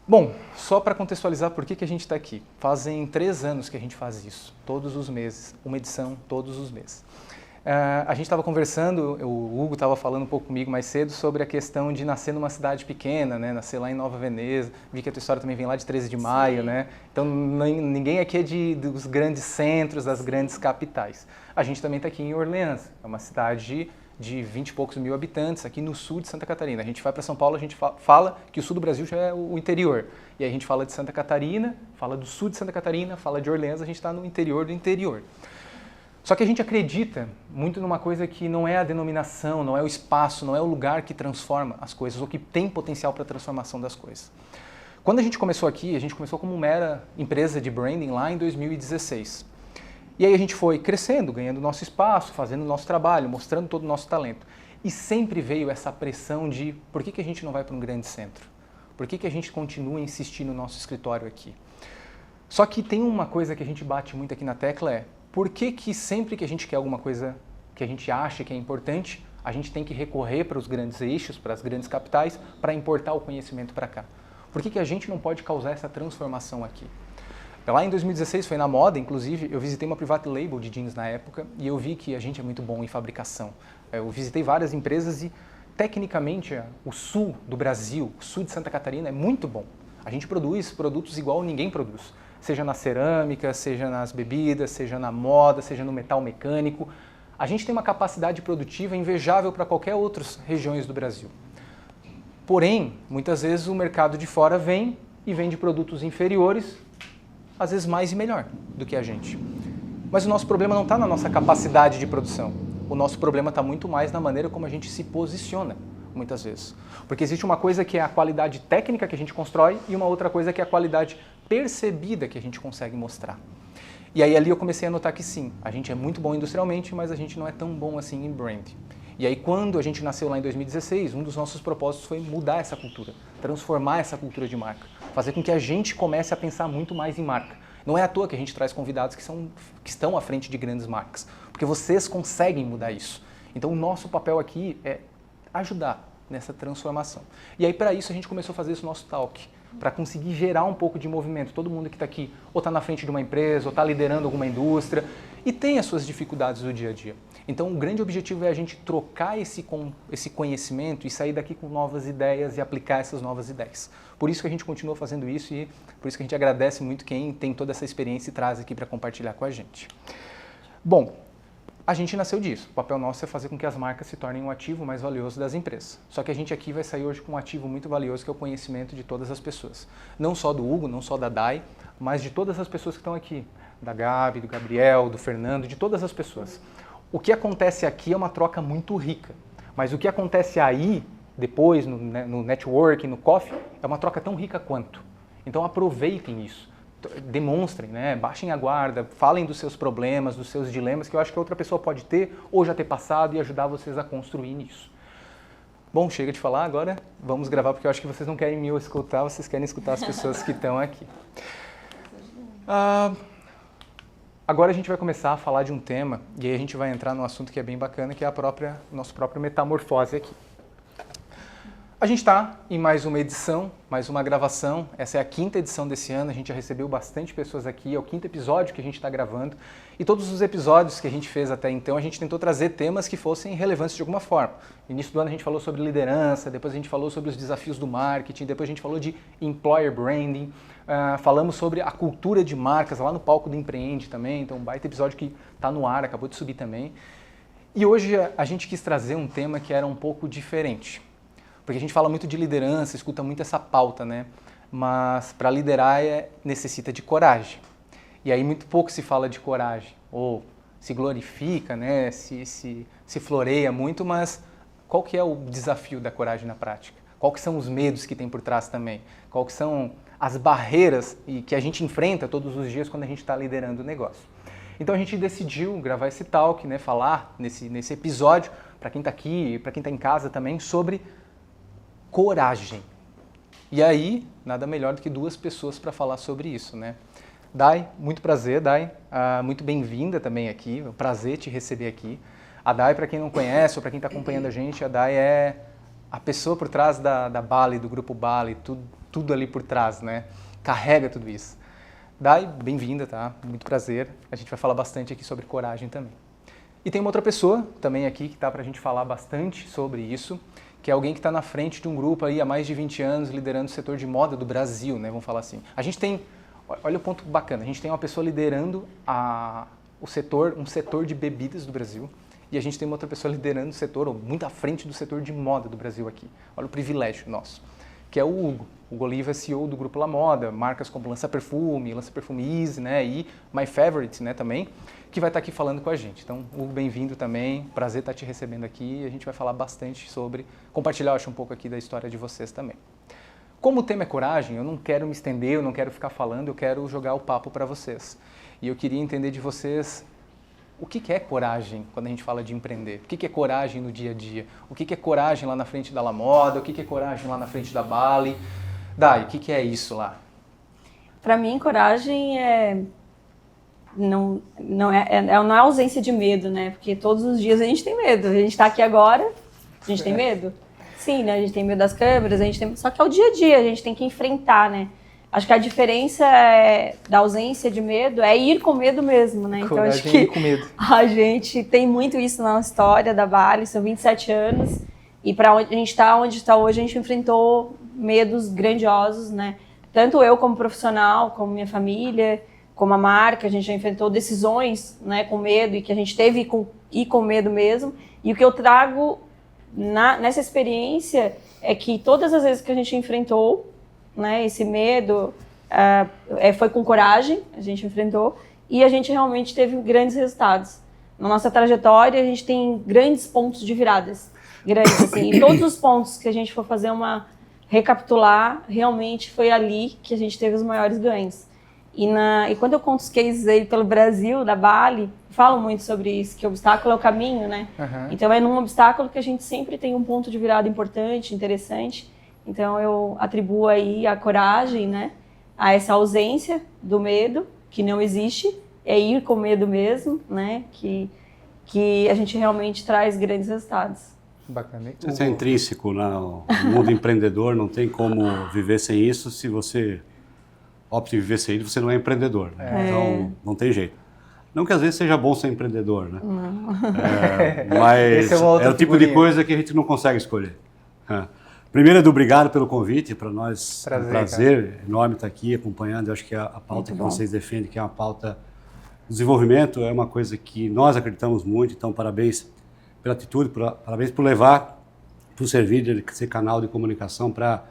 Bom, só para contextualizar por que a gente está aqui. Fazem 3 anos que a gente faz isso, todos os meses, uma edição todos os meses. A gente estava conversando, o Hugo estava falando um pouco comigo mais cedo sobre a questão de nascer numa cidade pequena, né? Nascer lá em Nova Veneza. Vi que a tua história também vem lá de 13 de Maio, né? Então ninguém aqui é dos grandes centros, das grandes capitais. A gente também está aqui em Orleans, é uma cidade de 20 e poucos mil habitantes, aqui no sul de Santa Catarina. A gente vai para São Paulo, a gente fala que o sul do Brasil já é o interior. E aí a gente fala de Santa Catarina, fala do sul de Santa Catarina, fala de Orleans, a gente está no interior do interior. Só que a gente acredita muito numa coisa que não é a denominação, não é o espaço, não é o lugar que transforma as coisas, ou que tem potencial para a transformação das coisas. Quando a gente começou aqui, a gente começou como mera empresa de branding lá em 2016. E aí a gente foi crescendo, ganhando nosso espaço, fazendo o nosso trabalho, mostrando todo o nosso talento. E sempre veio essa pressão de por que a gente não vai para um grande centro? Por que a gente continua a insistir no nosso escritório aqui? Só que tem uma coisa que a gente bate muito aqui na tecla é por que sempre que a gente quer alguma coisa que a gente acha que é importante, a gente tem que recorrer para os grandes eixos, para as grandes capitais, para importar o conhecimento para cá? Por que a gente não pode causar essa transformação aqui? Lá em 2016 foi na moda, inclusive, eu visitei uma private label de jeans na época e eu vi que a gente é muito bom em fabricação. Eu visitei várias empresas e, tecnicamente, o sul do Brasil, o sul de Santa Catarina é muito bom. A gente produz produtos igual ninguém produz, seja na cerâmica, seja nas bebidas, seja na moda, seja no metal mecânico. A gente tem uma capacidade produtiva invejável para qualquer outras regiões do Brasil. Porém, muitas vezes o mercado de fora vem e vende produtos inferiores, às vezes mais e melhor do que a gente. Mas o nosso problema não está na nossa capacidade de produção. O nosso problema está muito mais na maneira como a gente se posiciona, muitas vezes. Porque existe uma coisa que é a qualidade técnica que a gente constrói e uma outra coisa que é a qualidade percebida que a gente consegue mostrar. E aí ali eu comecei a notar que sim, a gente é muito bom industrialmente, mas a gente não é tão bom assim em brand. E aí quando a gente nasceu lá em 2016, um dos nossos propósitos foi mudar essa cultura, transformar essa cultura de marca, fazer com que a gente comece a pensar muito mais em marca. Não é à toa que a gente traz convidados que estão à frente de grandes marcas, porque vocês conseguem mudar isso. Então o nosso papel aqui é ajudar nessa transformação. E aí para isso a gente começou a fazer esse nosso talk, para conseguir gerar um pouco de movimento. Todo mundo que está aqui ou está na frente de uma empresa, ou está liderando alguma indústria, e tem as suas dificuldades do dia a dia. Então o grande objetivo é a gente trocar esse conhecimento e sair daqui com novas ideias e aplicar essas novas ideias. Por isso que a gente continua fazendo isso e por isso que a gente agradece muito quem tem toda essa experiência e traz aqui para compartilhar com a gente. Bom, a gente nasceu disso. O papel nosso é fazer com que as marcas se tornem um ativo mais valioso das empresas. Só que a gente aqui vai sair hoje com um ativo muito valioso que é o conhecimento de todas as pessoas. Não só do Hugo, não só da Dai, mas de todas as pessoas que estão aqui. Da Gabi, do Gabriel, do Fernando, de todas as pessoas. O que acontece aqui é uma troca muito rica, mas o que acontece aí, depois, no networking, no coffee, é uma troca tão rica quanto. Então aproveitem isso, demonstrem, né? Baixem a guarda, falem dos seus problemas, dos seus dilemas, que eu acho que outra pessoa pode ter ou já ter passado e ajudar vocês a construir nisso. Bom, chega de falar, agora vamos gravar, porque eu acho que vocês não querem me escutar, vocês querem escutar as pessoas que estão aqui. Agora a gente vai começar a falar de um tema, e aí a gente vai entrar num assunto que é bem bacana, que é nosso próprio metamorfose aqui. A gente está em mais uma edição, mais uma gravação, essa é a 5ª edição desse ano, a gente já recebeu bastante pessoas aqui, é o 5º episódio que a gente está gravando, e todos os episódios que a gente fez até então, a gente tentou trazer temas que fossem relevantes de alguma forma. No início do ano a gente falou sobre liderança, depois a gente falou sobre os desafios do marketing, depois a gente falou de employer branding, falamos sobre a cultura de marcas lá no palco do Empreende também, então um baita episódio que está no ar, acabou de subir também. E hoje a gente quis trazer um tema que era um pouco diferente, porque a gente fala muito de liderança, escuta muito essa pauta, né? Mas para liderar necessita de coragem. E aí muito pouco se fala de coragem, ou se glorifica, né? se floreia muito, mas qual que é o desafio da coragem na prática? Quais que são os medos que tem por trás também? Quais que são as barreiras que a gente enfrenta todos os dias quando a gente está liderando o negócio? Então a gente decidiu gravar esse talk, né, falar nesse episódio, para quem está aqui e para quem está em casa também, sobre coragem. E aí, nada melhor do que 2 pessoas para falar sobre isso, né? Dai, muito prazer, Dai, muito bem-vinda também aqui, é um prazer te receber aqui. A Dai, para quem não conhece ou para quem está acompanhando a gente, a Dai é a pessoa por trás da Bali, do grupo Bali, tudo ali por trás, né? Carrega tudo isso. Dai, bem-vinda, tá? Muito prazer. A gente vai falar bastante aqui sobre coragem também. E tem uma outra pessoa também aqui que tá pra gente falar bastante sobre isso, que é alguém que está na frente de um grupo aí há mais de 20 anos liderando o setor de moda do Brasil, né? Vamos falar assim. A gente tem, olha o ponto bacana, a gente tem uma pessoa liderando um setor de bebidas do Brasil, e a gente tem uma outra pessoa liderando o setor, ou muito à frente do setor de moda do Brasil aqui. Olha o privilégio nosso, que é o Hugo. O Hugo Oliva é CEO do Grupo La Moda, marcas como Lança Perfume Easy, né, e My Favorite, né, também, que vai estar aqui falando com a gente. Então, Hugo, bem-vindo também, prazer estar te recebendo aqui, e a gente vai falar bastante sobre, compartilhar, acho, um pouco aqui da história de vocês também. Como o tema é coragem, eu não quero me estender, eu não quero ficar falando, eu quero jogar o papo para vocês. E eu queria entender de vocês o que é coragem quando a gente fala de empreender? O que é coragem no dia a dia? O que é coragem lá na frente da La Moda? O que é coragem lá na frente da Bali? Dai, o que é isso lá? Para mim, coragem não é ausência de medo, né? Porque todos os dias a gente tem medo. A gente está aqui agora, a gente tem medo? Sim, né? A gente tem medo das câmeras, só que é o dia a dia, a gente tem que enfrentar, né? Acho que a diferença da ausência de medo é ir com medo mesmo, né? Então acho que ir com medo. A gente tem muito isso na história da Bali, são 27 anos, e para onde a gente está, onde está hoje, a gente enfrentou medos grandiosos, né? Tanto eu como profissional, como minha família, como a marca, a gente já enfrentou decisões, né, com medo, e que a gente teve que ir com medo mesmo. E o que eu trago nessa experiência é que todas as vezes que a gente enfrentou, né, esse medo, foi com coragem, a gente enfrentou, e a gente realmente teve grandes resultados. Na nossa trajetória, a gente tem grandes pontos de viradas, grandes, assim, e todos os pontos que a gente for fazer recapitular, realmente foi ali que a gente teve os maiores ganhos. E quando eu conto os cases aí pelo Brasil, da Bali, falo muito sobre isso, que o obstáculo é o caminho, né? Uhum. Então é num obstáculo que a gente sempre tem um ponto de virada importante, interessante. Então eu atribuo aí a coragem, né, a essa ausência do medo, que não existe, é ir com medo mesmo, né, que a gente realmente traz grandes resultados. Bacana. Isso é intrínseco, né? No mundo empreendedor, não tem como viver sem isso. Se você opta em viver sem isso, você não é empreendedor, né? Então não tem jeito. Não que às vezes seja bom ser empreendedor, né? Não. Mas é o tipo de coisa que a gente não consegue escolher. Primeiro, obrigado pelo convite, para nós é um prazer enorme estar aqui acompanhando. Eu acho que a pauta que vocês defendem, que é uma pauta de desenvolvimento, é uma coisa que nós acreditamos muito, então parabéns pela atitude, parabéns por levar, por servir de ser canal de comunicação para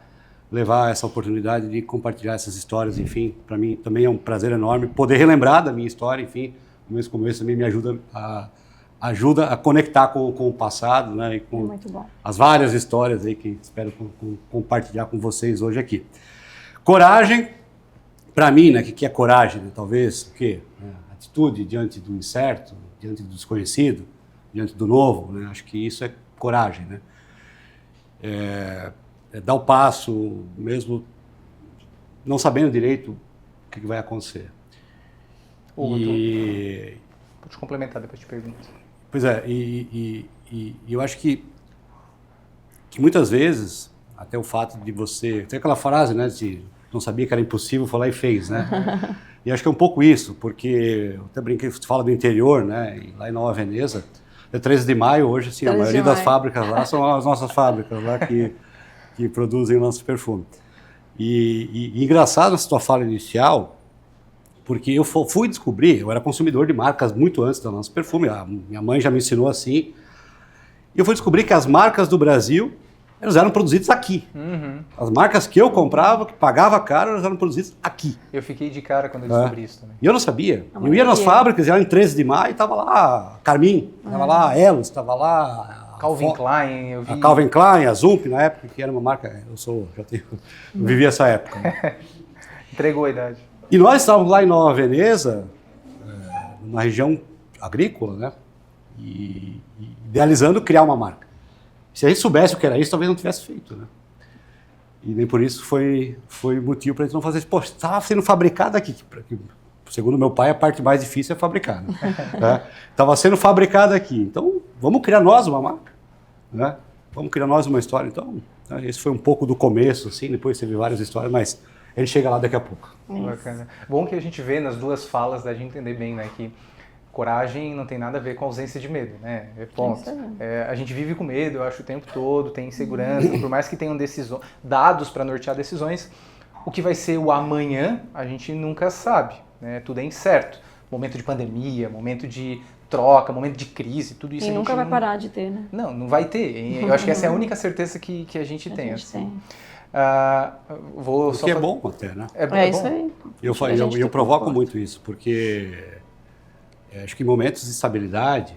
levar essa oportunidade de compartilhar essas histórias, enfim, para mim também é um prazer enorme poder relembrar da minha história, enfim, no começo também me ajuda a conectar com o passado, né, e com as várias histórias aí que espero compartilhar com vocês hoje aqui. Coragem, para mim, né, que é coragem, né, talvez, o quê? Atitude diante do incerto, diante do desconhecido, diante do novo, né, acho que isso é coragem, né. É dar o passo, mesmo não sabendo direito o que vai acontecer. Pode complementar, depois te pergunto. Pois é, e eu acho que muitas vezes, até o fato de você... Tem aquela frase, né, de não sabia que era impossível, foi lá e fez, né? E acho que é um pouco isso, porque eu até brinquei, você fala do interior, né, e lá em Nova Veneza, é 13 de maio, hoje, assim, a maioria das fábricas lá são as nossas fábricas lá que produzem Lança Perfume. E engraçado nessa tua fala inicial, porque eu fui descobrir, eu era consumidor de marcas muito antes da Lança Perfume, a minha mãe já me ensinou assim, e eu fui descobrir que as marcas do Brasil, elas eram produzidas aqui. Uhum. As marcas que eu comprava, que pagava caro, elas eram produzidas aqui. Eu fiquei de cara quando eu descobri isso também. E eu não sabia. Eu ia nas fábricas, ia lá em 13 de maio, e estava lá a Carmin, estava lá a Elos, estava lá Calvin Klein, eu vi. A Calvin Klein, a Zump, na época, que era uma marca, eu vivi essa época. Né? Entregou a idade. E nós estávamos lá em Nova Veneza, numa região agrícola, né? E idealizando criar uma marca. Se a gente soubesse o que era isso, talvez não tivesse feito, né? E nem por isso foi motivo para a gente não fazer isso. Poxa, estava sendo fabricado aqui. Segundo meu pai, a parte mais difícil é fabricar. Estava sendo fabricado aqui. Então, vamos criar nós uma marca. Né? vamos criar nós uma história. Então, esse foi um pouco do começo, assim, depois teve várias histórias, mas ele chega lá daqui a pouco. Bacana. Bom que a gente vê nas duas falas, da gente entender bem, né, que coragem não tem nada a ver com ausência de medo, né? Ponto. A gente vive com medo, eu acho, o tempo todo, tem insegurança, por mais que tenham dados para nortear decisões, o que vai ser o amanhã, a gente nunca sabe, né? Tudo é incerto. Momento de pandemia, momento de troca, momento de crise, tudo isso. E nunca vai parar de ter, né? Não vai ter. Eu acho que essa é a única certeza que a gente tem. O que é bom até, né? É isso aí. Eu provoco muito isso, porque acho que em momentos de estabilidade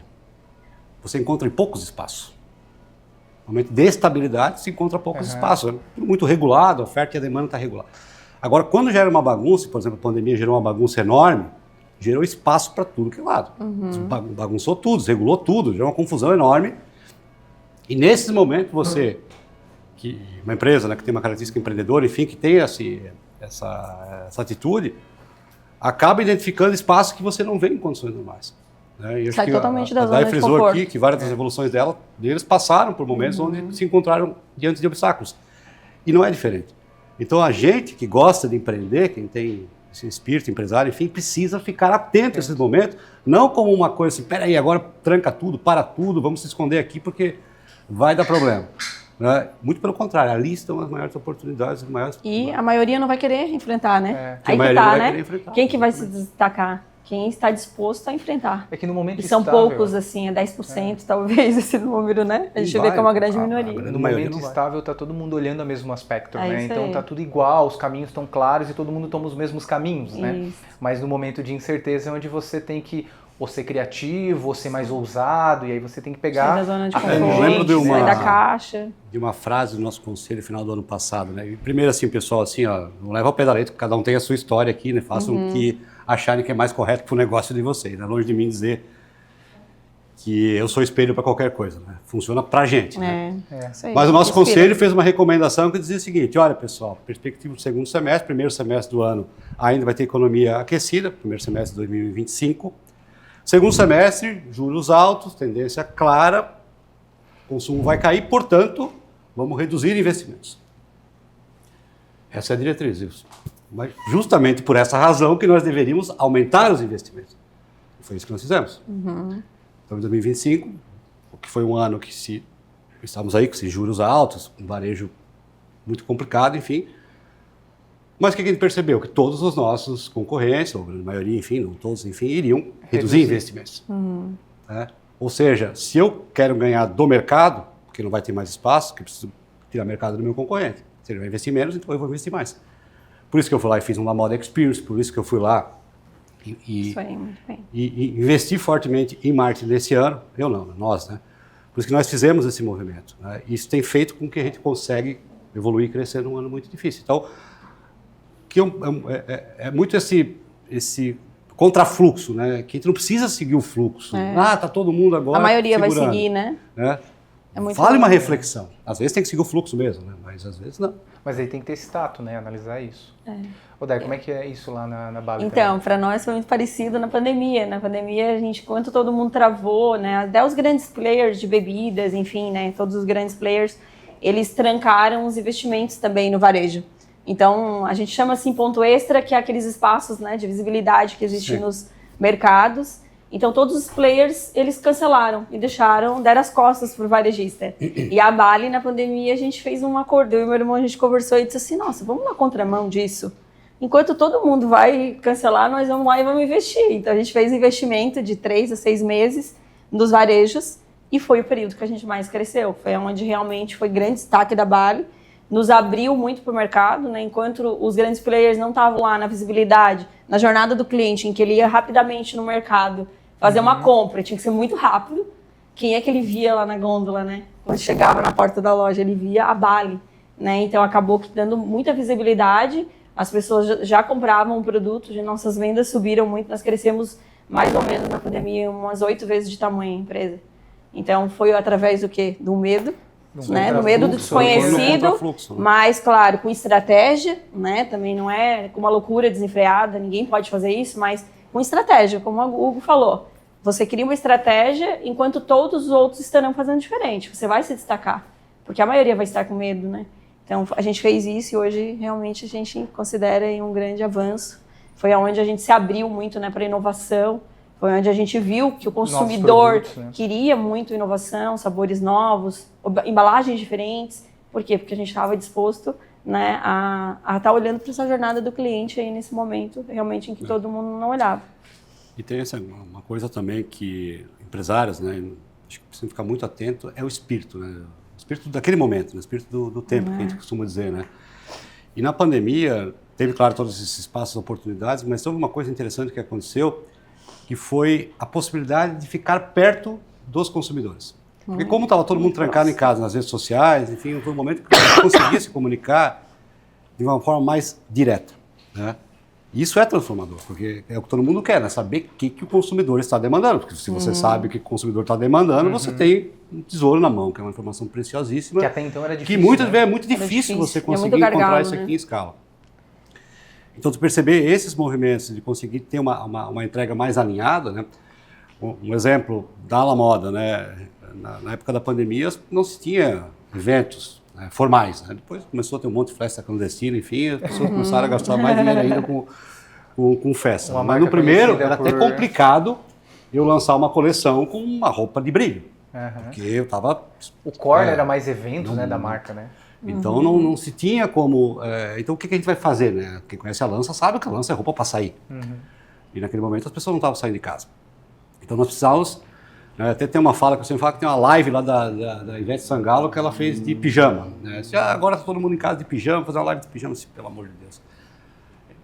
você encontra em poucos espaços. No momento de estabilidade se encontra poucos espaços. É tudo muito regulado, a oferta e a demanda está regulada. Agora, quando gera uma bagunça, por exemplo, a pandemia gerou uma bagunça enorme, gerou espaço para tudo que é lado. Bagunçou tudo, desregulou tudo, gerou uma confusão enorme. E nesses momentos você, uma empresa, né, que tem uma característica empreendedora, enfim, que tem essa atitude, acaba identificando espaços que você não vê em condições normais. Né? E sai totalmente da zona de conforto. A Dai frisou aqui que várias das evoluções deles passaram por momentos onde se encontraram diante de obstáculos. E não é diferente. Então a gente que gosta de empreender, quem tem esse espírito empresário, enfim, precisa ficar atento a esses momentos, não como uma coisa assim, peraí, agora tranca tudo, para tudo, vamos se esconder aqui porque vai dar problema. Né? Muito pelo contrário, ali estão as maiores oportunidades, as maiores... E a maioria não vai querer enfrentar, né? Aí que tá, né? Quem que vai se destacar? Quem está disposto a enfrentar. É que no momento são poucos, assim, é 10%, talvez, esse número, né? A gente vê que é uma grande minoria. No momento estável, está todo mundo olhando o mesmo aspecto, né? Então está tudo igual, os caminhos estão claros e todo mundo toma os mesmos caminhos, né? Mas no momento de incerteza é onde você tem que ou ser criativo, ou ser mais ousado, e aí você tem que pegar... Sai da zona de conforto, sai da caixa. De uma frase do nosso conselho final do ano passado, né? E primeiro assim, pessoal, assim, ó, não leva ao pé da letra, cada um tem a sua história aqui, né? Façam o que acharem que é mais correto para o negócio de vocês, né? Longe de mim dizer que eu sou espelho para qualquer coisa, né? Funciona para a gente, né? Mas o nosso conselho fez uma recomendação que dizia o seguinte, olha, pessoal, perspectiva do segundo semestre, primeiro semestre do ano ainda vai ter economia aquecida, primeiro semestre de 2025, segundo semestre, juros altos, tendência clara, consumo vai cair, portanto, vamos reduzir investimentos. Essa é a diretriz. Mas justamente por essa razão que nós deveríamos aumentar os investimentos. E foi isso que nós fizemos. Então, em 2025, o que foi um ano que estamos aí com esses juros altos, um varejo muito complicado, enfim. Mas o que a gente percebeu? Que todos os nossos concorrentes, ou a maioria, enfim, não todos, enfim, iriam reduzir investimentos. Né? Ou seja, se eu quero ganhar do mercado, porque não vai ter mais espaço, porque eu preciso tirar mercado do meu concorrente. Se ele vai investir menos, então eu vou investir mais. Por isso que eu fui lá e fiz uma Moda Experience, por isso que eu fui lá isso aí, muito bem. E investi fortemente em marketing nesse ano. Eu não, nós, né? Por isso que nós fizemos esse movimento. Né? Isso tem feito com que a gente consiga evoluir e crescer num ano muito difícil. Então, é muito esse contrafluxo, né? Que a gente não precisa seguir o fluxo. Tá todo mundo agora a maioria segurando, vai seguir, né? Vale uma reflexão. Às vezes tem que seguir o fluxo mesmo, né? Mas às vezes não. Mas aí tem que ter esse tato, né? Analisar isso. Dai, como é que é isso lá na Bali? Então, para nós foi muito parecido na pandemia. Na pandemia, a gente, enquanto todo mundo travou, né? Até os grandes players de bebidas, enfim, né? Todos os grandes players, eles trancaram os investimentos também no varejo. Então, a gente chama assim ponto extra, que é aqueles espaços, né, de visibilidade que existem nos mercados. Então, todos os players, eles cancelaram e deram as costas para o varejista. E a Bali, na pandemia, a gente fez um acordo. Eu e meu irmão, a gente conversou e disse assim, nossa, vamos na contramão disso. Enquanto todo mundo vai cancelar, nós vamos lá e vamos investir. Então, a gente fez investimento de 3 a 6 meses nos varejos e foi o período que a gente mais cresceu. Foi onde realmente foi grande destaque da Bali. Nos abriu muito para o mercado, né? Enquanto os grandes players não estavam lá na visibilidade, na jornada do cliente, em que ele ia rapidamente no mercado fazer uma compra, tinha que ser muito rápido. Quem é que ele via lá na gôndola, né? Quando chegava na porta da loja, ele via a Bali, né? Então acabou dando muita visibilidade, as pessoas já compravam o produto, nossas vendas subiram muito, nós crescemos mais ou menos na pandemia umas 8 vezes de tamanho a empresa. Então foi através do quê? Do medo. Né? No medo do desconhecido, mas, claro, com estratégia, né? Também não é com uma loucura desenfreada, ninguém pode fazer isso, mas com estratégia, como o Hugo falou. Você cria uma estratégia enquanto todos os outros estarão fazendo diferente, você vai se destacar. porque a maioria vai estar com medo, né? Então, a gente fez isso e hoje, realmente, a gente considera um grande avanço. Foi onde a gente se abriu muito, né, para inovação, foi onde a gente viu que o consumidor queria muito inovação, sabores novos, embalagens diferentes. Por quê? Porque a gente estava disposto, né, a estar olhando para essa jornada do cliente aí nesse momento, realmente, em que todo mundo não olhava. E tem uma coisa também que empresários, né, acho que precisam ficar muito atento, é o espírito, né? O espírito daquele momento, né? O espírito do tempo, que a gente costuma dizer, né? E na pandemia, teve, claro, todos esses espaços, oportunidades, mas teve uma coisa interessante que aconteceu, que foi a possibilidade de ficar perto dos consumidores. Porque como estava todo mundo trancado em casa, nas redes sociais, enfim, foi um momento que a gente conseguia se comunicar de uma forma mais direta, né? E isso é transformador, porque é o que todo mundo quer, né? Saber o que o consumidor está demandando. Porque se você sabe o que o consumidor está demandando, você tem um tesouro na mão, que é uma informação preciosíssima. Que até então era difícil. Que muitas vezes é muito difícil você conseguir encontrar isso aqui em escala. Então, tu perceber esses movimentos de conseguir ter uma entrega mais alinhada, né? Um exemplo da La Moda, né? Na época da pandemia não se tinha eventos, né, formais, né? Depois começou a ter um monte de festa clandestina, enfim, as pessoas começaram a gastar mais dinheiro ainda com festa. Mas no primeiro era até complicado eu lançar uma coleção com uma roupa de brilho, porque eu tava... O core era mais eventos, né, da marca, né? Então não se tinha como... então o que a gente vai fazer, né? Quem conhece a Lança sabe que a Lança é roupa para sair. E naquele momento as pessoas não estavam saindo de casa. Então nós precisávamos... Até tem uma fala que eu sempre falo que tem uma live lá da Ivete Sangalo que ela fez de pijama. Né? Agora está todo mundo em casa de pijama, fazer uma live de pijama, assim, pelo amor de Deus.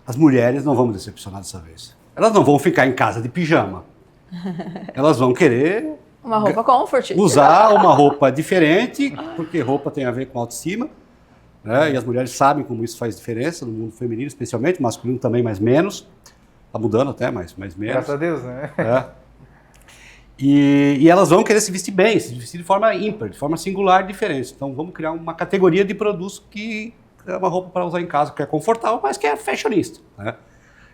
As mulheres não vão me decepcionar dessa vez. Elas não vão ficar em casa de pijama. Elas vão querer... Uma roupa comfort. Usar uma roupa diferente, porque roupa tem a ver com autoestima. Né? E as mulheres sabem como isso faz diferença no mundo feminino, especialmente, masculino também, mas menos. Está mudando até, mas menos. Graças a Deus, né? E elas vão querer se vestir bem, se vestir de forma ímpar, de forma singular, diferente. Então vamos criar uma categoria de produtos que é uma roupa para usar em casa, que é confortável, mas que é fashionista. Né?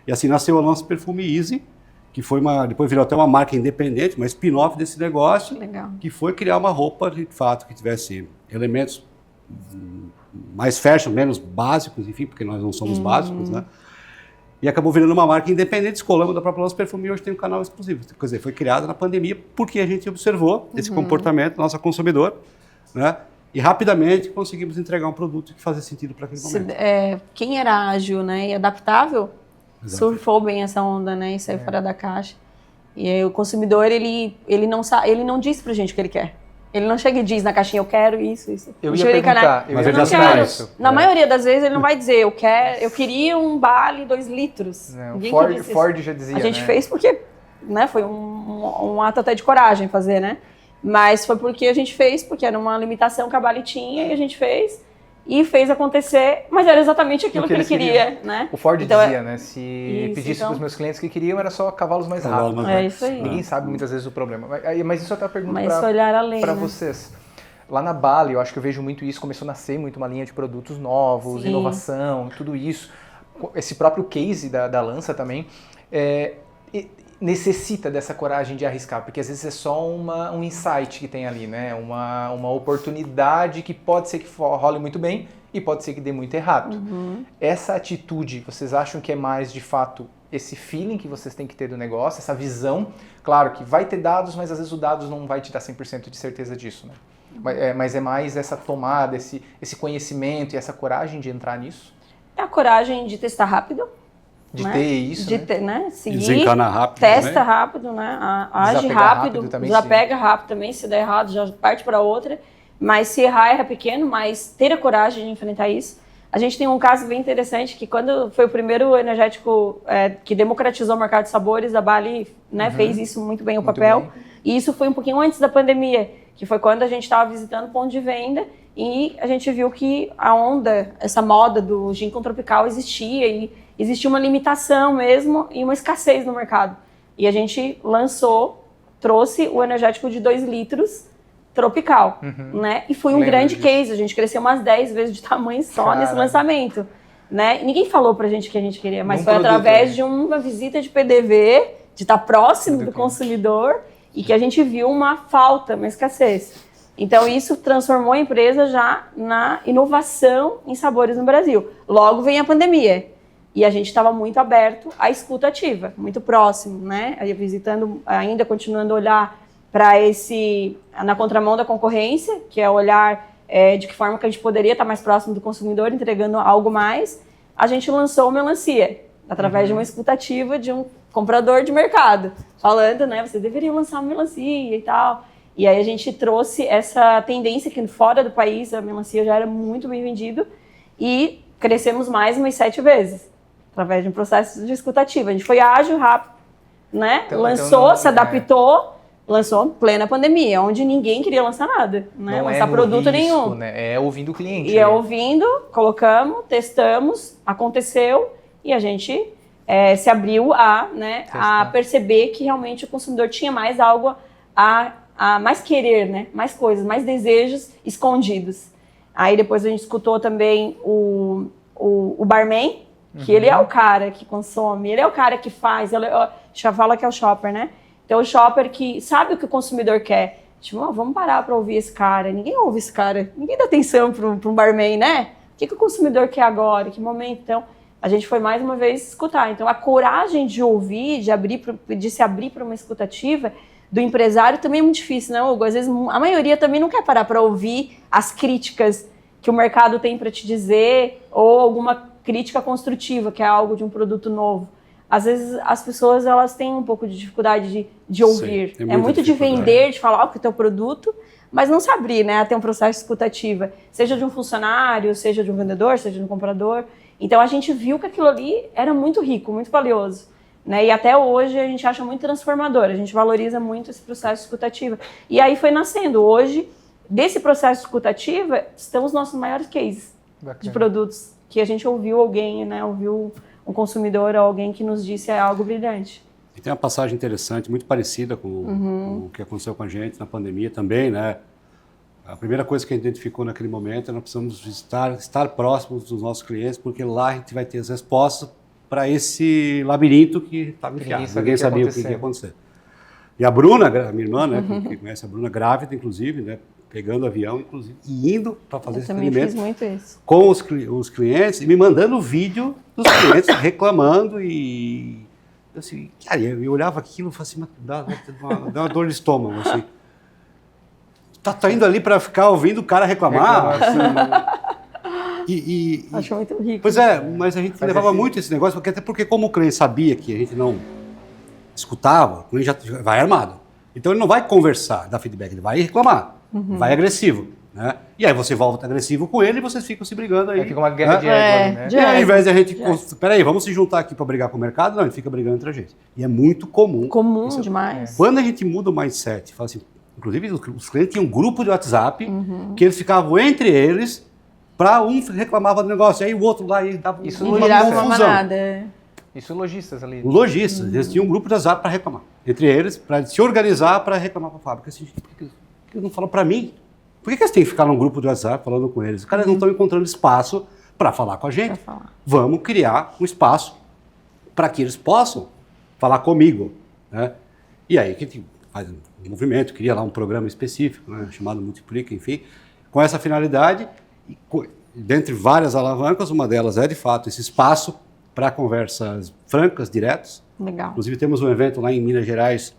E assim nasceu a nossa Perfume Easy, que foi depois virou até uma marca independente, uma spin-off desse negócio, que foi criar uma roupa de fato que tivesse elementos mais fashion, menos básicos, enfim, porque nós não somos básicos, né? E acabou virando uma marca independente, descolamos da própria Nossa Perfume e hoje tem um canal exclusivo. Quer dizer, foi criada na pandemia porque a gente observou esse comportamento do nosso consumidor, né? E rapidamente conseguimos entregar um produto que fazia sentido para aquele momento. Quem era ágil, né, e adaptável, surfou bem essa onda, né, e saiu fora da caixa. E aí, o consumidor, ele não diz pra gente o que ele quer. Ele não chega e diz na caixinha, eu quero isso. Eu ia perguntar, mas ele já sabe isso. Na maioria das vezes ele não vai dizer, eu queria um Bali 2 litros. Ford já dizia, a gente fez porque, né, foi um ato até de coragem fazer, né? Mas foi porque a gente fez, porque era uma limitação que a Bali tinha e a gente fez. E fez acontecer, mas era exatamente aquilo que ele queria, né? O Ford dizia, né? Se pedisse para os meus clientes que queriam, era só cavalos mais rápidos. É isso aí. Ninguém sabe muitas vezes o problema. Mas isso é uma pergunta para vocês. Lá na Bali, eu acho que eu vejo muito isso, começou a nascer muito uma linha de produtos novos, inovação, tudo isso. Esse próprio case da Lança também necessita dessa coragem de arriscar, porque às vezes é só um insight que tem ali, né? Uma oportunidade que pode ser que role muito bem e pode ser que dê muito errado. Essa atitude, vocês acham que é mais, de fato, esse feeling que vocês têm que ter do negócio, essa visão? Claro que vai ter dados, mas às vezes o dados não vai te dar 100% de certeza disso, né? Mas é mais essa tomada, esse conhecimento e essa coragem de entrar nisso? É a coragem de testar rápido. De ter isso, de ter, né? Seguir, desencana rápido, testa também. Rápido, né? Age rápido, desapega rápido também, se der errado já parte para outra, mas se erra pequeno, mas ter a coragem de enfrentar isso. A gente tem um caso bem interessante que quando foi o primeiro energético que democratizou o mercado de sabores, a Bali, né, fez isso muito bem, o papel, e isso foi um pouquinho antes da pandemia, que foi quando a gente estava visitando o ponto de venda e a gente viu que a onda, essa moda do gin com tropical existia e existia uma limitação mesmo e uma escassez no mercado. E a gente trouxe o energético de 2 litros tropical, né? E foi um grande case, a gente cresceu umas 10 vezes de tamanho só nesse lançamento, né? Ninguém falou pra gente o que a gente queria, mas foi através de uma visita de PDV, de estar próximo do consumidor e que a gente viu uma falta, uma escassez. Então, isso transformou a empresa já na inovação em sabores no Brasil. Logo vem a pandemia. E a gente estava muito aberto à escuta ativa, muito próximo, né? Aí, visitando, ainda continuando a olhar para na contramão da concorrência, que é olhar de que forma que a gente poderia estar mais próximo do consumidor, entregando algo mais. A gente lançou o Melancia, através de uma escuta ativa de um comprador de mercado, falando, né, você deveria lançar uma melancia e tal. E aí a gente trouxe essa tendência que fora do país a melancia já era muito bem vendido e crescemos mais umas 7 vezes, através de um processo de escuta ativa. A gente foi ágil, rápido, né? Lançou, se adaptou, lançou em plena pandemia, onde ninguém queria lançar nada, né? Não lançar produto nenhum. Né? É ouvindo o cliente. E é ouvindo, colocamos, testamos, aconteceu e a gente se abriu a perceber que realmente o consumidor tinha mais algo a mais querer, né? Mais coisas, mais desejos escondidos. Aí depois a gente escutou também o barman, que ele é o cara que consome, ele é o cara que faz, já fala que é o shopper, né? Então o shopper que sabe o que o consumidor quer. Tipo, vamos parar para ouvir esse cara. Ninguém ouve esse cara, ninguém dá atenção para um barman, né? O que o consumidor quer agora, que momento? Então, a gente foi mais uma vez escutar. Então, a coragem de ouvir, de se abrir para uma escutativa do empresário também é muito difícil, né, Hugo? Às vezes, a maioria também não quer parar para ouvir as críticas que o mercado tem para te dizer ou alguma crítica construtiva, que é algo de um produto novo. Às vezes, as pessoas elas têm um pouco de dificuldade de ouvir. Sim, é muito de vender, de falar que é o teu produto, mas não se abrir, né, a ter um processo de escutativa, seja de um funcionário, seja de um vendedor, seja de um comprador. Então, a gente viu que aquilo ali era muito rico, muito valioso, né? E até hoje a gente acha muito transformador, a gente valoriza muito esse processo de escutativa. E aí foi nascendo. Hoje, desse processo de escutativa, estão os nossos maiores cases de produtos que a gente ouviu alguém, né? Ouviu um consumidor ou alguém que nos disse algo brilhante. E tem uma passagem interessante, muito parecida com o que aconteceu com a gente na pandemia também, né? A primeira coisa que a gente identificou naquele momento é que nós precisamos estar próximos dos nossos clientes, porque lá a gente vai ter as respostas para esse labirinto que estava enfiado. Ninguém sabia o que ia acontecer. E a Bruna, minha irmã, né, que conhece a Bruna, grávida, inclusive, né, pegando o avião, inclusive, e indo para fazer esse atendimento. Eu também fiz muito isso. Com os clientes e me mandando vídeo dos clientes reclamando e... Assim, cara, eu olhava aquilo e falava assim, dá uma dor de estômago, assim. Tá indo ali para ficar ouvindo o cara reclamar? Acho muito rico. Pois é, mas a gente levava muito esse negócio, até porque como o cliente sabia que a gente não escutava, o cliente já vai armado. Então ele não vai conversar, dar feedback, ele vai reclamar, vai agressivo. Né? E aí você volta agressivo com ele e vocês ficam se brigando aí. Fica uma guerra de ego, né? E aí, ao invés de a gente... Peraí, vamos se juntar aqui para brigar com o mercado? Não, a gente fica brigando entre a gente. E é muito comum. Comum demais. Quando a gente muda o mindset, fala assim, inclusive os clientes tinham um grupo de WhatsApp que eles ficavam entre eles para um reclamava do negócio, aí o outro lá e dava uma manada. Isso lojistas ali. Lojistas, eles tinham um grupo de WhatsApp para reclamar. Entre eles, para se organizar para reclamar para a fábrica. Assim, por que eles não falam para mim? Por que eles têm que ficar num grupo de WhatsApp falando com eles? Os caras não estão encontrando espaço para falar com a gente. Vamos criar um espaço para que eles possam falar comigo. Né? E aí a gente faz um movimento, cria lá um programa específico, né, chamado Multiplica, enfim, com essa finalidade. E, dentre várias alavancas, uma delas é, de fato, esse espaço para conversas francas, diretas. Legal. Inclusive, temos um evento lá em Minas Gerais,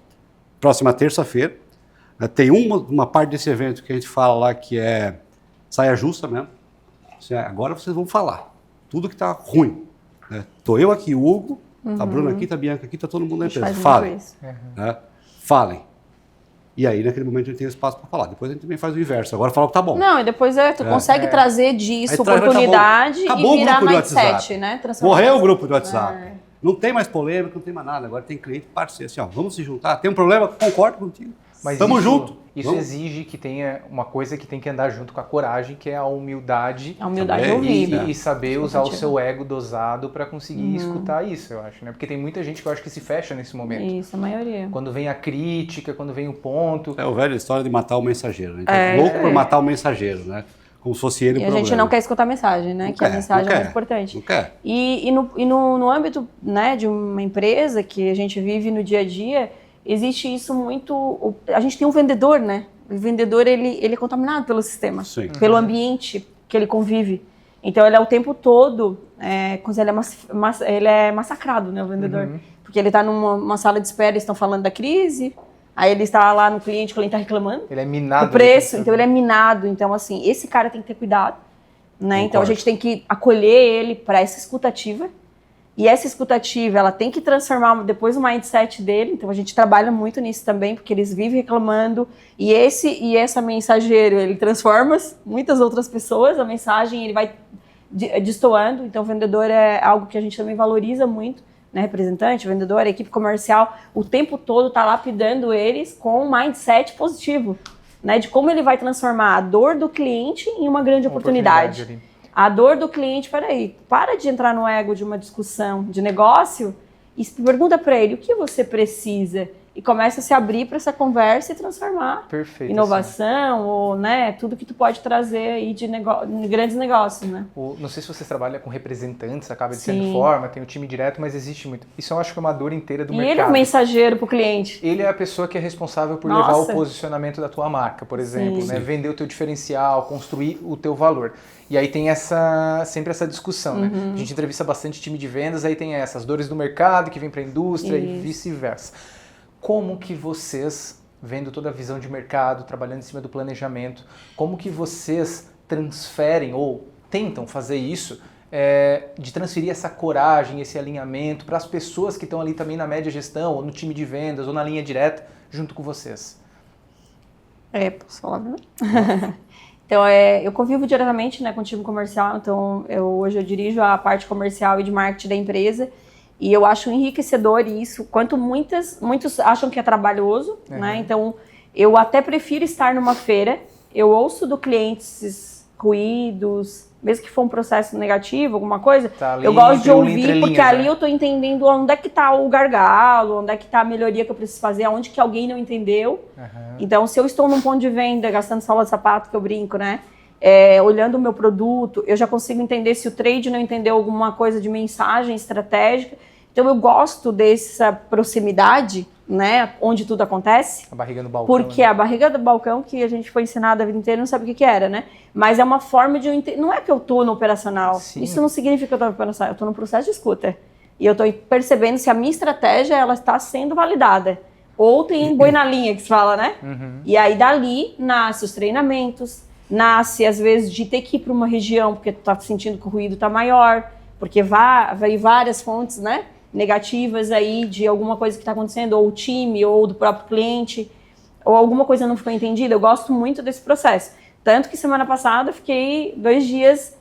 próxima terça-feira. Tem uma parte desse evento que a gente fala lá que é saia justa mesmo. Agora vocês vão falar tudo que está ruim. Estou eu aqui, o Hugo, a Bruna aqui, a Bianca aqui, está todo mundo na empresa. Falem. Falem. E aí, naquele momento, a gente tem espaço para falar. Depois a gente também faz o inverso. Agora fala que tá bom. Não, e depois tu consegue trazer disso oportunidade acabou e virar o grupo mindset, né? Morreu o grupo do WhatsApp. Não tem mais polêmica, não tem mais nada. Agora tem cliente parceiro. Assim, vamos se juntar. Tem um problema? Concordo contigo. Mas estamos juntos. Isso exige que tenha uma coisa que tem que andar junto com a coragem, que é a humildade. A humildade de ouvir. E saber usar o seu ego dosado para conseguir escutar isso, eu acho. Né? Porque tem muita gente que eu acho que se fecha nesse momento. Isso, a maioria. Quando vem a crítica, quando vem o ponto. É a velha história de matar o mensageiro. Né? Então, louco por matar o mensageiro, né? Como se fosse ele o problema. E a gente não quer escutar a mensagem, né? Que a mensagem é muito importante. Não quer. E no âmbito, né, de uma empresa que a gente vive no dia a dia, existe isso muito... A gente tem um vendedor, né? O vendedor, ele é contaminado pelo sistema, Sim. pelo ambiente que ele convive. Então, ele é o tempo todo, ele é massacrado, né, o vendedor. Porque ele está numa sala de espera, eles estão falando da crise, aí ele está lá no cliente, o cliente está reclamando. Ele é minado. Do preço, então ele é minado. Então, assim, esse cara tem que ter cuidado, né? Então, a gente tem que acolher ele para essa escutativa. E essa escutativa, ela tem que transformar depois o mindset dele. Então, a gente trabalha muito nisso também, porque eles vivem reclamando. E essa mensageiro, ele transforma muitas outras pessoas. A mensagem, ele vai destoando. Então, o vendedor é algo que a gente também valoriza muito, né? Representante, vendedor, equipe comercial, o tempo todo está lapidando eles com um mindset positivo, né? De como ele vai transformar a dor do cliente em uma grande oportunidade. A dor do cliente, peraí, para de entrar no ego de uma discussão de negócio e pergunta para ele o que você precisa e começa a se abrir para essa conversa e transformar inovação ou, né, tudo que tu pode trazer aí de grandes negócios, né? Não sei se vocês trabalham com representantes, acaba de certa forma, tem o time direto, mas existe muito. Isso eu acho que é uma dor inteira do mercado. E ele é o mensageiro para o cliente. Ele é a pessoa que é responsável por levar o posicionamento da tua marca, por exemplo, né? Vender o teu diferencial, construir o teu valor. E aí tem sempre essa discussão, né? A gente entrevista bastante time de vendas, aí tem essas dores do mercado que vem para a indústria e vice-versa. Como que vocês, vendo toda a visão de mercado, trabalhando em cima do planejamento, como que vocês transferem ou tentam fazer isso, de transferir essa coragem, esse alinhamento para as pessoas que estão ali também na média gestão, ou no time de vendas, ou na linha direta, junto com vocês? Posso falar, né? Então, eu convivo diretamente, né, com o time comercial, então hoje eu dirijo a parte comercial e de marketing da empresa, e eu acho enriquecedor isso, quanto muitos acham que é trabalhoso, né, então eu até prefiro estar numa feira, eu ouço do cliente esses ruídos, mesmo que for um processo negativo, alguma coisa, eu gosto de ouvir, porque ali eu estou entendendo onde é que está o gargalo, onde é que está a melhoria que eu preciso fazer, onde que alguém não entendeu. Então, se eu estou num ponto de venda, gastando sola de sapato, que eu brinco, né? Olhando o meu produto, eu já consigo entender se o trade não entendeu alguma coisa de mensagem estratégica. Então, eu gosto dessa proximidade, né? Onde tudo acontece. A barriga do balcão. Porque a barriga do balcão, que a gente foi ensinado a vida inteira, não sabe o que era, né? Mas é uma forma de... Não é que eu estou no operacional. Sim. Isso não significa que eu estou no operacional. Eu estou no processo de escuta. E eu estou percebendo se a minha estratégia ela está sendo validada. Ou tem boi na linha, que se fala, né? E aí, dali, nasce os treinamentos, nasce, às vezes, de ter que ir para uma região, porque tu está sentindo que o ruído está maior, porque vai várias fontes, né? Negativas aí de alguma coisa que está acontecendo, ou o time, ou do próprio cliente, ou alguma coisa não ficou entendida. Eu gosto muito desse processo. Tanto que semana passada eu fiquei 2 dias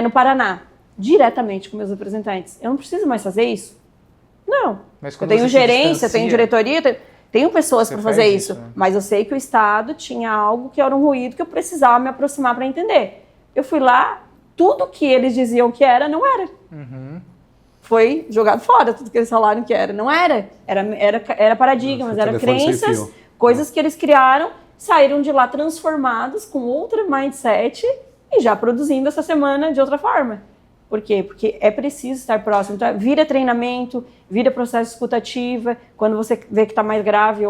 no Paraná, diretamente com meus representantes. Eu não preciso mais fazer isso? Não. Eu tenho gerência, tenho diretoria, tenho pessoas para fazer isso. Né? Mas eu sei que o Estado tinha algo que era um ruído que eu precisava me aproximar para entender. Eu fui lá, tudo que eles diziam que era, não era. Foi jogado fora tudo que eles falaram que era. Não era. Era paradigmas, era crenças, coisas que eles criaram, saíram de lá transformados com outro mindset e já produzindo essa semana de outra forma. Por quê? Porque é preciso estar próximo. Então, vira treinamento, vira processo escutativa. Quando você vê que está mais grave,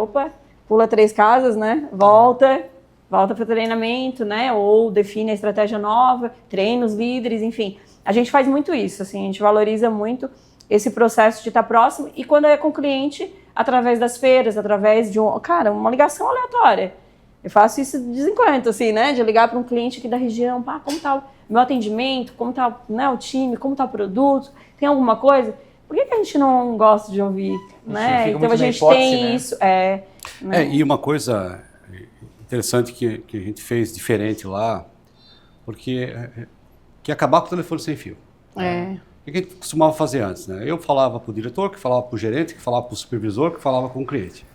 pula 3 casas, né? Volta para o treinamento, né? Ou define a estratégia nova, treina os líderes, enfim. A gente faz muito isso, assim, a gente valoriza muito esse processo de estar próximo e quando é com o cliente, através das feiras, através de uma ligação aleatória. Eu faço isso de vez em quando, assim, né? De ligar para um cliente aqui da região, como está o meu atendimento, como está, né, o time, como está o produto, tem alguma coisa? Por que a gente não gosta de ouvir, né? Então a gente tem isso. Né? E uma coisa interessante que a gente fez diferente lá, porque... que é acabar com o telefone sem fio. O que a gente costumava fazer antes, né? Eu falava para o diretor, que falava para o gerente, que falava para o supervisor, que falava com o cliente.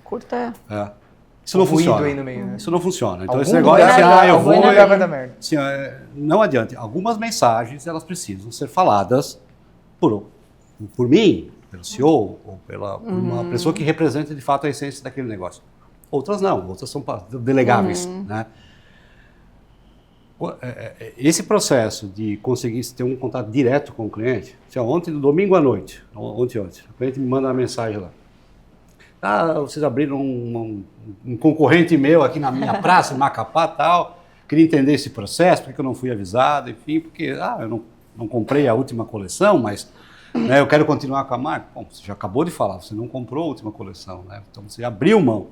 Isso não funciona. Aí no meio, né? Isso não funciona. Então esse negócio eu vou... Assim, não adianta. Algumas mensagens, elas precisam ser faladas por mim, pelo CEO, ou por uma pessoa que representa de fato a essência daquele negócio. Outras não, outras são delegáveis, né? Esse processo de conseguir ter um contato direto com o cliente, ontem, domingo à noite, ontem, o cliente me manda uma mensagem lá. vocês abriram um concorrente meu aqui na minha praça, em Macapá e tal, queria entender esse processo, porque eu não fui avisado, enfim, porque eu não comprei a última coleção, mas né, eu quero continuar com a marca. Bom, você já acabou de falar, você não comprou a última coleção, né? Então você abriu mão.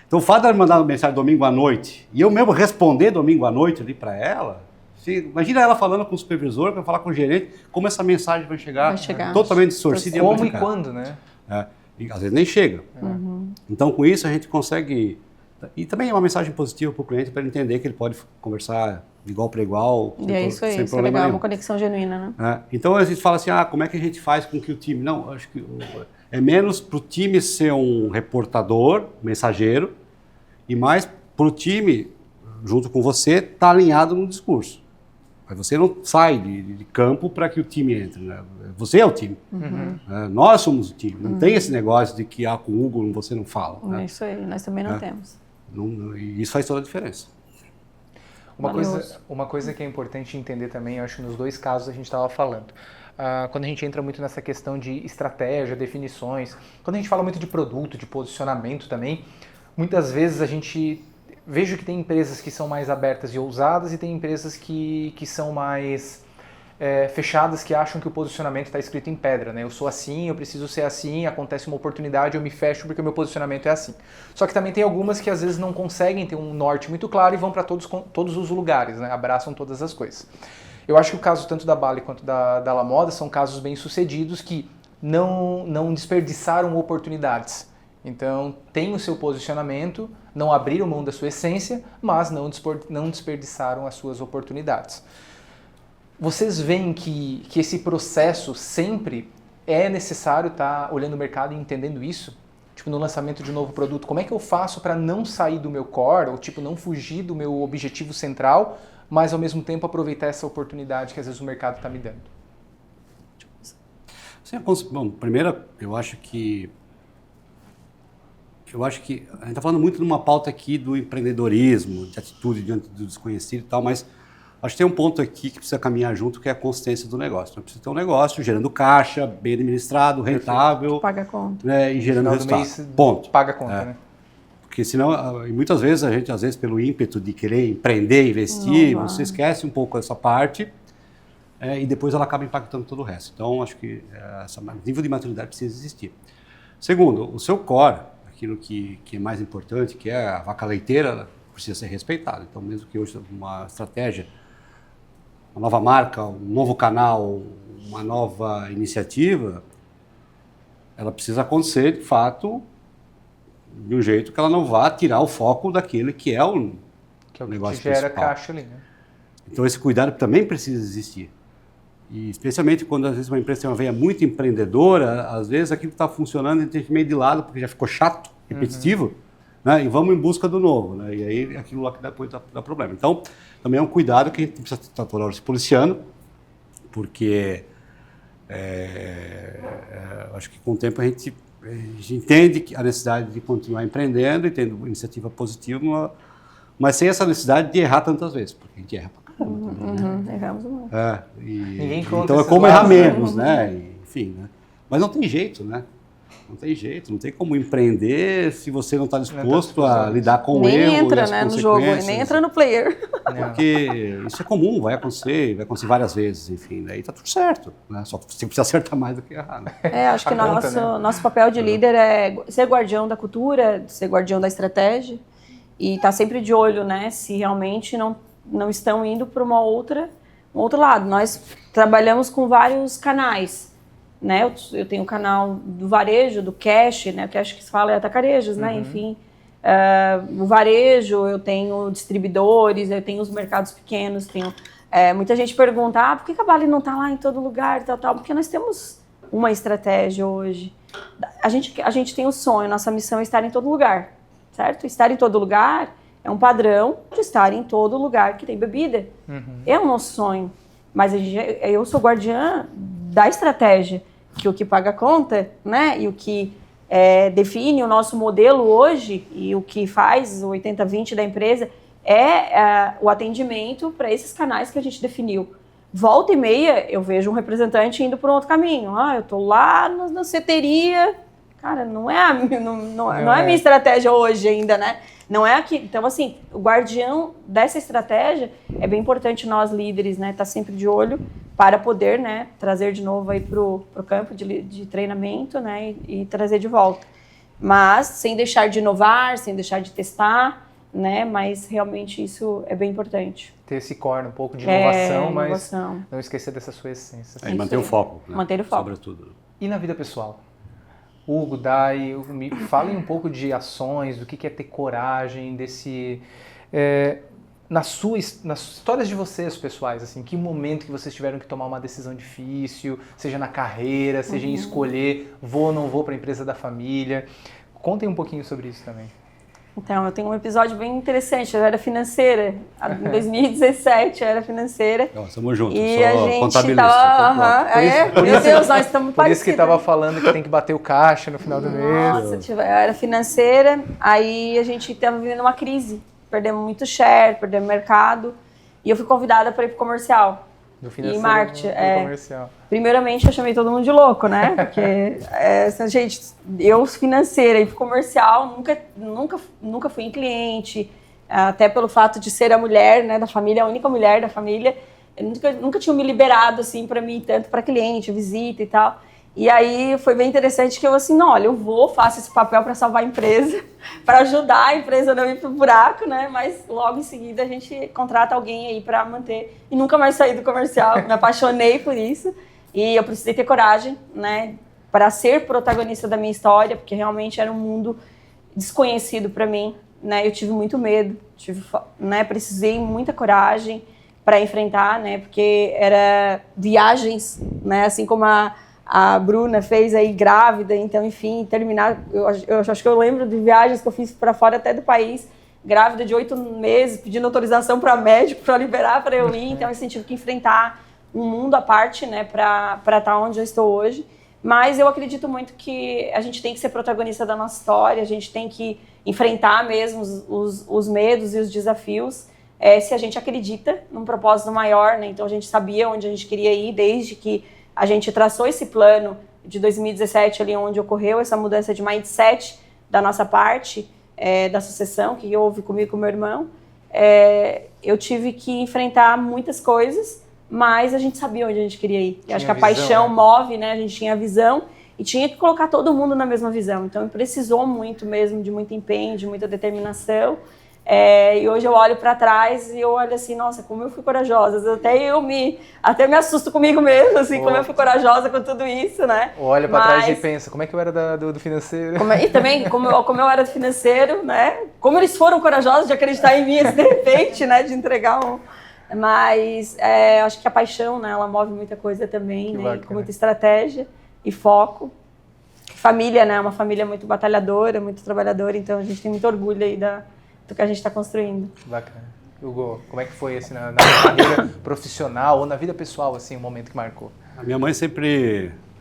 Então o fato de ela mandar uma mensagem domingo à noite, e eu mesmo responder domingo à noite ali para ela, imagina ela falando com o supervisor, para falar com o gerente, como essa mensagem vai chegar totalmente distorcida. Como e quando, né? E às vezes nem chega. Então com isso a gente consegue... E também é uma mensagem positiva para o cliente, para ele entender que ele pode conversar de igual para igual. E é isso aí, isso é legal, uma conexão genuína, né? Então a gente fala assim, como é que a gente faz com que o time... Não, acho que é menos para o time ser um reportador, mensageiro, e mais para o time, junto com você, estar alinhado no discurso. Mas você não sai de campo para que o time entre, né? Você é o time. Nós somos o time. Não tem esse negócio de que com o Hugo você não fala. É isso aí, nós também não temos. E isso faz toda a diferença. Uma coisa que é importante entender também, eu acho que nos dois casos a gente estava falando, quando a gente entra muito nessa questão de estratégia, definições, quando a gente fala muito de produto, de posicionamento também, muitas vezes vejo que tem empresas que são mais abertas e ousadas e tem empresas que são mais fechadas, que acham que o posicionamento está escrito em pedra, né? Eu sou assim, eu preciso ser assim, acontece uma oportunidade, eu me fecho porque o meu posicionamento é assim. Só que também tem algumas que às vezes não conseguem ter um norte muito claro e vão para todos os lugares, né? Abraçam todas as coisas. Eu acho que o caso tanto da Bali quanto da La Moda são casos bem sucedidos que não desperdiçaram oportunidades. Então, tem o seu posicionamento, não abriram mão da sua essência, mas não desperdiçaram as suas oportunidades. Vocês veem que esse processo sempre é necessário estar olhando o mercado e entendendo isso? Tipo, no lançamento de um novo produto, como é que eu faço para não sair do meu core, ou tipo, não fugir do meu objetivo central, mas ao mesmo tempo aproveitar essa oportunidade que às vezes o mercado está me dando? Bom, primeiro, eu acho que a gente está falando muito de uma pauta aqui do empreendedorismo, de atitude diante do desconhecido e tal, mas acho que tem um ponto aqui que precisa caminhar junto, que é a consistência do negócio. Então, precisa ter um negócio gerando caixa, bem administrado, rentável. Paga a conta. Né, e gerando resultado. Ponto. Paga a conta, né? Porque senão, e muitas vezes a gente, às vezes, pelo ímpeto de querer empreender, investir, você esquece um pouco essa parte e depois ela acaba impactando todo o resto. Então, acho que esse nível de maturidade precisa existir. Segundo, o seu core, aquilo que é mais importante, que é a vaca leiteira, precisa ser respeitado. Então, mesmo que hoje uma estratégia, uma nova marca, um novo canal, uma nova iniciativa, ela precisa acontecer, de fato, de um jeito que ela não vá tirar o foco daquele que é o negócio que gera principal. Caixa ali, né? Então, esse cuidado também precisa existir. E especialmente quando, às vezes, uma empresa tem uma veia muito empreendedora, às vezes aquilo que está funcionando a gente tem que meio de lado, porque já ficou chato, repetitivo, né? E vamos em busca do novo, né? E aí aquilo lá que depois dá problema. Então, também é um cuidado que a gente precisa estar toda hora se policiando, porque acho que com o tempo a gente entende a necessidade de continuar empreendendo e tendo iniciativa positiva, mas sem essa necessidade de errar tantas vezes, porque a gente erra pra caramba também, né? Erramos muito. Então é como errar menos, né? Enfim, né? Mas não tem jeito, né? Não tem jeito, não tem como empreender se você não está disposto a lidar com o erro. Nem entra, né, no jogo, nem entra no player. Porque isso é comum, vai acontecer várias vezes, enfim, daí tá tudo certo, né? Só você precisa acertar mais do que errar, né? Acho que nosso papel de líder é ser guardião da cultura, ser guardião da estratégia e estar sempre de olho, né, se realmente não estão indo para um outro lado. Nós trabalhamos com vários canais. Né? Eu tenho o canal do varejo, do cash, né? O cash que se fala é atacarejos, né? Enfim, o varejo, eu tenho distribuidores, eu tenho os mercados pequenos, muita gente pergunta, por que a Bali não está lá em todo lugar, tal, porque nós temos uma estratégia hoje. A gente tem o sonho, nossa missão é estar em todo lugar, certo? Estar em todo lugar é um padrão de estar em todo lugar que tem bebida. É o nosso sonho, mas eu sou guardiã da estratégia, que o que paga a conta, né, e o que define o nosso modelo hoje e o que faz o 80-20 da empresa é o atendimento para esses canais que a gente definiu. Volta e meia eu vejo um representante indo por um outro caminho. Eu estou lá na ceteria, Cara, não é a minha estratégia hoje ainda, né? Não é aqui. Então, assim, o guardião dessa estratégia é bem importante nós líderes, né? Tá sempre de olho para poder, né? Trazer de novo aí pro campo de treinamento, né? E trazer de volta. Mas sem deixar de inovar, sem deixar de testar, né? Mas realmente isso é bem importante. Ter esse core, um pouco de inovação, mas inovação. Não esquecer dessa sua essência. E manter o foco. Né? Manter o foco. Sobretudo. E na vida pessoal? Hugo, Dai, falem um pouco de ações, do que é ter coragem, nas histórias de vocês pessoais, assim, que momento que vocês tiveram que tomar uma decisão difícil, seja na carreira, seja em escolher vou ou não vou para a empresa da família. Contem um pouquinho sobre isso também. Então, eu tenho um episódio bem interessante. Eu era financeira. Em 2017, eu era financeira. Estamos juntos, e sou a gente contabilista. Meu Deus, nós estamos parecidos. Por isso que estava falando que tem que bater o caixa no final do mês. Nossa, eu era financeira, aí a gente estava vivendo uma crise. Perdemos muito share, perdemos mercado. E eu fui convidada para ir para o comercial. Do financeiro e marketing, comercial. Primeiramente, eu chamei todo mundo de louco, né? Porque, gente, eu financeira e comercial, nunca fui em cliente, até pelo fato de ser a mulher, né, da família, a única mulher da família, eu nunca tinha me liberado, assim, para mim, tanto para cliente, visita e tal. E aí foi bem interessante que eu assim, não, olha, faço esse papel para salvar a empresa, para ajudar a empresa a não ir pro buraco, né? Mas logo em seguida a gente contrata alguém aí para manter e nunca mais saí do comercial. Me apaixonei por isso e eu precisei ter coragem, né, para ser protagonista da minha história, porque realmente era um mundo desconhecido para mim, né? Eu tive muito medo, precisei muita coragem para enfrentar, né? Porque era viagens, né? Assim como a Bruna fez aí grávida, então, enfim, terminar... Eu acho que eu lembro de viagens que eu fiz para fora até do país, grávida de 8 meses, pedindo autorização para médico para liberar para eu ir. Então, eu tive que enfrentar um mundo à parte, né, para estar onde eu estou hoje. Mas eu acredito muito que a gente tem que ser protagonista da nossa história, a gente tem que enfrentar mesmo os medos e os desafios, se a gente acredita num propósito maior, né? Então, a gente sabia onde a gente queria ir desde que a gente traçou esse plano de 2017, ali onde ocorreu essa mudança de mindset da nossa parte, da sucessão, que houve comigo e com meu irmão. Eu tive que enfrentar muitas coisas, mas a gente sabia onde a gente queria ir. Eu acho que a paixão move, né? A gente tinha a visão e tinha que colocar todo mundo na mesma visão. Então, precisou muito mesmo de muito empenho, de muita determinação. E hoje eu olho para trás e eu olho assim, nossa, como eu fui corajosa. Até me assusto comigo mesmo, assim, como eu fui corajosa com tudo isso, né? Olha para trás e pensa, como é que eu era do financeiro? E também, como eu era do financeiro, né? Como eles foram corajosos de acreditar em mim, assim, de repente, né? De entregar Mas acho que a paixão, né? Ela move muita coisa também, né? Com muita estratégia e foco. Família, né? Uma família muito batalhadora, muito trabalhadora, então a gente tem muito orgulho aí do que a gente está construindo. Bacana. Hugo, como é que foi assim, na carreira profissional ou na vida pessoal, assim, um momento que marcou? A minha mãe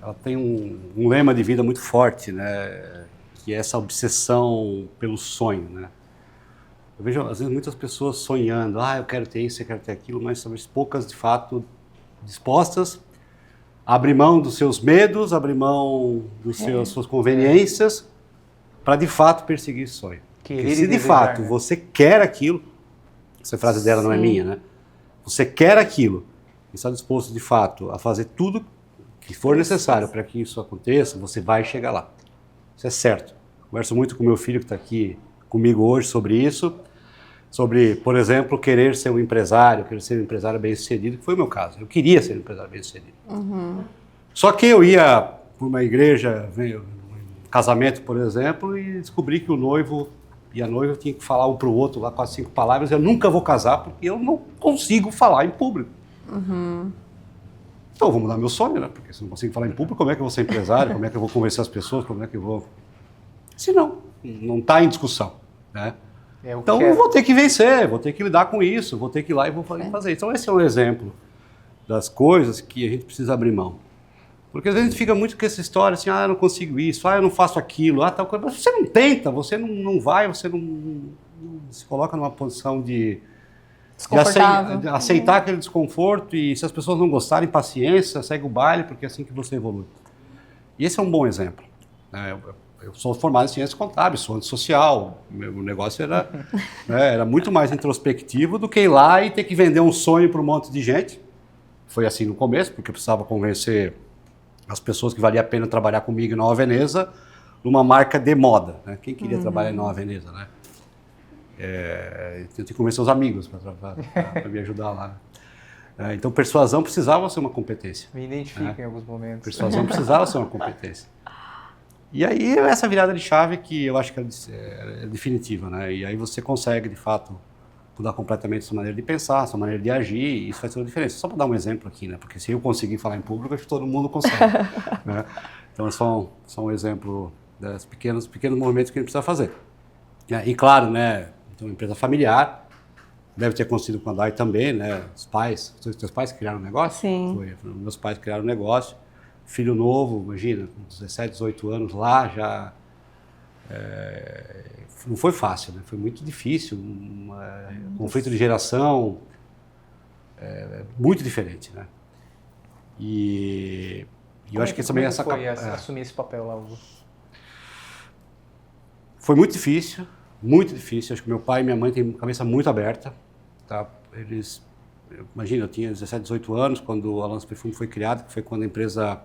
ela tem um lema de vida muito forte, né? Que é essa obsessão pelo sonho, né? Eu vejo, às vezes, muitas pessoas sonhando, eu quero ter isso, eu quero ter aquilo, mas talvez poucas, de fato, dispostas a abrir mão dos seus medos, abrir mão das suas conveniências, para, de fato, perseguir esse sonho. Se de fato você quer aquilo, essa frase dela não é minha, né? Você quer aquilo e está disposto de fato a fazer tudo que for necessário para que isso aconteça, você vai chegar lá. Isso é certo. Converso muito com meu filho que está aqui comigo hoje sobre isso, sobre, por exemplo, querer ser um empresário bem-sucedido, que foi o meu caso. Eu queria ser um empresário bem-sucedido. Só que eu ia para uma igreja, um casamento, por exemplo, e descobri que o noivo e a noiva tinha que falar um para o outro lá 4, 5 palavras. Eu nunca vou casar porque eu não consigo falar em público. Então eu vou mudar meu sonho, né? Porque se eu não consigo falar em público, como é que eu vou ser empresário? Como é que eu vou convencer as pessoas? Como é que eu vou... Se não está em discussão, né? Então eu vou ter que vencer, vou ter que lidar com isso, vou ter que ir lá e vou fazer. Então esse é um exemplo das coisas que a gente precisa abrir mão. Porque às vezes a gente fica muito com essa história assim, eu não consigo isso, eu não faço aquilo, tal coisa. Mas você não tenta, você não vai, você não se coloca numa posição de aceitar aquele desconforto e se as pessoas não gostarem, paciência, segue o baile, porque é assim que você evolui. E esse é um bom exemplo. eu sou formado em ciências contábeis, sou antissocial, meu negócio era, né, era muito mais introspectivo do que ir lá e ter que vender um sonho para um monte de gente. Foi assim no começo, porque eu precisava convencer as pessoas que valia a pena trabalhar comigo em Nova Veneza, numa marca de moda, né? Quem queria trabalhar em Nova Veneza, né? Eu tinha que convencer os amigos para me ajudar lá. Então, persuasão precisava ser uma competência. Me identifico em alguns momentos. Persuasão precisava ser uma competência. E aí, essa virada de chave que eu acho que é definitiva, né? E aí você consegue, de fato, mudar completamente a sua maneira de pensar, a sua maneira de agir, e isso faz toda a diferença. Só para dar um exemplo aqui, né? Porque se eu conseguir falar em público, acho que todo mundo consegue. Né? Então, é só um exemplo dos pequenos movimentos que a gente precisa fazer. E claro, né? Então, uma empresa familiar, deve ter acontecido com a Dai também, né? Os teus pais criaram um negócio? Sim. Meus pais criaram um negócio, filho novo, imagina, com 17, 18 anos lá, já... não foi fácil, né? Foi muito difícil, um conflito de geração muito diferente, né? E eu acho que também essa... Como foi assumir esse papel lá, Hugo? Foi muito difícil. Muito difícil, acho que meu pai e minha mãe têm a cabeça muito aberta, tá? Imagina, eu tinha 17, 18 anos quando a Alans Perfume foi criada, que foi quando a empresa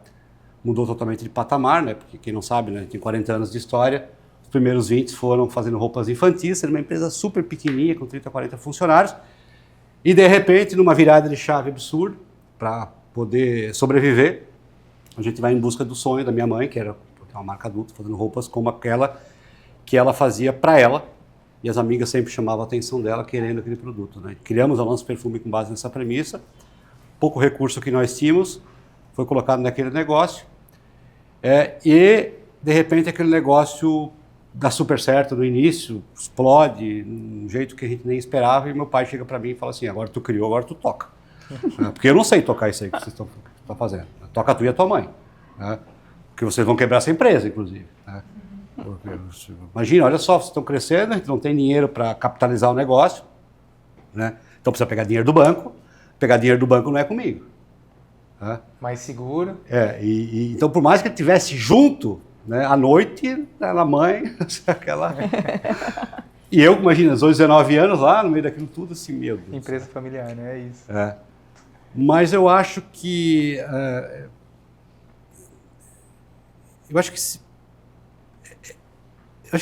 mudou totalmente de patamar, né? Porque quem não sabe, né? Tem 40 anos de história, os primeiros 20 foram fazendo roupas infantis, sendo uma empresa super pequenininha, com 30, 40 funcionários, e de repente, numa virada de chave absurda, para poder sobreviver, a gente vai em busca do sonho da minha mãe, que era uma marca adulta, fazendo roupas como aquela que ela fazia para ela, e as amigas sempre chamavam a atenção dela querendo aquele produto, né? Criamos a Alans Perfume com base nessa premissa, pouco recurso que nós tínhamos, foi colocado naquele negócio, e de repente aquele negócio dá super certo no início, explode, de um jeito que a gente nem esperava, e meu pai chega para mim e fala assim, agora tu criou, agora tu toca. Porque eu não sei tocar isso aí que vocês estão fazendo, toca tu e a tua mãe, né? Porque vocês vão quebrar essa empresa, inclusive, né? Imagina, olha só, vocês estão crescendo, a gente não tem dinheiro para capitalizar o negócio, né? Então precisa pegar dinheiro do banco. Pegar dinheiro do banco não é comigo. Né? Mais seguro. Então, por mais que ele estivesse junto, né, à noite, a mãe, aquela... E eu, imagina, 18, 19 anos lá, no meio daquilo tudo, assim, meu Deus. Empresa familiar, né? É isso. Mas eu acho que... Eu acho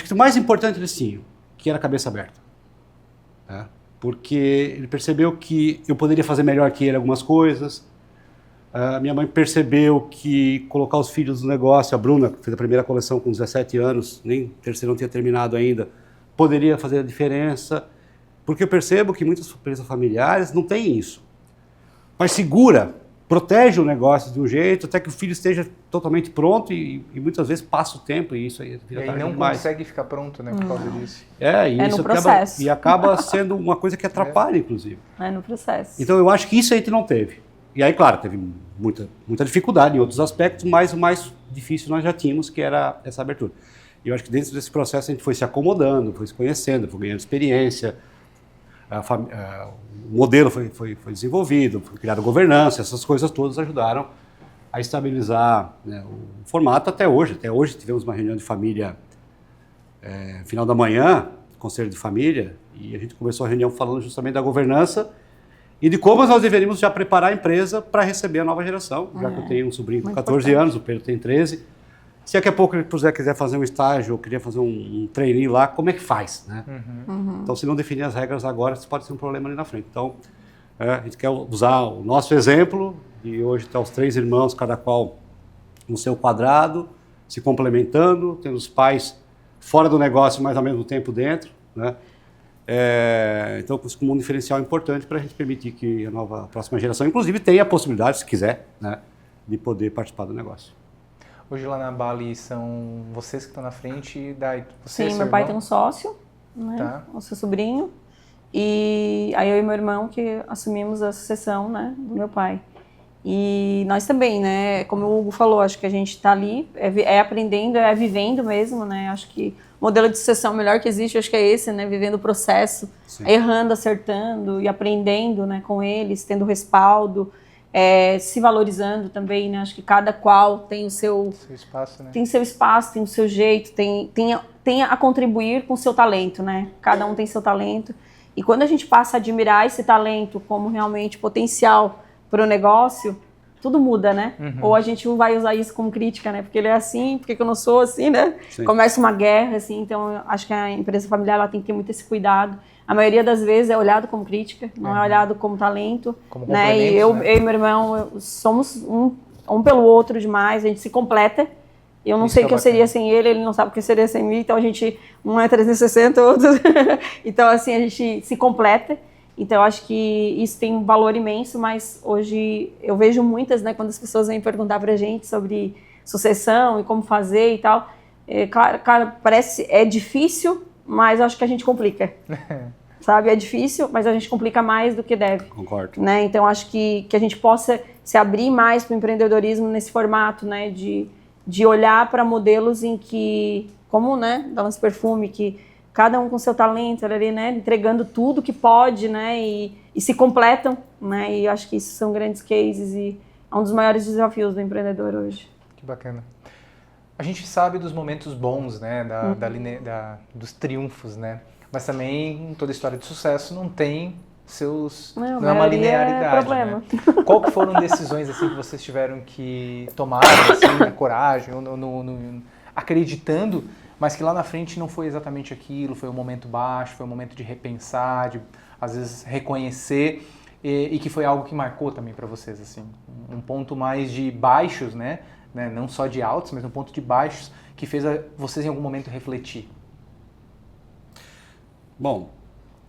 que o mais importante ele sim, que era a cabeça aberta. Né? Porque ele percebeu que eu poderia fazer melhor que ele algumas coisas. Minha mãe percebeu que colocar os filhos no negócio, a Bruna, que fez a primeira coleção com 17 anos, nem terceiro não tinha terminado ainda, poderia fazer a diferença. Porque eu percebo que muitas empresas familiares não têm isso. Mas segura, protege o negócio de um jeito até que o filho esteja totalmente pronto e muitas vezes passa o tempo e isso aí vira tarde não demais. Consegue ficar pronto, né, por causa disso. Isso no processo. acaba sendo uma coisa que atrapalha, inclusive. É no processo. Então eu acho que isso a gente não teve. E aí, claro, teve muita dificuldade em outros aspectos, mas o mais difícil nós já tínhamos, que era essa abertura. E eu acho que dentro desse processo a gente foi se acomodando, foi se conhecendo, foi ganhando experiência, o modelo foi desenvolvido, foi criada governança, essas coisas todas ajudaram a estabilizar, né, o formato até hoje. Até hoje tivemos uma reunião de família final da manhã, conselho de família, e a gente começou a reunião falando justamente da governança e de como nós deveríamos já preparar a empresa para receber a nova geração, já que eu tenho um sobrinho com 14 anos, o Pedro tem 13. Se daqui a pouco ele quiser fazer um estágio ou queria fazer um trainee lá, como é que faz, né? Então, se não definir as regras agora, isso pode ser um problema ali na frente. Então, a gente quer usar o nosso exemplo, e hoje está os 3 irmãos, cada qual no seu quadrado, se complementando, tendo os pais fora do negócio, mas ao mesmo tempo dentro, né? Então, como um diferencial importante para a gente permitir que a próxima geração, inclusive, tenha a possibilidade, se quiser, né, de poder participar do negócio. Hoje lá na Bali são vocês que estão na frente, você. Sim, meu pai tem um sócio, né? Tá. O seu sobrinho. E aí eu e meu irmão que assumimos a sucessão, né, do meu pai. E nós também, né? Como o Hugo falou, acho que a gente está ali, aprendendo, vivendo mesmo, né? Acho que o modelo de sucessão melhor que existe, acho que é esse, né? Vivendo o processo, errando, acertando e aprendendo, né, com eles, tendo respaldo. se valorizando também, né? Acho que cada qual tem o seu espaço, né? Tem seu espaço, tem o seu jeito, tem a contribuir com o seu talento, né? Cada um tem seu talento. E quando a gente passa a admirar esse talento como realmente potencial para o negócio, tudo muda, né? Ou a gente não vai usar isso como crítica, né? Porque ele é assim, por que eu não sou assim, né? Sim. Começa uma guerra, assim. Então, acho que a empresa familiar ela tem que ter muito esse cuidado. A maioria das vezes é olhado como crítica, não é olhado como talento. Como né? E eu e meu irmão somos um pelo outro demais, a gente se completa. Eu não sei o que eu seria sem ele, ele não sabe o que eu seria sem mim, então a gente, um é 360, o outro... Então, assim, a gente se completa. Então, eu acho que isso tem um valor imenso, mas hoje eu vejo muitas, né, quando as pessoas vêm perguntar pra gente sobre sucessão e como fazer e tal. Claro, parece, é difícil, mas eu acho que a gente complica. Sabe, é difícil, mas a gente complica mais do que deve. Concordo. Né? Então, acho que a gente possa se abrir mais para o empreendedorismo nesse formato, né, de olhar para modelos em que, como, né, da Lance Perfume, que cada um com seu talento, ali, né, entregando tudo que pode, né, e se completam, né, e acho que isso são grandes cases e é um dos maiores desafios do empreendedor hoje. Que bacana. A gente sabe dos momentos bons, né, dos triunfos, né, mas também toda história de sucesso não tem não é uma linearidade, né? Qual que foram decisões assim que vocês tiveram que tomar, assim, na coragem, acreditando, mas que lá na frente não foi exatamente aquilo, foi um momento baixo, foi um momento de repensar, de às vezes reconhecer e que foi algo que marcou também para vocês, assim, um ponto mais de baixos, né? Não só de altos, mas um ponto de baixos que fez vocês em algum momento refletir. Bom,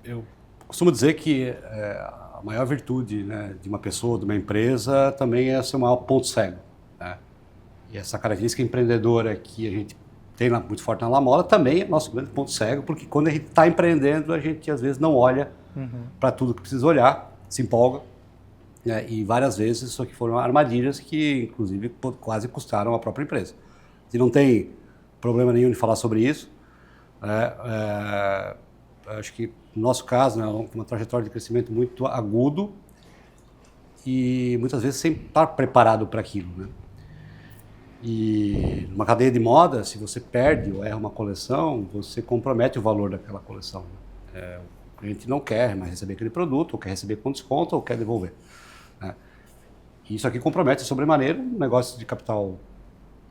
eu costumo dizer que a maior virtude, né, de uma pessoa, de uma empresa, também é ser o maior ponto cego. Né? E essa característica empreendedora que a gente tem muito forte na Lamola também é nosso grande ponto cego, porque quando a gente está empreendendo, a gente às vezes não olha para tudo que precisa olhar, se empolga. Né? E várias vezes isso aqui foram armadilhas que, inclusive, quase custaram a própria empresa. A gente não tem problema nenhum de falar sobre isso. Acho que no nosso caso, né, uma trajetória de crescimento muito agudo e muitas vezes sem estar preparado para aquilo. Né? E numa cadeia de moda, se você perde ou erra uma coleção, você compromete o valor daquela coleção. O cliente não quer mais receber aquele produto, ou quer receber com desconto, ou quer devolver. Né? E isso aqui compromete sobremaneira um negócio de capital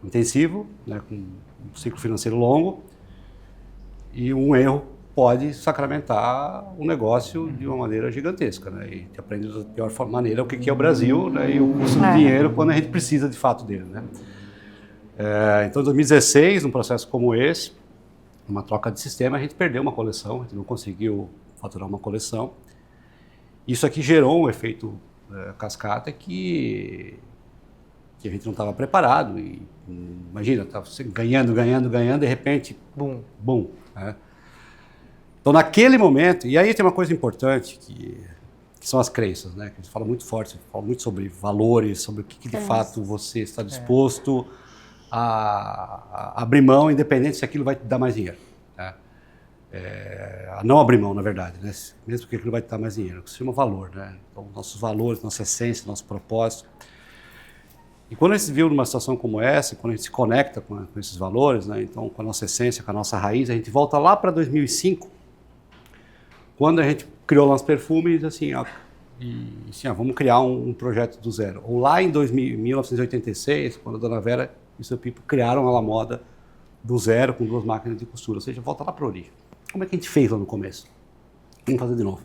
intensivo, né, com um ciclo financeiro longo, e um erro pode sacramentar o negócio de uma maneira gigantesca, né? E te aprende da pior maneira o que é o Brasil, né? E o custo do dinheiro quando a gente precisa de fato dele, né? Então, em 2016, num processo como esse, uma troca de sistema, a gente perdeu uma coleção, a gente não conseguiu faturar uma coleção. Isso aqui gerou um efeito cascata que a gente não estava preparado. E, imagina, estava ganhando, de repente, bum, né? Então, naquele momento, e aí tem uma coisa importante que são as crenças, né? Que a gente fala muito forte, fala muito sobre valores, sobre o que de fato você está disposto a abrir mão, independente se aquilo vai te dar mais dinheiro. Né? A não abrir mão, na verdade, né? Mesmo que aquilo vai te dar mais dinheiro, que se chama valor, né? Então, nossos valores, nossa essência, nosso propósito. E quando a gente se viu numa situação como essa, quando a gente se conecta com esses valores, né? Então, com a nossa essência, com a nossa raiz, a gente volta lá para 2005, quando a gente criou o Lance Perfume e disse assim, vamos criar um projeto do zero. Ou lá em 1986, quando a Dona Vera e o seu Pipo criaram a La Moda do zero, com 2 máquinas de costura. Ou seja, volta lá para a origem. Como é que a gente fez lá no começo? Vamos fazer de novo.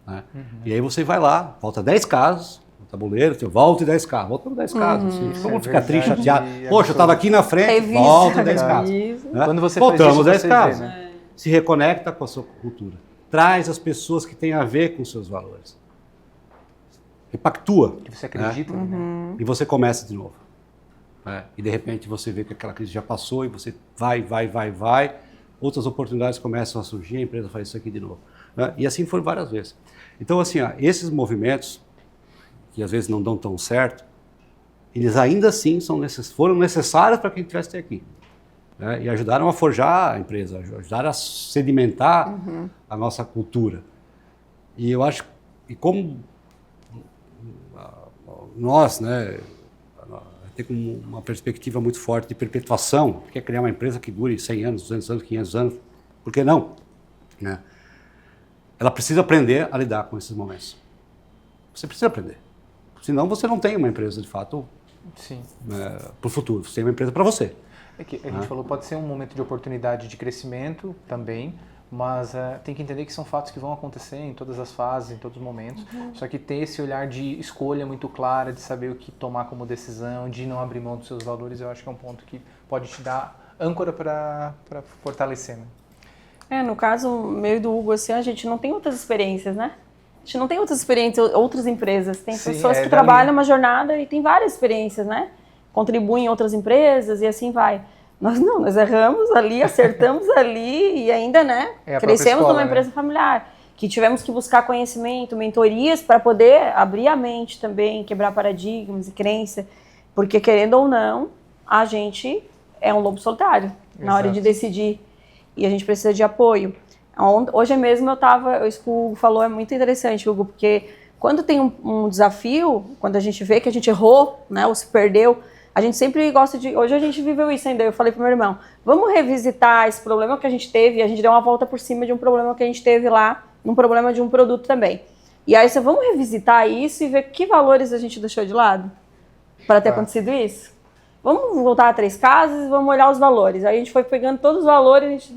Né? E aí você vai lá, volta 10 casas, no tabuleiro, você volta e 10 casas. Voltando 10 casas. Assim, vamos ficar triste, chateado. Poxa, eu estava aqui na frente, volta 10 casas. Né? Quando você voltamos 10 casas. Vê, né? Se reconecta com a sua cultura. Traz as pessoas que têm a ver com os seus valores. Repactua. Que você acredita. Né? E você começa de novo. Né? E de repente você vê que aquela crise já passou e você vai. Outras oportunidades começam a surgir, a empresa faz isso aqui de novo. Né? E assim foi várias vezes. Então, assim, esses movimentos, que às vezes não dão tão certo, eles ainda assim foram necessários para que a gente estivesse aqui. Né? E ajudaram a forjar a empresa, ajudaram a sedimentar a nossa cultura. E eu acho, e como nós, né, tem uma perspectiva muito forte de perpetuação, quer criar uma empresa que dure 100 anos, 200 anos, 500 anos, por que não? Né? Ela precisa aprender a lidar com esses momentos. Você precisa aprender. Senão você não tem uma empresa, de fato, para o futuro. Você tem uma empresa para você. É que a gente falou, pode ser um momento de oportunidade de crescimento também, mas tem que entender que são fatos que vão acontecer em todas as fases, em todos os momentos. Só que ter esse olhar de escolha muito clara, de saber o que tomar como decisão, de não abrir mão dos seus valores, eu acho que é um ponto que pode te dar âncora para fortalecer, né? No caso meu e do Hugo, assim, a gente não tem outras experiências, né? A gente não tem outras experiências, outras empresas. Tem pessoas que trabalham uma jornada e tem várias experiências, né? Contribuem em outras empresas e assim vai. Nós não, nós erramos ali, acertamos ali e ainda, né, crescemos numa empresa familiar, que tivemos que buscar conhecimento, mentorias para poder abrir a mente também, quebrar paradigmas e crença, porque querendo ou não, a gente é um lobo solitário na hora de decidir e a gente precisa de apoio. Hoje mesmo isso que o Hugo falou é muito interessante, Hugo, porque quando tem um desafio, quando a gente vê que a gente errou, né, ou se perdeu, a gente sempre gosta de... Hoje a gente viveu isso ainda, eu falei pro meu irmão, vamos revisitar esse problema que a gente teve, e a gente deu uma volta por cima de um problema que a gente teve lá, num problema de um produto também. E aí vamos revisitar isso e ver que valores a gente deixou de lado para ter acontecido isso? Vamos voltar a 3 casas e vamos olhar os valores. Aí a gente foi pegando todos os valores e a gente...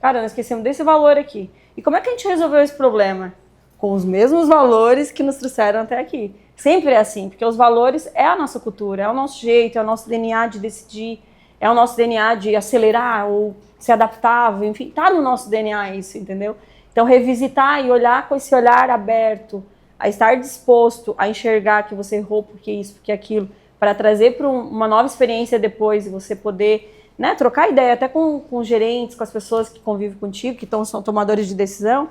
Cara, nós esquecemos desse valor aqui. E como é que a gente resolveu esse problema? Com os mesmos valores que nos trouxeram até aqui. Sempre é assim, porque os valores é a nossa cultura, é o nosso jeito, é o nosso DNA de decidir, é o nosso DNA de acelerar ou ser adaptável, enfim, tá no nosso DNA isso, entendeu? Então revisitar e olhar com esse olhar aberto, a estar disposto a enxergar que você errou porque isso, porque aquilo, para trazer para uma nova experiência depois e você poder, né, trocar ideia até com os gerentes, com as pessoas que convivem contigo, que são tomadores de decisão,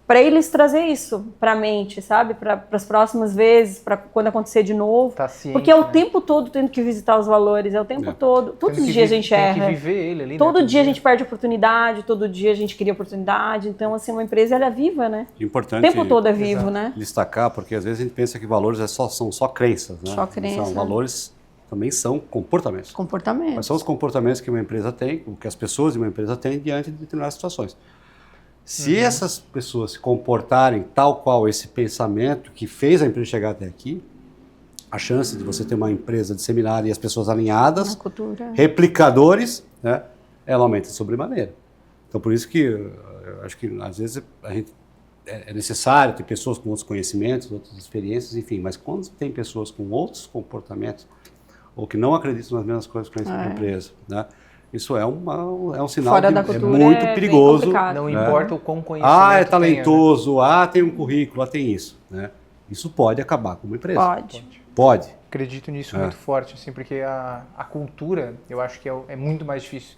para eles trazer isso para a mente, sabe? Para as próximas vezes, para quando acontecer de novo. Tá ciente, porque é o tempo todo tendo que visitar os valores, é o tempo todo. Todos os dias a gente erra. Tem que viver ele ali, todo dia a gente perde oportunidade, todo dia a gente cria oportunidade. Então, assim, uma empresa ela é viva, né? Importante. O tempo todo é vivo, né? Destacar, porque às vezes a gente pensa que valores são só crenças, né? Só crenças. São valores também são comportamentos. Comportamentos. Quais são os comportamentos que uma empresa tem, o que as pessoas de uma empresa têm diante de determinadas situações. Se essas pessoas se comportarem tal qual esse pensamento que fez a empresa chegar até aqui, a chance de você ter uma empresa disseminada e as pessoas alinhadas, replicadores, né, ela aumenta de sobremaneira. Então, por isso que eu acho que às vezes é necessário ter pessoas com outros conhecimentos, outras experiências, enfim, mas quando tem pessoas com outros comportamentos ou que não acreditam nas mesmas coisas que a empresa, né? Isso é um sinal muito perigoso. Não importa o quão conhecimento é talentoso, tem um currículo, tem isso. Né? Isso pode acabar com uma empresa. Pode. Acredito nisso muito forte, assim, porque a cultura, eu acho que é muito mais difícil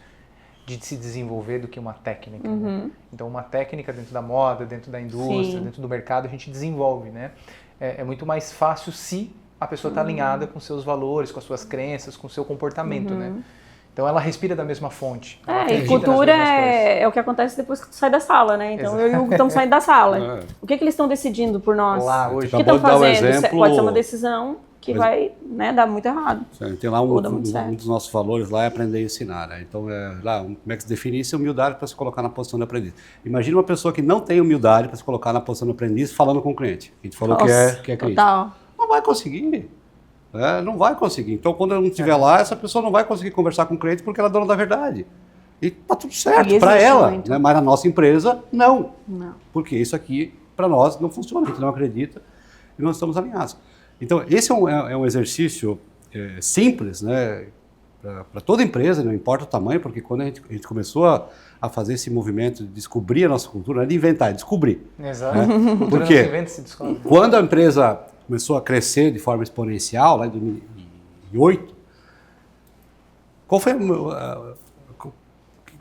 de se desenvolver do que uma técnica. Né? Então, uma técnica dentro da moda, dentro da indústria, dentro do mercado, a gente desenvolve. Né? É muito mais fácil se a pessoa está alinhada com seus valores, com as suas crenças, com o seu comportamento, né? Então ela respira da mesma fonte. E cultura é o que acontece depois que tu sai da sala, né? Então eu e o Hugo estamos saindo da sala. O que eles estão decidindo por nós? Lá hoje. O que estão fazendo? Pode ser uma decisão que vai, né, dar muito errado. Tem lá um dos nossos valores lá é aprender e ensinar. Né? Então, como é que se define isso? Humildade para se colocar na posição de aprendiz. Imagina uma pessoa que não tem humildade para se colocar na posição de aprendiz falando com o cliente. A gente falou que é crítico. Total. Não vai conseguir. Não vai conseguir. Então, quando eu não estiver lá, essa pessoa não vai conseguir conversar com o cliente porque ela é dona da verdade. E tá tudo certo para ela, né? Mas na nossa empresa, não. Porque isso aqui, para nós, não funciona, a gente não acredita e nós estamos alinhados. Então, esse é um exercício simples, né? Para toda empresa, não importa o tamanho, porque quando a gente começou a fazer esse movimento de descobrir a nossa cultura, não é de inventar, é descobrir. Exato. Né? Porque quando a empresa começou a crescer de forma exponencial, lá em 2008, qual foi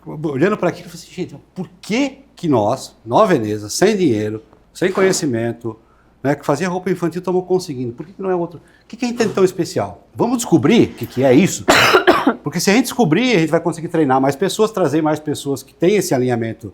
olhando para aquilo, eu falei assim, gente, por que nós, Nova Veneza, sem dinheiro, sem conhecimento, né, que fazia roupa infantil, estamos conseguindo? Por que não é outro? O que a gente tem tão especial? Vamos descobrir o que é isso? Porque se a gente descobrir, a gente vai conseguir treinar mais pessoas, trazer mais pessoas que têm esse alinhamento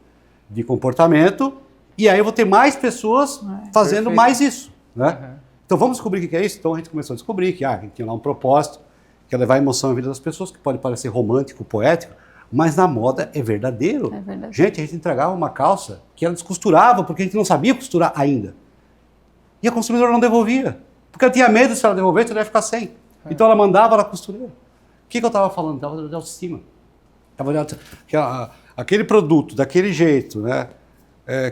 de comportamento, e aí eu vou ter mais pessoas fazendo mais isso. Né? Então vamos descobrir o que é isso? Então a gente começou a descobrir que tinha lá um propósito, que é levar emoção à vida das pessoas, que pode parecer romântico, poético, mas na moda é verdadeiro. É verdade. Gente, a gente entregava uma calça que ela descosturava, porque a gente não sabia costurar ainda. E a consumidora não devolvia, porque ela tinha medo, se ela devolvesse, ela ia ficar sem. Então ela mandava na costureira. O que eu estava falando? Estava de autoestima. Aquele produto, daquele jeito, né,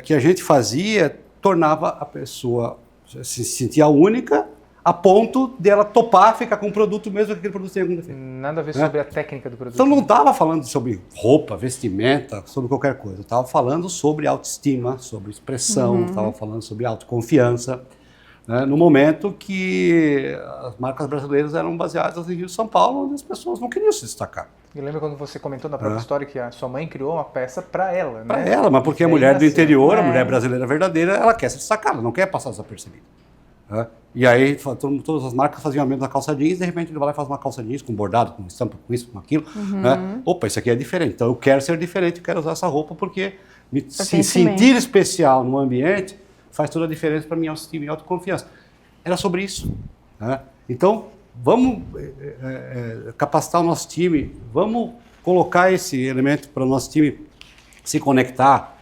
que a gente fazia, tornava a pessoa se sentir única, a ponto dela topar ficar com um produto mesmo que aquele produto tenha algum defeito. Nada a ver sobre a técnica do produto. Então não estava falando sobre roupa, vestimenta, sobre qualquer coisa. Eu estava falando sobre autoestima, sobre expressão, estava falando sobre autoconfiança, né, no momento que as marcas brasileiras eram baseadas em Rio e São Paulo, onde as pessoas não queriam se destacar. Eu lembro quando você comentou na própria história que a sua mãe criou uma peça para ela, né? Para ela, mas porque a mulher do interior, a mulher brasileira verdadeira, ela quer se destacar, ela não quer passar desapercebida. Né? E aí todas as marcas faziam a mesma calça jeans, de repente ele vai lá e faz uma calça jeans com bordado, com estampa, com isso, com aquilo. Né? Opa, isso aqui é diferente, então eu quero ser diferente, eu quero usar essa roupa porque se sentir especial no ambiente faz toda a diferença para minha autoestima e autoconfiança. Era sobre isso. Né? Então, vamos capacitar o nosso time, vamos colocar esse elemento para o nosso time se conectar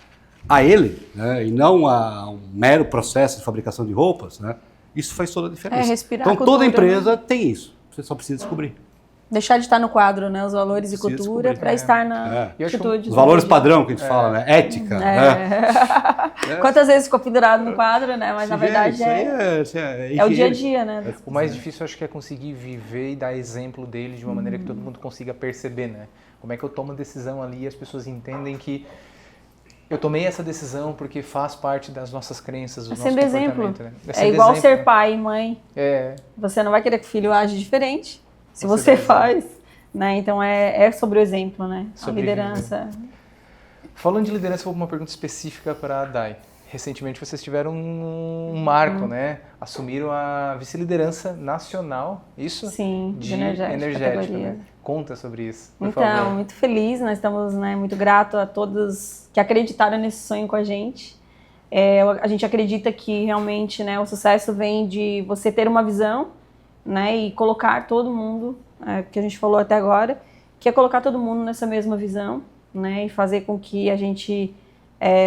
a ele, né? E não a um mero processo de fabricação de roupas. Né? Isso faz toda a diferença. Respirar então, a cultura, toda empresa tem isso. Você só precisa descobrir. Deixar de estar no quadro, né? Os valores de cultura para estar na atitude. Os valores padrão que a gente fala, né? Ética. Né? Quantas vezes ficou pendurado no quadro, né? Mas na verdade é o dia a dia, né? O mais difícil acho que é conseguir viver e dar exemplo dele de uma maneira que todo mundo consiga perceber, né? Como é que eu tomo a decisão ali e as pessoas entendem que eu tomei essa decisão porque faz parte das nossas crenças, do nosso comportamento. Né? É igual ser pai e mãe. Você não vai querer que o filho age diferente. Se você faz, né? Então é sobre o exemplo, né? A liderança. Falando de liderança, vou para uma pergunta específica para a Dai. Recentemente vocês tiveram um marco, né? Assumiram a vice-liderança nacional, isso? Sim, de energética. Né? Conta sobre isso, por favor. Muito feliz, nós estamos, né, muito gratos a todos que acreditaram nesse sonho com a gente. A gente acredita que realmente, né, o sucesso vem de você ter uma visão, né, e colocar todo mundo, que a gente falou até agora, que é colocar todo mundo nessa mesma visão, né, e fazer com que a gente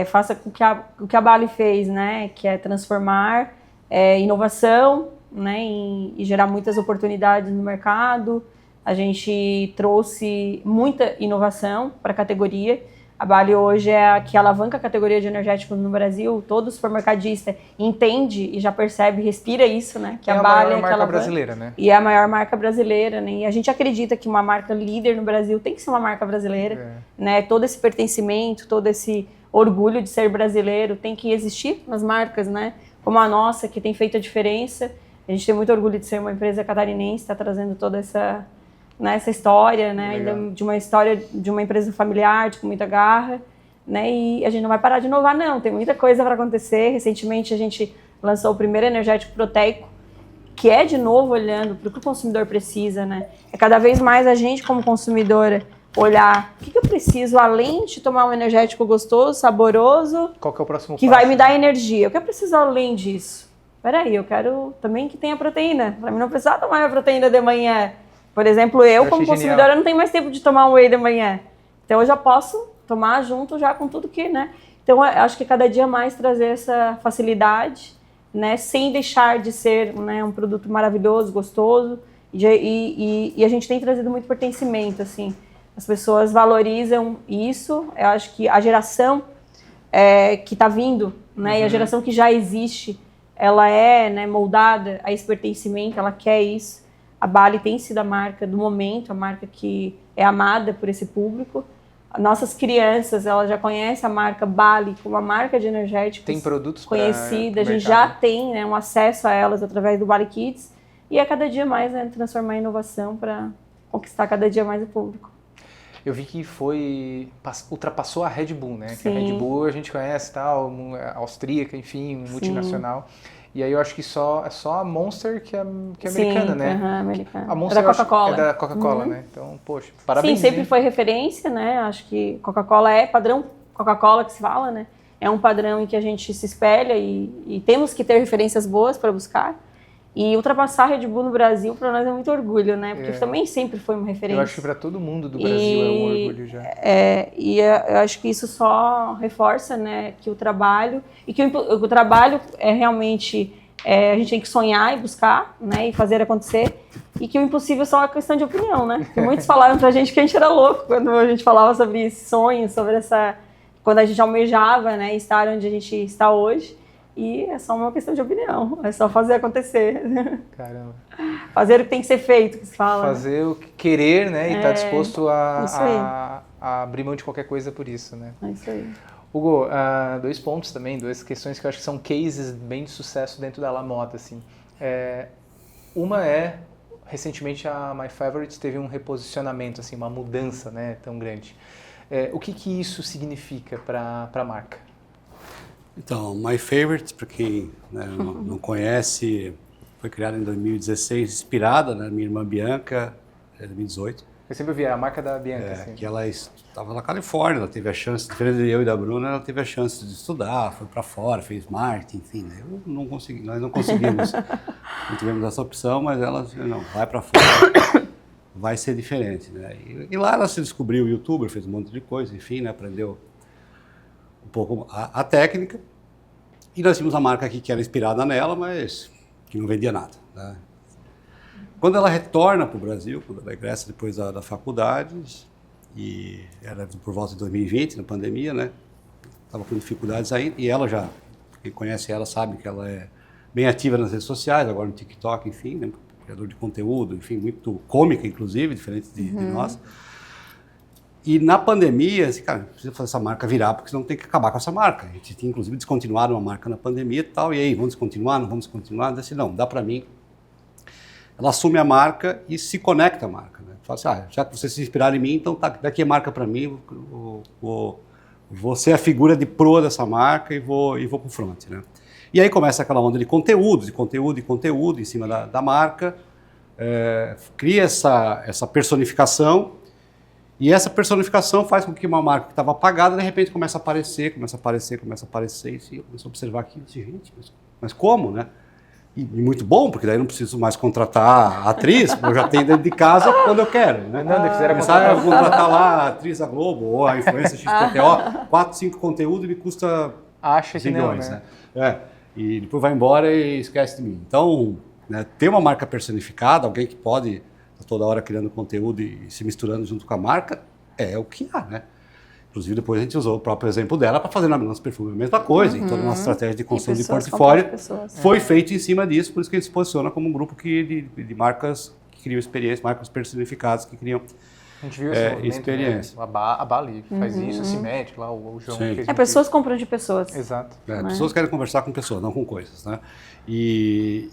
faça com que o que a Bali fez, né, que é transformar inovação, né, e gerar muitas oportunidades no mercado. A gente trouxe muita inovação para a categoria. A Bali hoje é a que alavanca a categoria de energéticos no Brasil. Todo supermercadista entende e já percebe, respira isso, né? Que a Bali é a maior marca brasileira, né? E é a maior marca brasileira, né? E a gente acredita que uma marca líder no Brasil tem que ser uma marca brasileira, né? Todo esse pertencimento, todo esse orgulho de ser brasileiro tem que existir nas marcas, né? Como a nossa, que tem feito a diferença. A gente tem muito orgulho de ser uma empresa catarinense, está trazendo toda essa história, né, de uma história de uma empresa familiar, com muita garra, né, e a gente não vai parar de inovar, não, tem muita coisa para acontecer. Recentemente a gente lançou o primeiro energético proteico, que é de novo olhando para o que o consumidor precisa, né, é cada vez mais a gente como consumidora olhar o que eu preciso além de tomar um energético gostoso, saboroso, qual que é o próximo que passo? Vai me dar energia, o que eu preciso além disso? Peraí, eu quero também que tenha proteína, para mim não precisar tomar minha proteína de manhã. Por exemplo, eu como consumidora não tenho mais tempo de tomar um whey de manhã. Então eu já posso tomar junto já com tudo que, né? Então eu acho que cada dia mais trazer essa facilidade, né? Sem deixar de ser, né, um produto maravilhoso, gostoso. E a gente tem trazido muito pertencimento, assim. As pessoas valorizam isso. Eu acho que a geração que está vindo, né? E a geração que já existe, ela é, né, moldada a esse pertencimento, ela quer isso. A Bali tem sido a marca do momento, a marca que é amada por esse público. Nossas crianças, elas já conhecem a marca Bali como a marca de energéticos. Tem produtos conhecida, a gente já tem, né, um acesso a elas através do Bali Kids. E a cada dia mais, né, transformar a inovação para conquistar cada dia mais o público. Eu vi que ultrapassou a Red Bull, né? Sim. Que a Red Bull a gente conhece, tal, austríaca, enfim, multinacional. E aí eu acho que é só a Monster que é americana, né? Americana. A Monster é da Coca-Cola. É da Coca-Cola, né? Então, poxa, parabéns. Sim, sempre foi referência, né? Acho que Coca-Cola é padrão Coca-Cola que se fala, né? É um padrão em que a gente se espelha e temos que ter referências boas para buscar. E ultrapassar a Red Bull no Brasil, para nós é muito orgulho, né? Porque também sempre foi uma referência. Eu acho que para todo mundo do Brasil é um orgulho já. Eu acho que isso só reforça, né, que o trabalho... E que o trabalho é realmente... a gente tem que sonhar e buscar, né, e fazer acontecer. E que o impossível é só uma questão de opinião, né? Porque muitos falaram pra gente que a gente era louco quando a gente falava sobre esse sonho, sobre essa... Quando a gente almejava, né, estar onde a gente está hoje. E é só uma questão de opinião, é só fazer acontecer. Caramba. Fazer o que tem que ser feito, que se fala. Fazer o que querer, né? E estar disposto a abrir mão de qualquer coisa por isso, né? É isso aí. Hugo, 2 pontos também, 2 questões que eu acho que são cases bem de sucesso dentro da LaMotta, assim. Uma recentemente a My Favorites teve um reposicionamento, assim, uma mudança, né, tão grande. O que isso significa para a marca? Então, My Favorites, para quem não conhece, foi criada em 2016, inspirada na minha irmã Bianca, em 2018. Eu sempre vi a marca da Bianca. Assim. Que ela estava na Califórnia, ela teve a chance, diferente de eu e da Bruna, ela teve a chance de estudar, foi para fora, fez marketing, enfim. Né? Nós não conseguimos, não tivemos essa opção, mas ela, não, vai para fora, vai ser diferente. Né? E lá ela se descobriu youtuber, fez um monte de coisa, enfim, né? Aprendeu um pouco a técnica. E nós tínhamos a marca aqui que era inspirada nela, mas que não vendia nada. Né? Quando ela retorna para o Brasil, quando ela regressa depois da faculdade, e era por volta de 2020, na pandemia, né? Estava com dificuldades ainda, e ela já, quem conhece ela sabe que ela é bem ativa nas redes sociais, agora no TikTok, enfim, né? Criador de conteúdo, enfim, muito cômica, inclusive, diferente de nós. E na pandemia, assim, cara, precisa fazer essa marca virar, porque senão tem que acabar com essa marca. A gente tinha, inclusive, descontinuado uma marca na pandemia e tal, e aí, vamos descontinuar, não vamos descontinuar? Eu disse, não, dá para mim. Ela assume a marca e se conecta à marca. Né? Fala assim, já que vocês se inspiraram em mim, então daqui a marca para mim, vou ser a figura de proa dessa marca e vou para o front. Né? E aí começa aquela onda de conteúdo em cima da marca, cria essa personificação, e essa personificação faz com que uma marca que estava apagada, de repente começa a aparecer, e eu começo a observar aqui, gente, mas como, né? E muito bom, porque daí não preciso mais contratar a atriz, eu já tenho dentro de casa quando eu quero, né? Começar a contratar lá a atriz da Globo ou a influência XPTO, 4, 5 conteúdos me custa zilhões, né? E depois vai embora e esquece de mim. Então, né, ter uma marca personificada, alguém que pode toda hora criando conteúdo e se misturando junto com a marca, é o que há, né? Inclusive, depois a gente usou o próprio exemplo dela para fazer na nossa perfume a mesma coisa. Então, a nossa estratégia de construção de portfólio foi feita em cima disso, por isso que a gente se posiciona como um grupo de marcas que criam experiência, marcas personificadas que criam a gente viu esse experiência. Né? A Bali faz isso, a Cimétrico, lá, o João. Pessoas comprando de pessoas. Exato. Pessoas querem conversar com pessoas, não com coisas. Né? E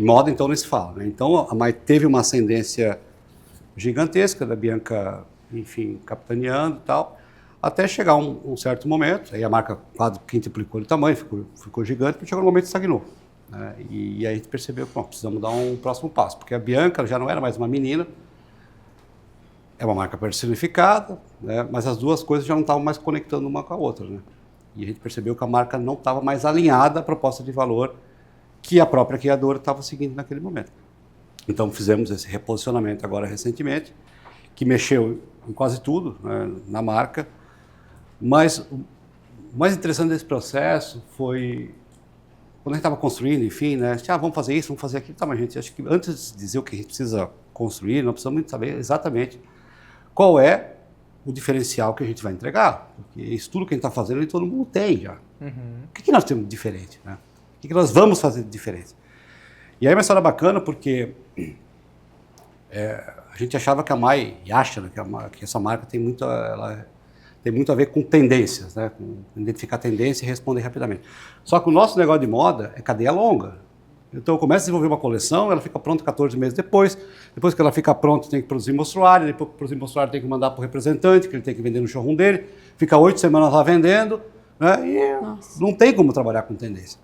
moda, então, nem se fala. Né? Então, a Mai teve uma ascendência gigantesca da Bianca, enfim, capitaneando e tal. Até chegar um certo momento, aí a marca quase quintuplicou de tamanho, ficou gigante, mas chegou no momento que estagnou. Né? E aí a gente percebeu que precisamos dar um próximo passo, porque a Bianca já não era mais uma menina, é uma marca personificada, né? Mas as duas coisas já não estavam mais conectando uma com a outra. Né? E a gente percebeu que a marca não estava mais alinhada à proposta de valor que a própria criadora estava seguindo naquele momento. Então fizemos esse reposicionamento agora recentemente, que mexeu em quase tudo, né, na marca. Mas o mais interessante desse processo foi, quando a gente estava construindo, enfim, né, vamos fazer isso, vamos fazer aquilo. Tá, mas gente, acho que antes de dizer o que a gente precisa construir, nós precisamos saber exatamente qual é o diferencial que a gente vai entregar. Porque isso tudo que a gente está fazendo, todo mundo tem já. O que nós temos de diferente? Né? O que nós vamos fazer de diferente? E aí é uma história bacana, porque a gente achava que a Mai, e acha, né, que essa marca tem muito a ver com tendências, né? Com identificar tendência e responder rapidamente. Só que o nosso negócio de moda é cadeia longa. Então eu começo a desenvolver uma coleção, ela fica pronta 14 meses depois que ela fica pronta tem que produzir mostruário, depois que produzir mostruário tem que mandar para o representante, que ele tem que vender no showroom dele, fica 8 semanas lá vendendo, né? E não tem como trabalhar com tendência.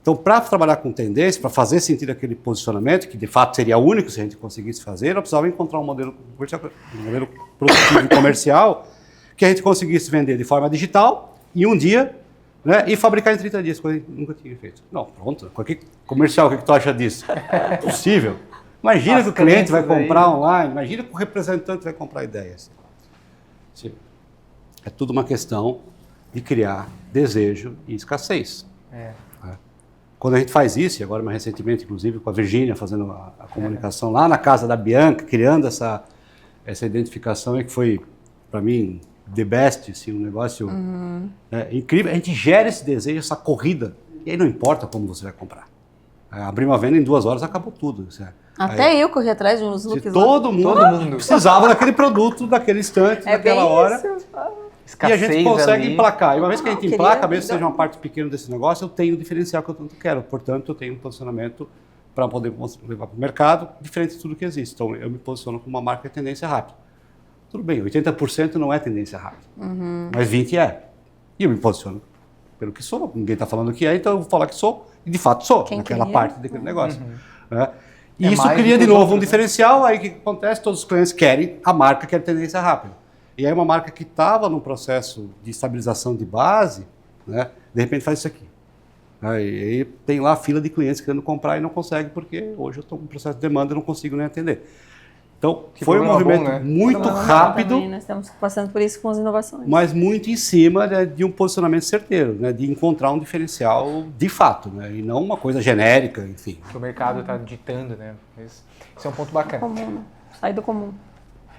Então, para trabalhar com tendência, para fazer sentido aquele posicionamento, que de fato seria único se a gente conseguisse fazer, nós precisávamos encontrar um modelo produtivo e comercial que a gente conseguisse vender de forma digital e um dia Né? E fabricar em 30 dias, coisa que nunca tinha feito. Não, pronto. Comercial, o que tu acha disso? É possível. Imagina que o cliente vai comprar online, imagina que o representante vai comprar ideias. É tudo uma questão de criar desejo e escassez. Quando a gente faz isso, e agora mais recentemente, inclusive, com a Virgínia, fazendo a comunicação lá na casa da Bianca, criando essa identificação, que foi, para mim, the best, assim, um negócio incrível. A gente gera esse desejo, essa corrida, e aí não importa como você vai comprar. Abrir uma venda em 2 horas, acabou tudo. Até eu corri atrás de uns looks. Todo mundo precisava daquele produto, daquele instante, naquela hora. E a gente consegue emplacar. E uma vez que a gente emplaca, mesmo que seja uma parte pequena desse negócio, eu tenho o diferencial que eu tanto quero. Portanto, eu tenho um posicionamento para poder levar para o mercado, diferente de tudo que existe. Então, eu me posiciono como uma marca de tendência rápida. Tudo bem, 80% não é tendência rápida, mas 20% é. E eu me posiciono pelo que sou. Ninguém está falando que é, então eu vou falar que sou. E de fato sou, naquela parte daquele negócio. E isso cria de novo um diferencial. Aí o que acontece? Todos os clientes querem a marca que é tendência rápida. E aí uma marca que estava num processo de estabilização de base, né, de repente faz isso aqui. E aí tem lá a fila de clientes querendo comprar e não consegue, porque hoje eu estou com um processo de demanda e não consigo nem atender. Então, foi um movimento muito rápido. Também, nós estamos passando por isso com as inovações. Mas muito em cima, né, de um posicionamento certeiro, né, de encontrar um diferencial de fato, né, e não uma coisa genérica, enfim. Que o mercado está ditando, né? Isso é um ponto bacana. Comum, sai do comum.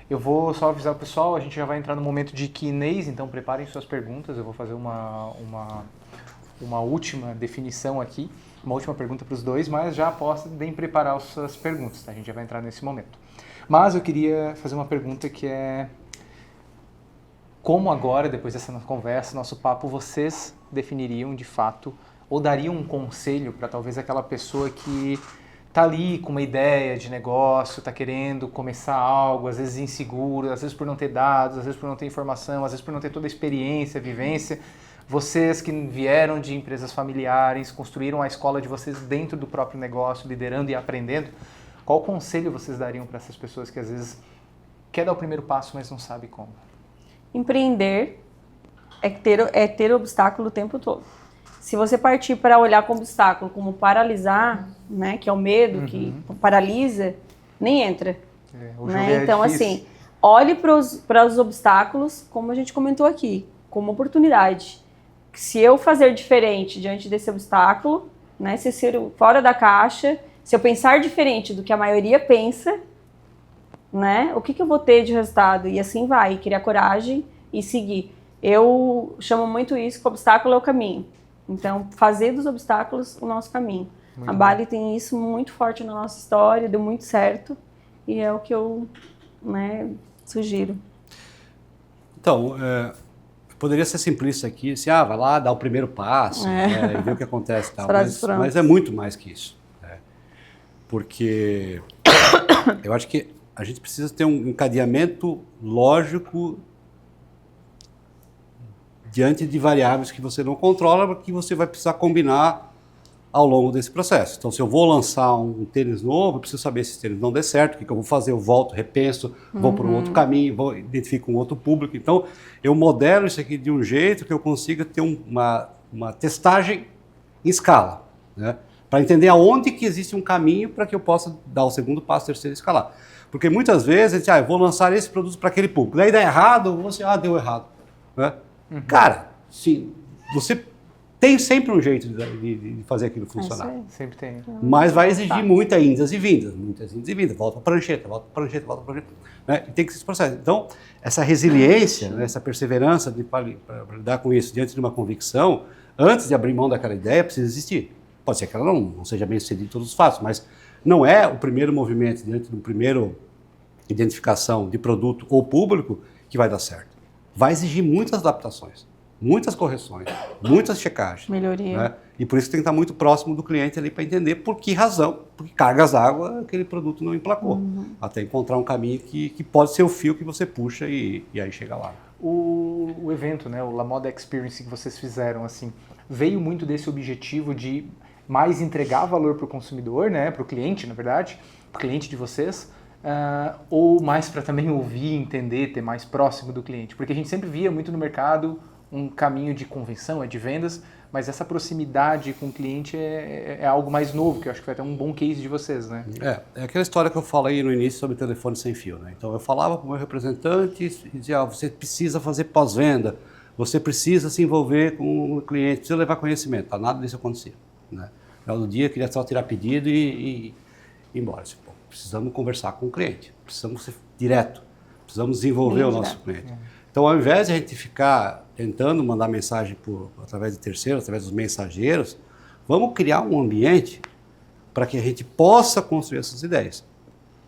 Eu vou só avisar o pessoal, a gente já vai entrar no momento de Q&A, então preparem suas perguntas. Eu vou fazer uma última definição aqui, uma última pergunta para os dois, mas já podem preparar as suas perguntas, tá? A gente já vai entrar nesse momento. Mas eu queria fazer uma pergunta que é: como agora, depois dessa nossa conversa, nosso papo, vocês definiriam de fato, ou dariam um conselho para talvez aquela pessoa que está ali com uma ideia de negócio, está querendo começar algo, às vezes inseguro, às vezes por não ter dados, às vezes por não ter informação, às vezes por não ter toda a experiência, vivência. Vocês que vieram de empresas familiares, construíram a escola de vocês dentro do próprio negócio, liderando e aprendendo, qual conselho vocês dariam para essas pessoas que às vezes quer dar o primeiro passo, mas não sabe como? Empreender é ter obstáculo o tempo todo. Se você partir para olhar como obstáculo, como paralisar, né, que é o medo que paralisa, nem entra. Né? Então, assim, olhe para os obstáculos, como a gente comentou aqui, como oportunidade. Se eu fazer diferente diante desse obstáculo, né, se eu ser fora da caixa, se eu pensar diferente do que a maioria pensa, né, o que eu vou ter de resultado? E assim vai, criar coragem e seguir. Eu chamo muito isso que o obstáculo é o caminho. Então, fazer dos obstáculos o nosso caminho. Muito a Bali tem isso muito forte na nossa história, deu muito certo, e é o que eu, né, sugiro. Então, poderia ser simplista aqui, assim, vai lá, dá o primeiro passo, e ver o que acontece. Tal, mas é muito mais que isso. Né? Porque eu acho que a gente precisa ter um encadeamento lógico diante de variáveis que você não controla, que você vai precisar combinar ao longo desse processo. Então, se eu vou lançar um tênis novo, eu preciso saber se esse tênis não der certo, o que eu vou fazer, eu volto, repenso, vou para um outro caminho, identifico um outro público. Então, eu modelo isso aqui de um jeito que eu consiga ter uma testagem em escala, né? Para entender aonde que existe um caminho para que eu possa dar o segundo passo, terceiro e escalar. Porque muitas vezes a gente eu vou lançar esse produto para aquele público, daí dá errado, você, deu errado, né? Cara, sim, você tem sempre um jeito de fazer aquilo funcionar. Sempre tem. Mas vai exigir muitas indas e vindas. Volta para a prancheta, volta para a prancheta. Né? E tem que ser esse processo. Então, essa resiliência, né, essa perseverança para lidar com isso diante de uma convicção, antes de abrir mão daquela ideia, precisa existir. Pode ser que ela não seja bem sucedida em todos os fatos, mas não é o primeiro movimento diante de uma primeira identificação de produto ou público que vai dar certo. Vai exigir muitas adaptações, muitas correções, muitas checagens. Melhoria. Né? E por isso tem que estar muito próximo do cliente ali para entender por que razão, por que cargas d'água aquele produto não emplacou. Até encontrar um caminho que pode ser o fio que você puxa e aí chega lá. O evento, né, o La Moda Experience que vocês fizeram, assim, veio muito desse objetivo de mais entregar valor para o consumidor, né, para o cliente, na verdade, para o cliente de vocês, ou mais para também ouvir, entender, ter mais próximo do cliente? Porque a gente sempre via muito no mercado um caminho de convenção, é de vendas, mas essa proximidade com o cliente é algo mais novo, que eu acho que foi até um bom case de vocês, né? É aquela história que eu falei no início sobre telefone sem fio, né? Então eu falava para o meu representante e dizia, você precisa fazer pós-venda, você precisa se envolver com o cliente, precisa levar conhecimento. Nada disso acontecia, né? No final do dia, eu queria só tirar pedido e ir embora. Assim, pô, precisamos conversar com o cliente, precisamos ser direto, precisamos desenvolver o nosso cliente. Então, ao invés de a gente ficar tentando mandar mensagem através de terceiros, através dos mensageiros, vamos criar um ambiente para que a gente possa construir essas ideias.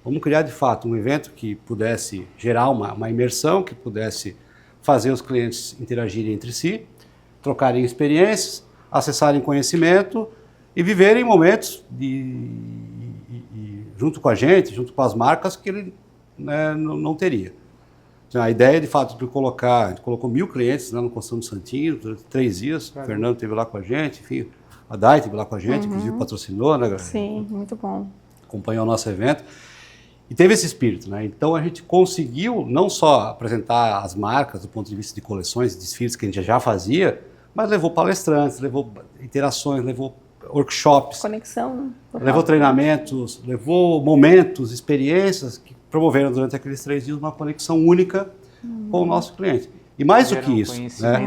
Vamos criar, de fato, um evento que pudesse gerar uma imersão, que pudesse fazer os clientes interagirem entre si, trocarem experiências, acessarem conhecimento e viverem momentos junto com a gente, junto com as marcas, que ele, né, não teria. A ideia, de fato, de colocar, a gente colocou 1000 clientes lá no Constantino Santinho, durante 3 dias, o Fernando esteve lá com a gente, enfim, a Dai esteve lá com a gente, inclusive patrocinou, né? Sim, muito bom. Acompanhou o nosso evento. E teve esse espírito, né? Então a gente conseguiu não só apresentar as marcas do ponto de vista de coleções e desfiles que a gente já fazia, mas levou palestrantes, levou interações, levou workshops, conexão, levou treinamentos, levou momentos, experiências que promoveram durante aqueles 3 dias uma conexão única com o nosso cliente. E mais do que isso, né?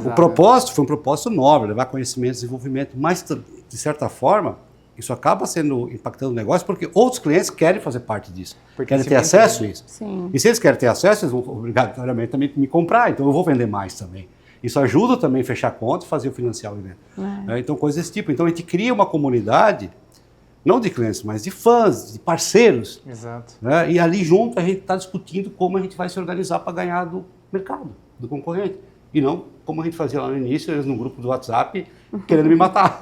O propósito foi um propósito nobre, levar conhecimento, desenvolvimento, mas de certa forma isso acaba impactando o negócio porque outros clientes querem fazer parte disso, querem ter acesso a isso. Sim. E se eles querem ter acesso, eles vão obrigatoriamente também me comprar, então eu vou vender mais também. Isso ajuda também a fechar conta e fazer o financiar o evento. Então, coisas desse tipo. Então, a gente cria uma comunidade, não de clientes, mas de fãs, de parceiros. Exato. Né? E ali junto a gente está discutindo como a gente vai se organizar para ganhar do mercado, do concorrente. E não como a gente fazia lá no início, eles no grupo do WhatsApp, querendo me matar.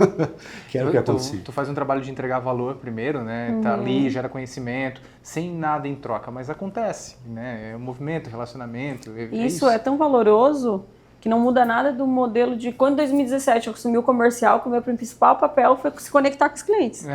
Que era o que acontecia. Tu faz um trabalho de entregar valor primeiro, né? Tá ali, gera conhecimento, sem nada em troca, mas acontece, né? É um movimento, relacionamento. Isso é tão valoroso que não muda nada do modelo de quando em 2017 eu assumi o comercial, que o meu principal papel foi se conectar com os clientes.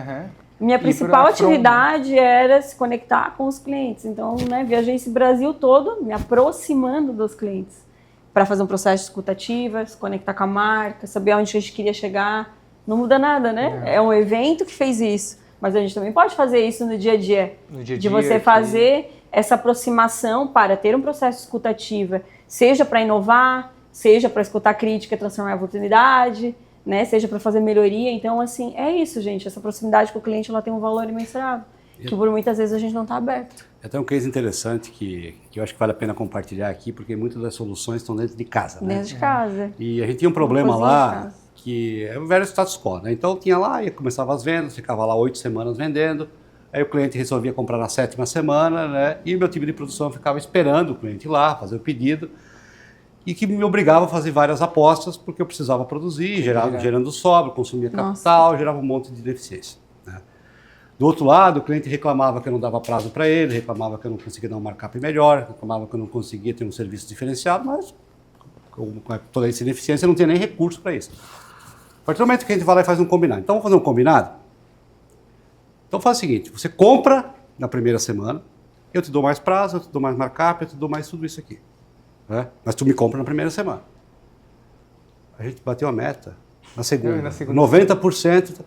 Minha principal atividade era se conectar com os clientes. Então, né, viajei esse Brasil todo me aproximando dos clientes para fazer um processo de escutativa, se conectar com a marca, saber onde a gente queria chegar. Não muda nada, né? É um evento que fez isso. Mas a gente também pode fazer isso no dia a dia. De você fazer essa aproximação para ter um processo de escutativa, seja para inovar, seja para escutar crítica e transformar em oportunidade, né? Seja para fazer melhoria. Então, assim, é isso, gente. Essa proximidade com o cliente, ela tem um valor imensurável, que por muitas vezes a gente não está aberto. É até um case interessante que eu acho que vale a pena compartilhar aqui, porque muitas das soluções estão dentro de casa, né? Dentro de casa. E a gente tinha um problema lá, que é o velho status quo, né? Então, tinha lá, começava as vendas, ficava lá 8 semanas vendendo, aí o cliente resolvia comprar na 7ª semana, né? E o meu time de produção ficava esperando o cliente ir lá, fazer o pedido, e que me obrigava a fazer várias apostas, porque eu precisava produzir, gerando sobra, consumia capital, gerava um monte de deficiência, né? Do outro lado, o cliente reclamava que eu não dava prazo para ele, reclamava que eu não conseguia dar um markup melhor, reclamava que eu não conseguia ter um serviço diferenciado, mas com toda essa ineficiência eu não tinha nem recurso para isso. A partir do momento que a gente vai lá e faz um combinado. Então, vamos fazer um combinado? Então, faz o seguinte, você compra na primeira semana, eu te dou mais prazo, eu te dou mais markup, eu te dou mais tudo isso aqui. Né? Mas tu me compra na primeira semana. A gente bateu a meta na segunda. 90%.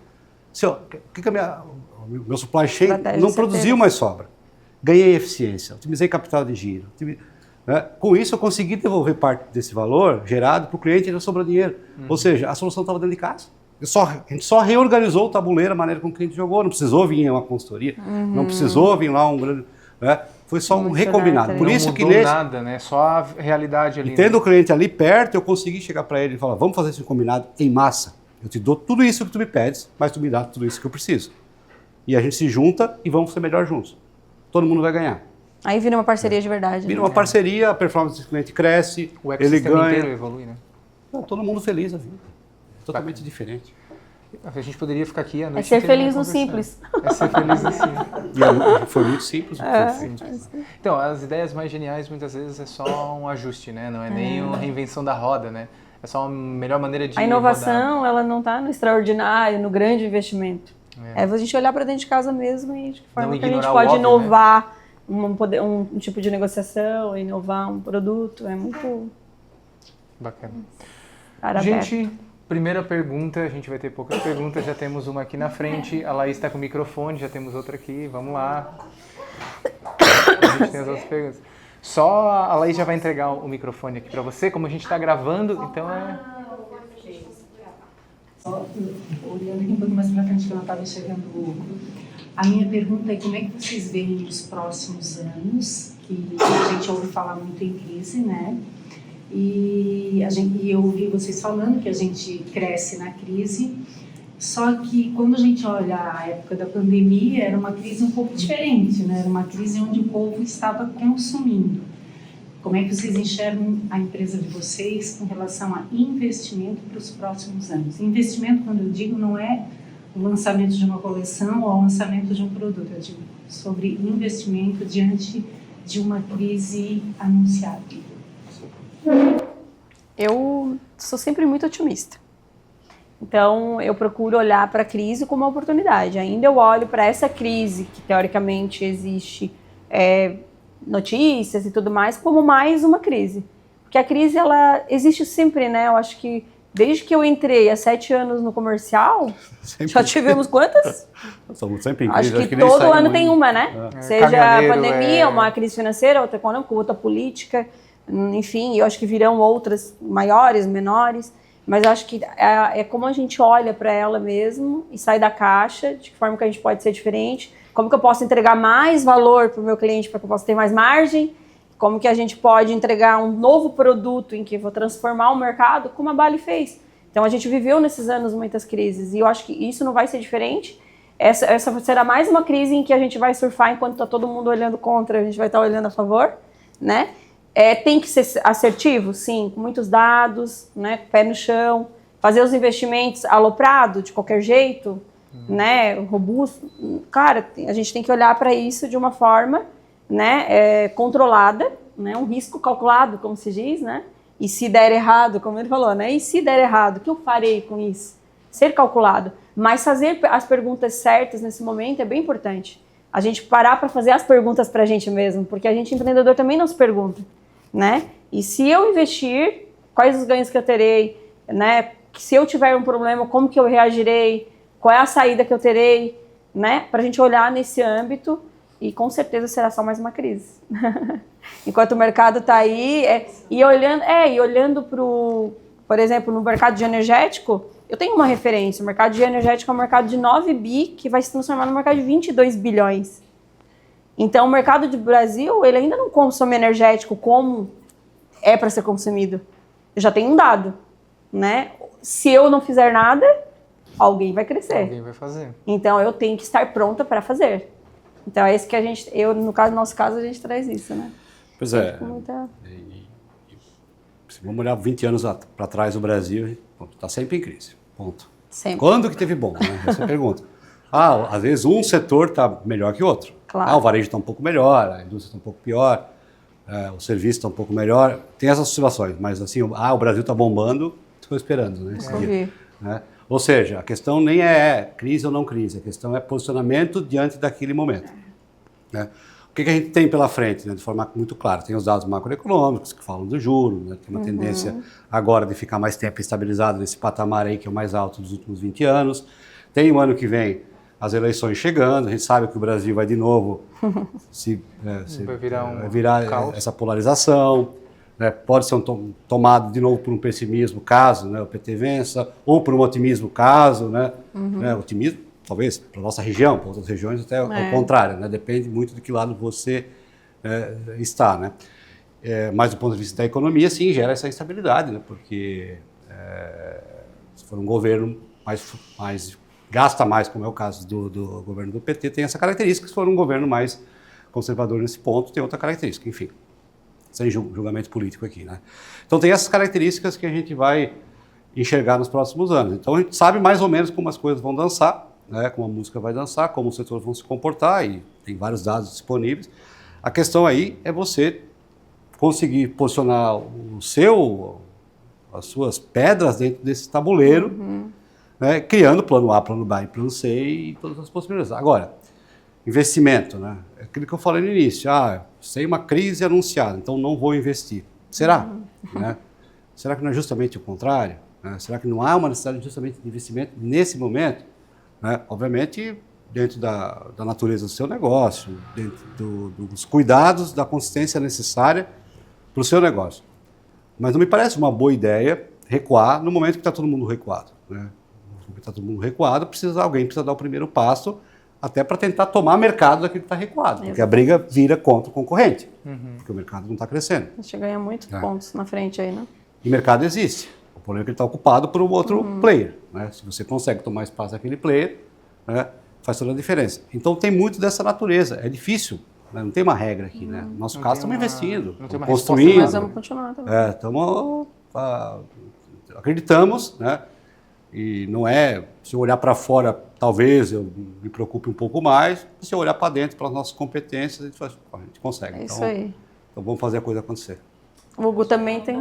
Assim, ó, o meu supply chain não produziu mais sobra. Ganhei eficiência, otimizei capital de giro. Né? Com isso, eu consegui devolver parte desse valor gerado para o cliente e ainda sobrou dinheiro. Ou seja, a solução estava dentro de casa. A gente só reorganizou o tabuleiro, a maneira como o cliente jogou. Não precisou vir uma consultoria, não precisou vir lá um grande... Né? Foi só um recombinado. Por isso que nada, né? Só a realidade ali. E tendo o cliente ali perto, eu consegui chegar para ele e falar, vamos fazer esse combinado em massa. Eu te dou tudo isso que tu me pedes, mas tu me dá tudo isso que eu preciso. E a gente se junta e vamos ser melhor juntos. Todo mundo vai ganhar. Aí vira uma parceria de verdade. Vira uma parceria, a performance do cliente cresce, o ele ganha. inteiro evolui, né? Não, todo mundo feliz a vida. Totalmente diferente. A gente poderia ficar aqui a noite. É ser feliz no simples. É ser feliz no simples. E foi muito simples. Então, as ideias mais geniais muitas vezes é só um ajuste, né? Não é nem uma reinvenção da roda, né? É só uma melhor maneira de A inovação, ela não está no extraordinário, no grande investimento. É a gente olhar para dentro de casa mesmo e de que forma que a gente pode inovar, né? um tipo de negociação, inovar um produto. É muito... Bacana. Parabéns. Gente, primeira pergunta, a gente vai ter poucas perguntas, já temos uma aqui na frente, a Laís está com o microfone, já temos outra aqui, vamos lá. A gente tem as outras perguntas. Só a Laís já vai entregar o microfone aqui para você, como a gente está gravando, então é... Só olhando aqui um pouco mais para frente, que eu não estava enxergando o Hugo. A minha pergunta é como é que vocês veem os próximos anos, que a gente ouve falar muito em crise, né? E eu ouvi vocês falando que a gente cresce na crise, só que quando a gente olha a época da pandemia, era uma crise um pouco diferente, né? Era uma crise onde o povo estava consumindo. Como é que vocês enxergam a empresa de vocês com relação a investimento para os próximos anos? Investimento, quando eu digo, não é o lançamento de uma coleção ou o lançamento de um produto, eu digo sobre investimento diante de uma crise anunciada. Eu sou sempre muito otimista. Então, eu procuro olhar para a crise como uma oportunidade. Ainda eu olho para essa crise, que teoricamente existe notícias e tudo mais, como mais uma crise. Porque a crise, ela existe sempre, né? Eu acho que desde que eu entrei há 7 anos no comercial, já tivemos quantas? Somos sempre em crise. Acho que todo ano tem uma, né? Seja a pandemia, uma crise financeira, outra econômica, outra política. Enfim, eu acho que virão outras maiores, menores, mas eu acho que é como a gente olha para ela mesmo e sai da caixa, de que forma que a gente pode ser diferente, como que eu posso entregar mais valor para o meu cliente para que eu possa ter mais margem, como que a gente pode entregar um novo produto em que eu vou transformar o mercado, como a Bali fez. Então a gente viveu nesses anos muitas crises e eu acho que isso não vai ser diferente. Essa será mais uma crise em que a gente vai surfar enquanto está todo mundo olhando contra, a gente vai estar olhando a favor, né? Tem que ser assertivo, sim, com muitos dados, né, pé no chão, fazer os investimentos aloprado, de qualquer jeito, né, robusto. Cara, a gente tem que olhar para isso de uma forma, né, controlada, né, um risco calculado, como se diz, né, e se der errado, como ele falou, né, e se der errado, o que eu farei com isso? Ser calculado, mas fazer as perguntas certas nesse momento é bem importante. A gente parar para fazer as perguntas para a gente mesmo, porque a gente empreendedor também não se pergunta. Né? E se eu investir, quais os ganhos que eu terei, né? Se eu tiver um problema, como que eu reagirei, qual é a saída que eu terei, né? Para a gente olhar nesse âmbito e com certeza será só mais uma crise. Enquanto o mercado está aí, e olhando por exemplo, no mercado de energético, eu tenho uma referência, o mercado de energético é um mercado de 9 bi que vai se transformar no mercado de 22 bilhões. Então, o mercado do Brasil, ele ainda não consome energético como é para ser consumido. Eu já tenho um dado, né? Se eu não fizer nada, alguém vai crescer. Alguém vai fazer. Então, eu tenho que estar pronta para fazer. Então, é isso que no nosso caso, a gente traz isso, né? Pois é. Se vamos olhar 20 anos para trás o Brasil, está sempre em crise, ponto. Sempre. Quando que teve bom, né? Essa é a pergunta. Às vezes um setor está melhor que o outro. Claro. O varejo está um pouco melhor, a indústria está um pouco pior, o serviço está um pouco melhor. Tem essas oscilações, mas assim, o Brasil está bombando, estou esperando, né? Esse dia, né? Ou seja, a questão nem é crise ou não crise, a questão é posicionamento diante daquele momento. Né? O que a gente tem pela frente, né? De forma muito clara? Tem os dados macroeconômicos que falam do juro, né? Tem uma tendência agora de ficar mais tempo estabilizado nesse patamar aí que é o mais alto dos últimos 20 anos. Tem o ano que vem as eleições chegando, a gente sabe que o Brasil vai de novo vai virar essa polarização, né? Pode ser tomado de novo por um pessimismo caso, né, o PT vença, ou por um otimismo caso, né, otimismo talvez para a nossa região, para outras regiões até ao contrário, né, depende muito de que lado você está, né. Mas do ponto de vista da economia, sim, gera essa instabilidade, né, porque se for um governo mais gasta mais, como é o caso do governo do PT, tem essa característica. Se for um governo mais conservador nesse ponto, tem outra característica, enfim, sem julgamento político aqui, né? Então tem essas características que a gente vai enxergar nos próximos anos. Então a gente sabe mais ou menos como as coisas vão dançar, né? Como a música vai dançar, como os setores vão se comportar, e tem vários dados disponíveis. A questão aí é você conseguir posicionar as suas pedras dentro desse tabuleiro, né, criando plano A, plano B e plano C e todas as possibilidades. Agora, investimento, né? É aquilo que eu falei no início. Sem uma crise anunciada, então não vou investir. Será? Né? Será que não é justamente o contrário? Né? Será que não há uma necessidade justamente de investimento nesse momento? Né? Obviamente, dentro da natureza do seu negócio, dentro dos cuidados, da consistência necessária para o seu negócio. Mas não me parece uma boa ideia recuar no momento que está todo mundo recuado. Né? No momento que está todo mundo recuado, alguém precisa dar o primeiro passo até para tentar tomar mercado daquilo que está recuado. Porque a briga vira contra o concorrente, porque o mercado não está crescendo. A gente ganha muitos pontos na frente aí, né? E o mercado existe. O problema é que ele está ocupado por um outro player. Né? Se você consegue tomar espaço daquele player, né, faz toda a diferença. Então tem muito dessa natureza. É difícil. Né? Não tem uma regra aqui. Né? No nosso caso, estamos investindo, estamos construindo. Mas vamos continuar também. Estamos... acreditamos, né? E não é, se eu olhar para fora, talvez eu me preocupe um pouco mais, se eu olhar para dentro, para as nossas competências, a gente consegue. É isso aí. Então vamos fazer a coisa acontecer. O Hugo também tem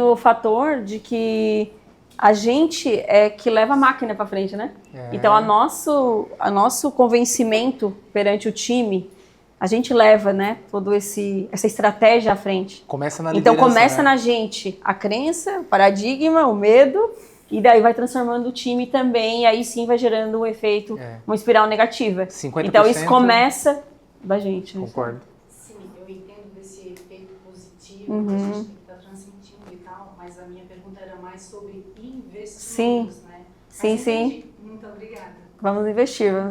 o fator de que a gente é que leva a máquina para frente, né? Então, a nosso convencimento perante o time, a gente leva, né, toda essa estratégia à frente. Começa na liderança, então começa na gente a crença, o paradigma, o medo, e daí vai transformando o time também, e aí sim vai gerando um efeito, uma espiral negativa. 50%. Então isso começa da gente. Concordo. Sim, eu entendo desse efeito positivo que a gente tem que estar transmitindo e tal, mas a minha pergunta era mais sobre investimentos, né? Sim. Muito obrigada. Vamos investir. Oi,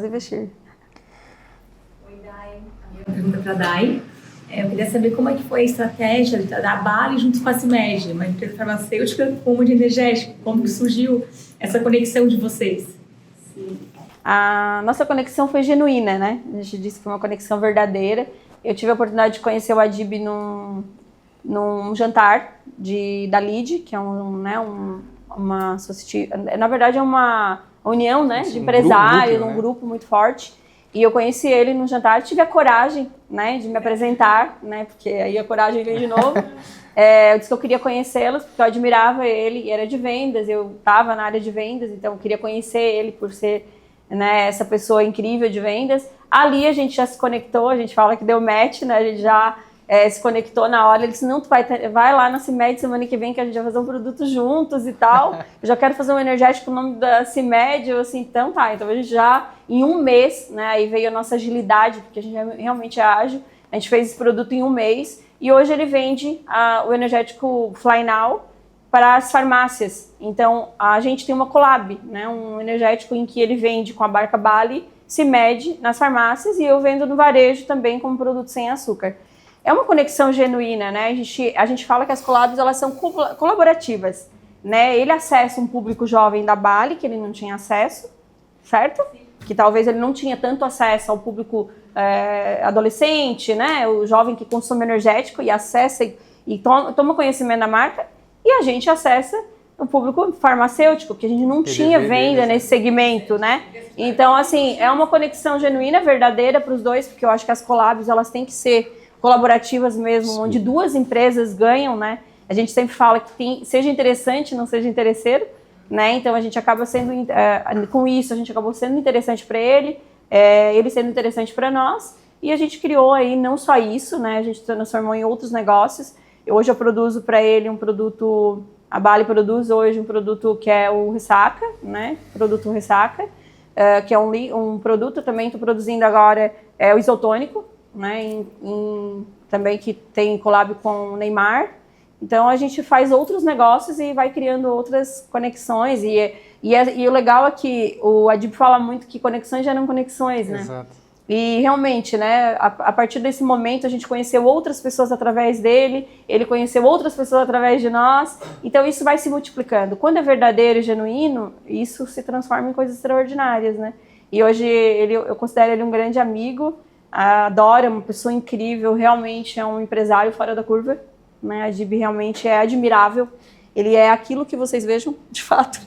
Dai. A minha pergunta para a Dai. Eu queria saber como é que foi a estratégia da Bali junto com a CIMED, uma empresa farmacêutica como de energético. Como que surgiu essa conexão de vocês? Sim. A nossa conexão foi genuína, né? A gente disse que foi uma conexão verdadeira. Eu tive a oportunidade de conhecer o Adib num jantar da LID, que é uma na verdade é uma união, né, de empresários, um grupo muito forte. E eu conheci ele no jantar, tive a coragem, né, de me apresentar, né, porque aí a coragem veio de novo. Eu disse que eu queria conhecê-los, porque eu admirava ele, e era de vendas, eu estava na área de vendas, então eu queria conhecer ele por ser, né, essa pessoa incrível de vendas. Ali a gente já se conectou, a gente fala que deu match, né, a gente já se conectou na hora. Ele disse, não, tu vai lá na CIMED semana que vem que a gente vai fazer um produto juntos e tal. Eu já quero fazer um energético com o nome da CIMED. Eu assim, então tá. Então a gente já, em um mês, né, aí veio a nossa agilidade, porque a gente realmente é ágil. A gente fez esse produto em um mês e hoje ele vende o energético Fly Now para as farmácias. Então a gente tem uma collab, né, um energético em que ele vende com a marca Bali, CIMED nas farmácias, e eu vendo no varejo também como produto sem açúcar. É uma conexão genuína, né? A gente fala que as collabs, elas são colaborativas, né? Ele acessa um público jovem da Bali, que ele não tinha acesso, certo? Que talvez ele não tinha tanto acesso ao público adolescente, né? O jovem que consome energético e acessa e toma conhecimento da marca. E a gente acessa o público farmacêutico, porque a gente não tinha venda nesse segmento, né? Então, assim, é uma conexão genuína, verdadeira para os dois, porque eu acho que as collabs, elas têm que ser colaborativas mesmo, Sim. onde duas empresas ganham, né? A gente sempre fala que seja interessante, não seja interesseiro, né? Então a gente acaba sendo, com isso, a gente acabou sendo interessante para ele sendo interessante para nós, e a gente criou aí não só isso, né? A gente transformou em outros negócios. Hoje eu produzo para ele um produto, a Bali produz hoje um produto que é o Ressaca, né? Produto Ressaca, que é um produto também, estou produzindo agora o isotônico, né, também que tem collab com o Neymar. Então a gente faz outros negócios e vai criando outras conexões, e o legal é que o Adib fala muito que conexões geram conexões, né? Exato. E realmente, né, a partir desse momento a gente conheceu outras pessoas através dele, ele conheceu outras pessoas através de nós, então isso vai se multiplicando. Quando é verdadeiro e genuíno, isso se transforma em coisas extraordinárias, né? E hoje eu considero ele um grande amigo. Adoro, é uma pessoa incrível, realmente é um empresário fora da curva, né? A Adib realmente é admirável, ele é aquilo que vocês vejam, de fato,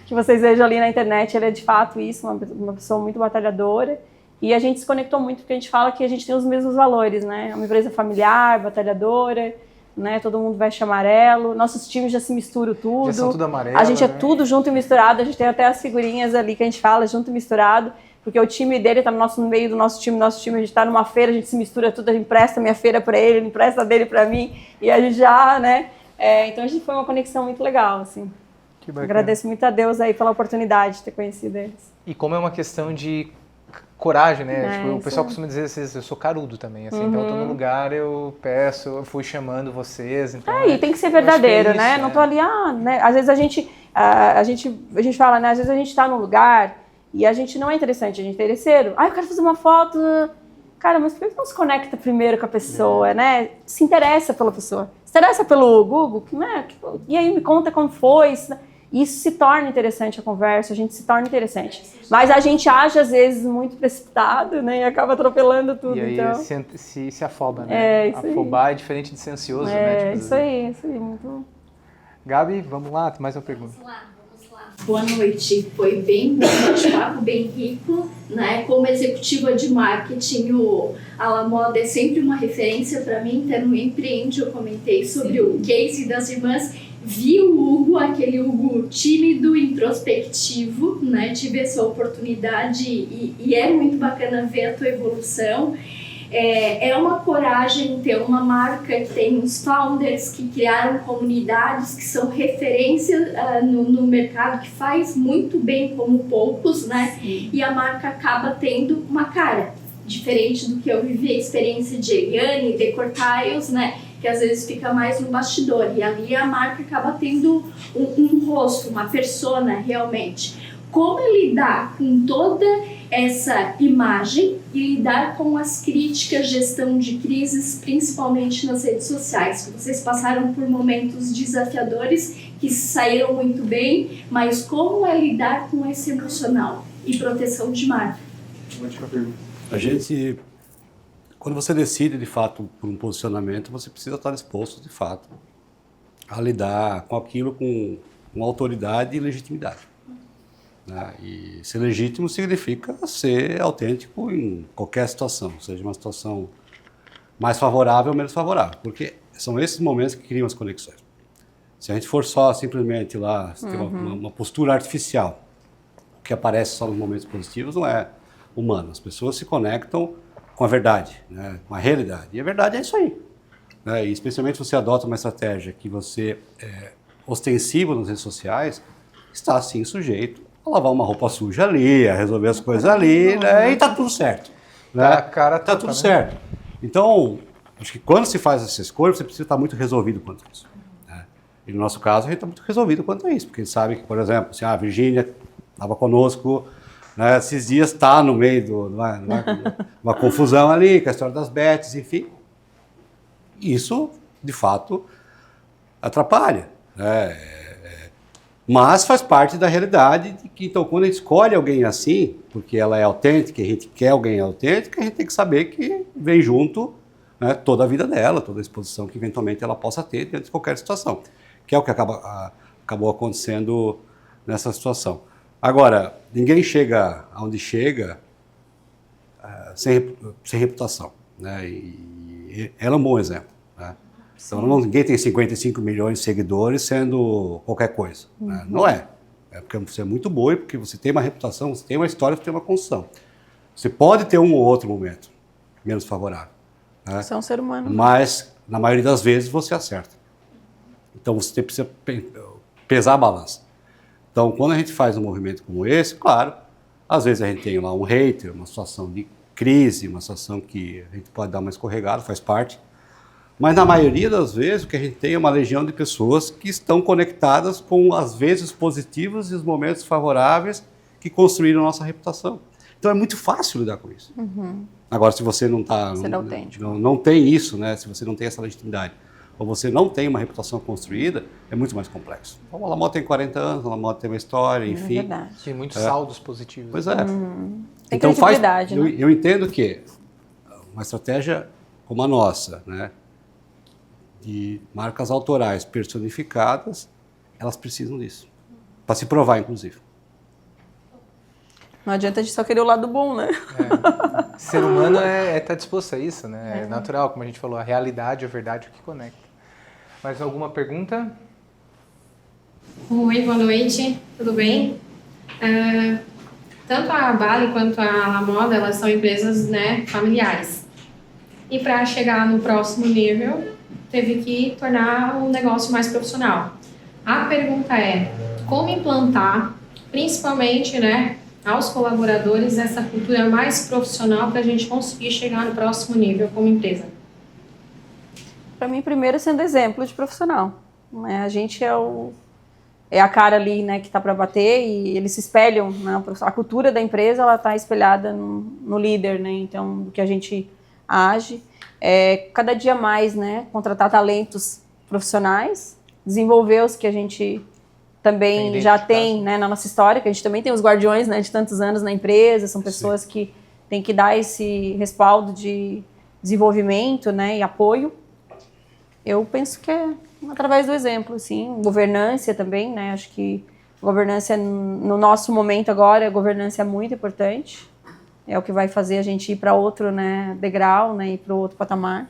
que vocês vejam ali na internet, ele é de fato isso, uma pessoa muito batalhadora, e a gente se conectou muito porque a gente fala que a gente tem os mesmos valores, né? É uma empresa familiar, batalhadora, né? Todo mundo veste amarelo, nossos times já se misturam tudo. Já são tudo amarelo, a gente é né? tudo junto e misturado, a gente tem até as figurinhas ali que a gente fala, junto e misturado. Porque o time dele está no meio do nosso time, a gente está numa feira, a gente se mistura tudo, a gente empresta minha feira para ele empresta a dele para mim, e a gente já, né, Então a gente foi uma conexão muito legal, assim. Que bacana. Agradeço muito a Deus aí pela oportunidade de ter conhecido eles. E como é uma questão de coragem, né? Tipo, o pessoal isso. costuma dizer assim, eu sou carudo também, assim, então eu tô no lugar, eu peço, eu fui chamando vocês, então... E tem que ser verdadeiro, isso, né? Não tô ali, né? Às vezes a gente fala, né? Às vezes a gente tá num lugar e a gente não é interessante, a gente é interesseiro. Eu quero fazer uma foto... Cara, mas por que não se conecta primeiro com a pessoa, né? Se interessa pela pessoa. Se interessa pelo Google, né? E aí me conta como foi. Isso se torna interessante a conversa, a gente se torna interessante. Mas a gente age, às vezes, muito precipitado, né? E acaba atropelando tudo. E aí então... se afoba, né? Afobar é diferente de ser ansioso, né? Tipo, isso aí, muito... Gabi, vamos lá, tem mais uma pergunta. Vamos lá. Boa noite, foi bem bom, bate-papo bem rico, né? Como executiva de marketing, a La Moda é sempre uma referência para mim, até no Empreende eu comentei sobre o case das irmãs, vi o Hugo, aquele Hugo tímido, introspectivo, né? Tive essa oportunidade e é muito bacana ver a tua evolução. É uma coragem ter uma marca que tem uns founders que criaram comunidades que são referência no mercado, que faz muito bem como poucos, né? Sim. E a marca acaba tendo uma cara diferente do que eu vivi, a experiência de Eliane, Decor Tiles, né? Que às vezes fica mais no bastidor, e ali a marca acaba tendo um rosto, uma persona realmente. Como lidar com toda essa imagem e lidar com as críticas, gestão de crises, principalmente nas redes sociais? Vocês passaram por momentos desafiadores que saíram muito bem, mas como é lidar com esse emocional e proteção de marca? Última pergunta. A gente, quando você decide de fato por um posicionamento, você precisa estar disposto de fato a lidar com aquilo com autoridade e legitimidade. E ser legítimo significa ser autêntico em qualquer situação, seja uma situação mais favorável ou menos favorável, porque são esses momentos que criam as conexões. Se a gente for só simplesmente lá ter uma postura artificial, que aparece só nos momentos positivos, não é humano. As pessoas se conectam com a verdade, né, com a realidade, e a verdade é isso aí. E especialmente se você adota uma estratégia que você é ostensivo nas redes sociais, está assim sujeito a lavar uma roupa suja ali, a resolver as coisas ali, né? E tá tudo certo. Né? Tá tudo certo. Então, acho que quando se faz essa escolha, você precisa estar muito resolvido quanto a isso. Né? E no nosso caso, a gente está muito resolvido quanto a isso, porque a gente sabe que, por exemplo, assim, a Virgínia estava conosco, né, esses dias está no meio de uma confusão ali, com a história das bets, enfim. Isso, de fato, atrapalha. Né? Mas faz parte da realidade de que, então, quando a gente escolhe alguém assim, porque ela é autêntica, a gente quer alguém autêntico, a gente tem que saber que vem junto, né, toda a vida dela, toda a exposição que eventualmente ela possa ter diante de qualquer situação, que é o que acabou acontecendo nessa situação. Agora, ninguém chega aonde chega sem reputação, né, e ela é um bom exemplo. Né? Então, ninguém tem 55 milhões de seguidores sendo qualquer coisa. Né? Não é. É porque você é muito boa e porque você tem uma reputação, você tem uma história, você tem uma construção. Você pode ter um ou outro momento menos favorável. Né? Você é um ser humano. Mas, na maioria das vezes, você acerta. Então, você precisa pesar a balança. Então, quando a gente faz um movimento como esse, claro, às vezes a gente tem lá um hater, uma situação de crise, uma situação que a gente pode dar uma escorregada, faz parte. Mas na maioria das vezes o que a gente tem é uma legião de pessoas que estão conectadas com as vezes positivas e os momentos favoráveis que construíram a nossa reputação. Então é muito fácil lidar com isso. Agora, se você não tem isso, né? Se você não tem essa legitimidade, ou você não tem uma reputação construída, é muito mais complexo. Então, a La Moda tem 40 anos, a La Moda tem uma história, enfim. É verdade. Tem muitos saldos positivos. Pois é. Tem então, credibilidade, né? Eu entendo que uma estratégia como a nossa, né? De marcas autorais personificadas, elas precisam disso. Para se provar, inclusive. Não adianta a gente só querer o lado bom, né? Ser humano é estar disposto a isso, né? É natural, como a gente falou, a realidade, a verdade, o que conecta. Mais alguma pergunta? Oi, boa noite, tudo bem? Tanto a Bali quanto a La Moda, elas são empresas, né, familiares. E para chegar no próximo nível, teve que tornar o negócio mais profissional. A pergunta é, como implantar, principalmente, né, aos colaboradores, essa cultura mais profissional para a gente conseguir chegar no próximo nível como empresa? Para mim, primeiro, sendo exemplo de profissional. Né? A gente é a cara ali, né, que está para bater e eles se espelham. Né? A cultura da empresa ela está espelhada no líder, né? Então, do que a gente age. Cada dia mais, né, contratar talentos profissionais, desenvolver os que a gente também já tem, né, na nossa história, que a gente também tem os guardiões, né, de tantos anos na empresa, são pessoas Sim. que têm que dar esse respaldo de desenvolvimento, né, e apoio. Eu penso que é através do exemplo, assim, governança também, né, acho que governança no nosso momento agora, a governança é muito importante, é o que vai fazer a gente ir para outro, né, degrau, né, ir para outro patamar.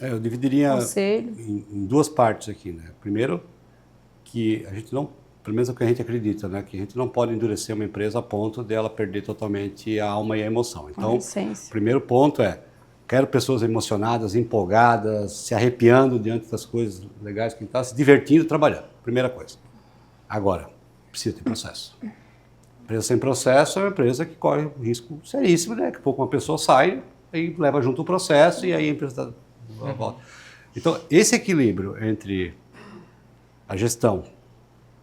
Eu dividiria em duas partes aqui, né, primeiro, que a gente não, pelo menos é o que a gente acredita, né, que a gente não pode endurecer uma empresa a ponto dela perder totalmente a alma e a emoção. Então, o primeiro ponto é, quero pessoas emocionadas, empolgadas, se arrepiando diante das coisas legais que estão, se divertindo, trabalhando. Primeira coisa. Agora, precisa ter processo. Empresa sem processo é uma empresa que corre um risco seríssimo, né, que pouco uma pessoa sai e leva junto o processo e aí a empresa volta. Então, esse equilíbrio entre a gestão,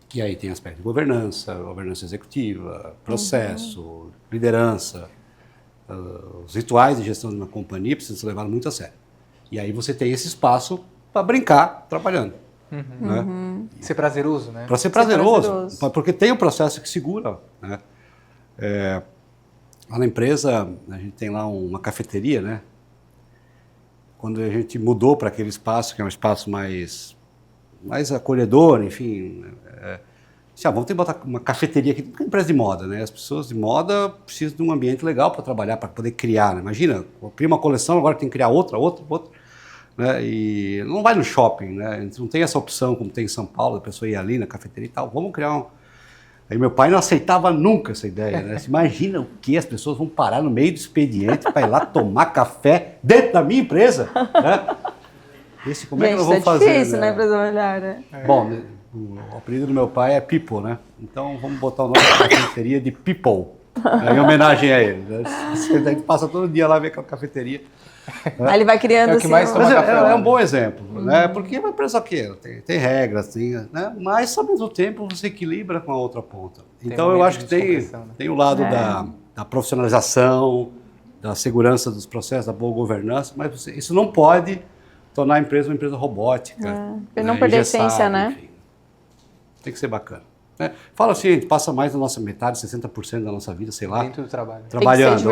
que aí tem aspecto de governança executiva, processo, liderança, os rituais de gestão de uma companhia precisam ser levados muito a sério. E aí você tem esse espaço para brincar trabalhando. Né? Ser prazeroso, né? Para ser prazeroso, porque tem um processo que segura. Né? Lá na empresa, a gente tem lá uma cafeteria, né? Quando a gente mudou para aquele espaço, que é um espaço mais acolhedor, enfim, vamos ter que botar uma cafeteria aqui, porque é uma empresa de moda, né? As pessoas de moda precisam de um ambiente legal para trabalhar, para poder criar, né? Imagina, cria uma coleção, agora tem que criar outra, né? E não vai no shopping, né? A gente não tem essa opção como tem em São Paulo, a pessoa ir ali na cafeteria e tal, vamos criar um... Aí meu pai não aceitava nunca essa ideia, né? Você imagina o que as pessoas vão parar no meio do expediente para ir lá tomar café dentro da minha empresa, né? Como é que nós vamos fazer? É difícil, né, para trabalhar, né? Bom, o apelido do meu pai é People, né? Então vamos botar o nome da cafeteria de People, em homenagem a ele. Né? A gente passa todo dia lá ver aquela cafeteria. Aí ele vai criando que mais mas café, é um bom exemplo, né? Porque é uma empresa que tem regras, né? Mas ao mesmo tempo você equilibra com a outra ponta. Então eu acho que tem o lado da profissionalização, da segurança dos processos, da boa governança, mas isso não pode tornar a empresa uma empresa robótica. Não perder a essência, né? Enfim. Tem que ser bacana. Né? Fala assim, a gente passa mais da nossa metade, 60% da nossa vida, sei lá. Dentro do trabalho. Trabalhando,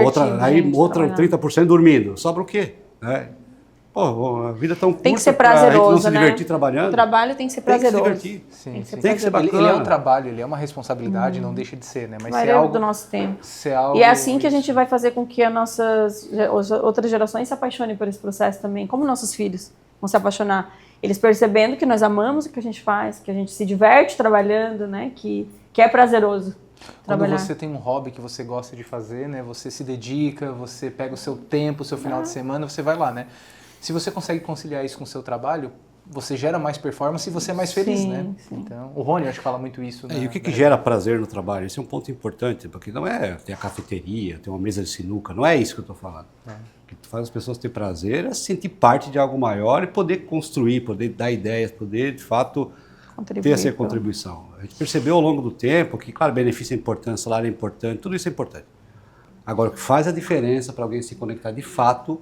outra 30% dormindo. Sobra o quê? Né? Pô, a vida é tão curta. Tem que ser prazeroso, a gente não se divertir trabalhando. O trabalho tem que ser prazeroso. Tem que se divertir. Sim. Tem que ser bacana. Ele é um trabalho, ele é uma responsabilidade, não deixa de ser, né? Mas é algo do nosso tempo. E é assim que a gente vai fazer com que as outras gerações se apaixonem por esse processo também, como nossos filhos vão se apaixonar. Eles percebendo que nós amamos o que a gente faz, que a gente se diverte trabalhando, né? Que é prazeroso trabalhar. Quando você tem um hobby que você gosta de fazer, né? Você se dedica, você pega o seu tempo, o seu final de semana, você vai lá, né? Se você consegue conciliar isso com o seu trabalho, você gera mais performance e você é mais feliz, né? Sim. Então, o Rony, acho que fala muito isso. E o que gera prazer no trabalho? Esse é um ponto importante, porque não é ter a cafeteria, ter uma mesa de sinuca, não é isso que eu estou falando. O que faz as pessoas ter prazer é sentir parte de algo maior e poder construir, poder dar ideias, poder, de fato, ter essa contribuição. A gente percebeu ao longo do tempo que, claro, benefício é importante, salário é importante, tudo isso é importante. Agora, o que faz a diferença para alguém se conectar de fato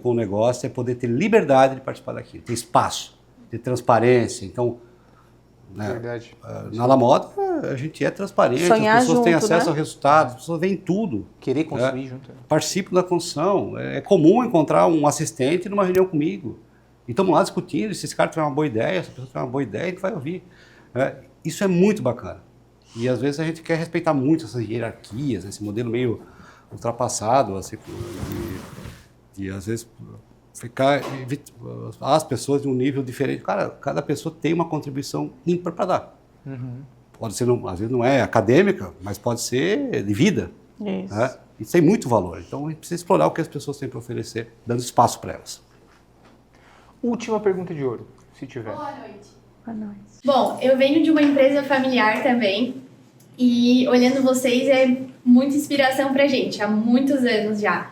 com o negócio é poder ter liberdade de participar daquilo, ter espaço, ter transparência. Então, Verdade. Na Lamoda, a gente é transparente, Sonhar as pessoas junto, têm acesso né? ao resultado, as pessoas veem tudo. Querer construir junto. Participo da construção. É comum encontrar um assistente numa reunião comigo. E estamos lá discutindo, se esse cara tiver uma boa ideia, se a pessoa tiver uma boa ideia, a gente vai ouvir. Isso é muito bacana. E às vezes a gente quer respeitar muito essas hierarquias, esse modelo meio ultrapassado, assim, e às vezes ficar as pessoas de um nível diferente. Cara, cada pessoa tem uma contribuição ímpar para dar. Pode ser, às vezes não é acadêmica, mas pode ser de vida. Isso. Né? Isso tem muito valor. Então a gente precisa explorar o que as pessoas têm para oferecer, dando espaço para elas. Última pergunta de ouro, se tiver. Boa noite. Boa noite. Bom, eu venho de uma empresa familiar também e olhando vocês é muita inspiração pra gente, há muitos anos já.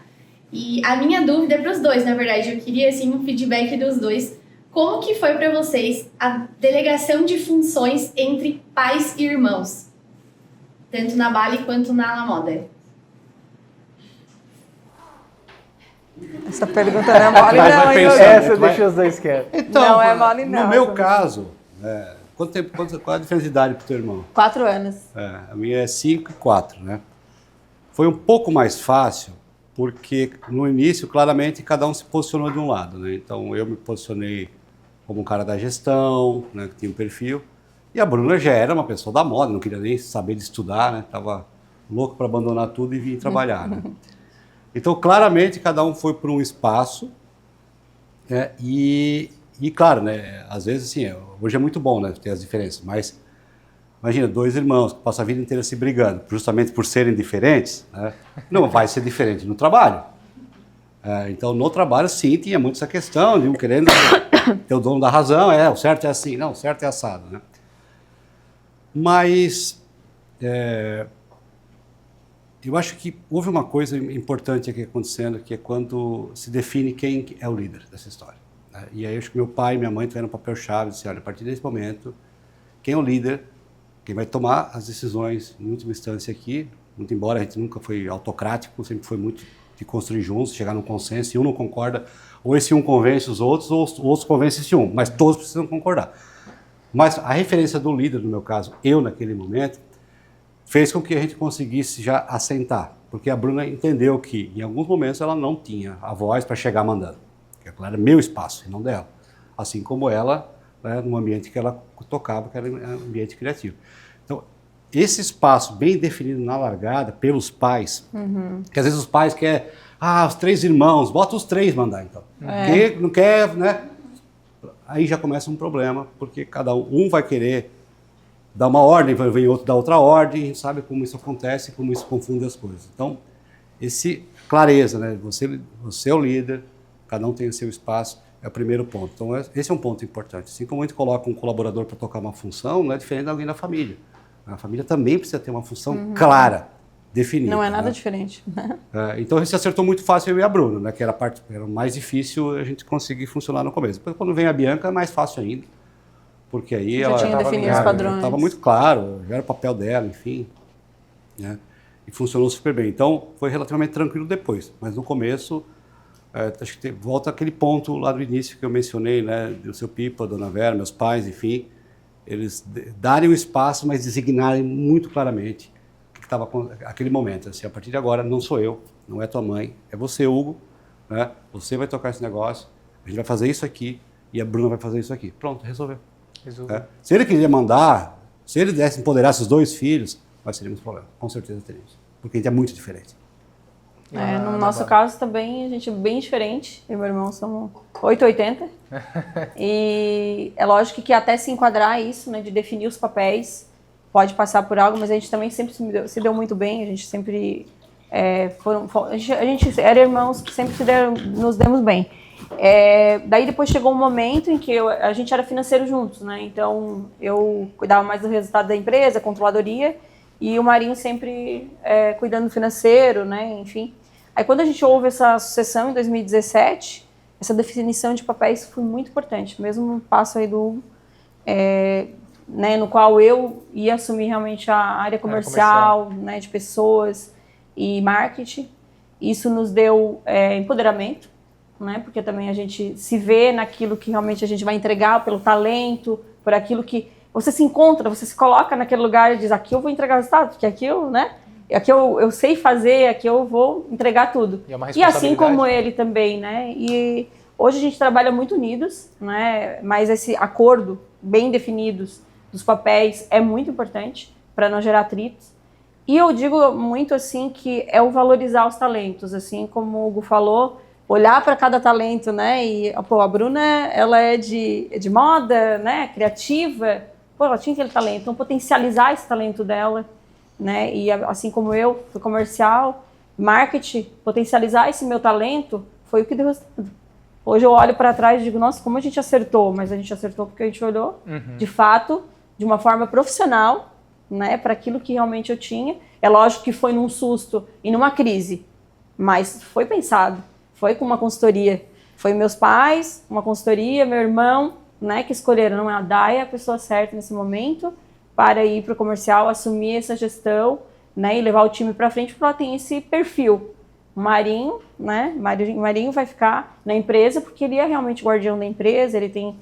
E a minha dúvida é pros dois, na verdade, eu queria assim um feedback dos dois. Como que foi pra vocês a delegação de funções entre pais e irmãos? Tanto na Bali quanto na Alamoda. Essa pergunta não é mole, Mas não, vai hein, pensando. Rodrigo? Essa deixa os dois quietos. Então, Não é mole, não. No meu caso, qual a diferença de idade pro teu irmão? 4 anos. A minha é 5 e 4, né? Foi um pouco mais fácil, porque no início, claramente, cada um se posicionou de um lado, né? Então, eu me posicionei como um cara da gestão, né, que tinha um perfil, e a Bruna já era uma pessoa da moda, não queria nem saber de estudar, né? Tava louco para abandonar tudo e vir trabalhar, né? Então, claramente, cada um foi por um espaço, né? E claro, né? Às vezes, assim, hoje é muito bom, né? Ter as diferenças, mas imagina, 2 irmãos que passam a vida inteira se brigando, justamente por serem diferentes, né? Não vai ser diferente no trabalho. Então, no trabalho, sim, tinha muito essa questão de um querendo ter o dono da razão, o certo é assim, não, o certo é assado, né? Mas eu acho que houve uma coisa importante aqui acontecendo, que é quando se define quem é o líder dessa história, né? E aí eu acho que meu pai e minha mãe tiveram um papel-chave, disse, olha, a partir desse momento, quem é o líder, quem vai tomar as decisões, em última instância aqui, muito embora a gente nunca foi autocrático, sempre foi muito de construir juntos, chegar num consenso, se um não concorda, ou esse um convence os outros, ou os outros convencem esse um, mas todos precisam concordar. Mas a referência do líder, no meu caso, eu naquele momento, fez com que a gente conseguisse já assentar, porque a Bruna entendeu que em alguns momentos ela não tinha a voz para chegar mandando, que aquilo era meu espaço e não dela, assim como ela, né, no ambiente que ela tocava, que era um ambiente criativo. Então, esse espaço bem definido na largada pelos pais, que às vezes os pais querem, os 3 irmãos, bota os 3 mandar então. Porque não quer, né? Aí já começa um problema, porque cada um vai querer dar uma ordem, vai vir outro dar outra ordem, a gente sabe como isso acontece, como isso confunde as coisas. Então, clareza, né? Você é o líder, cada um tem o seu espaço, é o primeiro ponto. Então, esse é um ponto importante. Assim como a gente coloca um colaborador para tocar uma função, não é diferente de alguém da família. A família também precisa ter uma função clara, definida. Não é nada né? diferente. Então a gente se acertou muito fácil, eu e a Bruna, né? Que era a parte era mais difícil a gente conseguir funcionar no começo. Depois, quando vem a Bianca, é mais fácil ainda. Porque aí Já ela tinha definido os padrões. Estava muito claro, já era o papel dela, enfim. Né? E funcionou super bem. Então foi relativamente tranquilo depois. Mas no começo, acho que volta aquele ponto lá do início que eu mencionei, né? Do seu Pipa, Dona Vera, meus pais, enfim. Eles darem o espaço, mas designarem muito claramente o que estava aquele momento. Assim, a partir de agora, não sou eu, não é tua mãe, é você, Hugo, né? Você vai tocar esse negócio, a gente vai fazer isso aqui e a Bruna vai fazer isso aqui. Pronto, resolveu. Se ele queria mandar, se ele empoderasse os 2 filhos, nós teríamos problema, com certeza teríamos, porque a gente é muito diferente. No nosso caso também, a gente é bem diferente. Eu e meu irmão somos 880. E é lógico que até se enquadrar isso, né, de definir os papéis, pode passar por algo, mas a gente também sempre se deu muito bem. A gente sempre a gente era irmãos que sempre nos demos bem. Daí depois chegou um momento em que a gente era financeiro juntos, né? Então eu cuidava mais do resultado da empresa, controladoria, e o Marinho sempre cuidando do financeiro, né? Enfim. Aí quando a gente houve essa sucessão em 2017, essa definição de papéis foi muito importante, mesmo no passo aí do Hugo, né, no qual eu ia assumir realmente a área comercial, né, de pessoas e marketing. Isso nos deu empoderamento, né, porque também a gente se vê naquilo que realmente a gente vai entregar, pelo talento, por aquilo que você se encontra, você se coloca naquele lugar e diz, aqui eu vou entregar o resultado, porque aqui eu, né, aqui eu sei fazer, aqui eu vou entregar tudo. E assim como ele também, né, e hoje a gente trabalha muito unidos, né, mas esse acordo bem definidos dos papéis é muito importante para não gerar atritos. E eu digo muito assim que é o valorizar os talentos, assim como o Hugo falou, olhar para cada talento, né? E pô, a Bruna, ela é de moda, né? Criativa, pô, ela tinha aquele talento, então potencializar esse talento dela, né? E assim como eu, fui comercial, marketing, potencializar esse meu talento foi o que deu resultado. Hoje eu olho para trás e digo, nossa, como a gente acertou, mas a gente acertou porque a gente olhou, de fato, de uma forma profissional, né, para aquilo que realmente eu tinha. É lógico que foi num susto e numa crise, mas foi pensado, foi com uma consultoria. Foi meus pais, uma consultoria, meu irmão, né, que escolheram, não é a Day, a pessoa certa nesse momento, para ir para o comercial, assumir essa gestão, né, e levar o time para frente, porque ela tem esse perfil. O Marinho, né, Marinho vai ficar na empresa porque ele é realmente o guardião da empresa, ele tem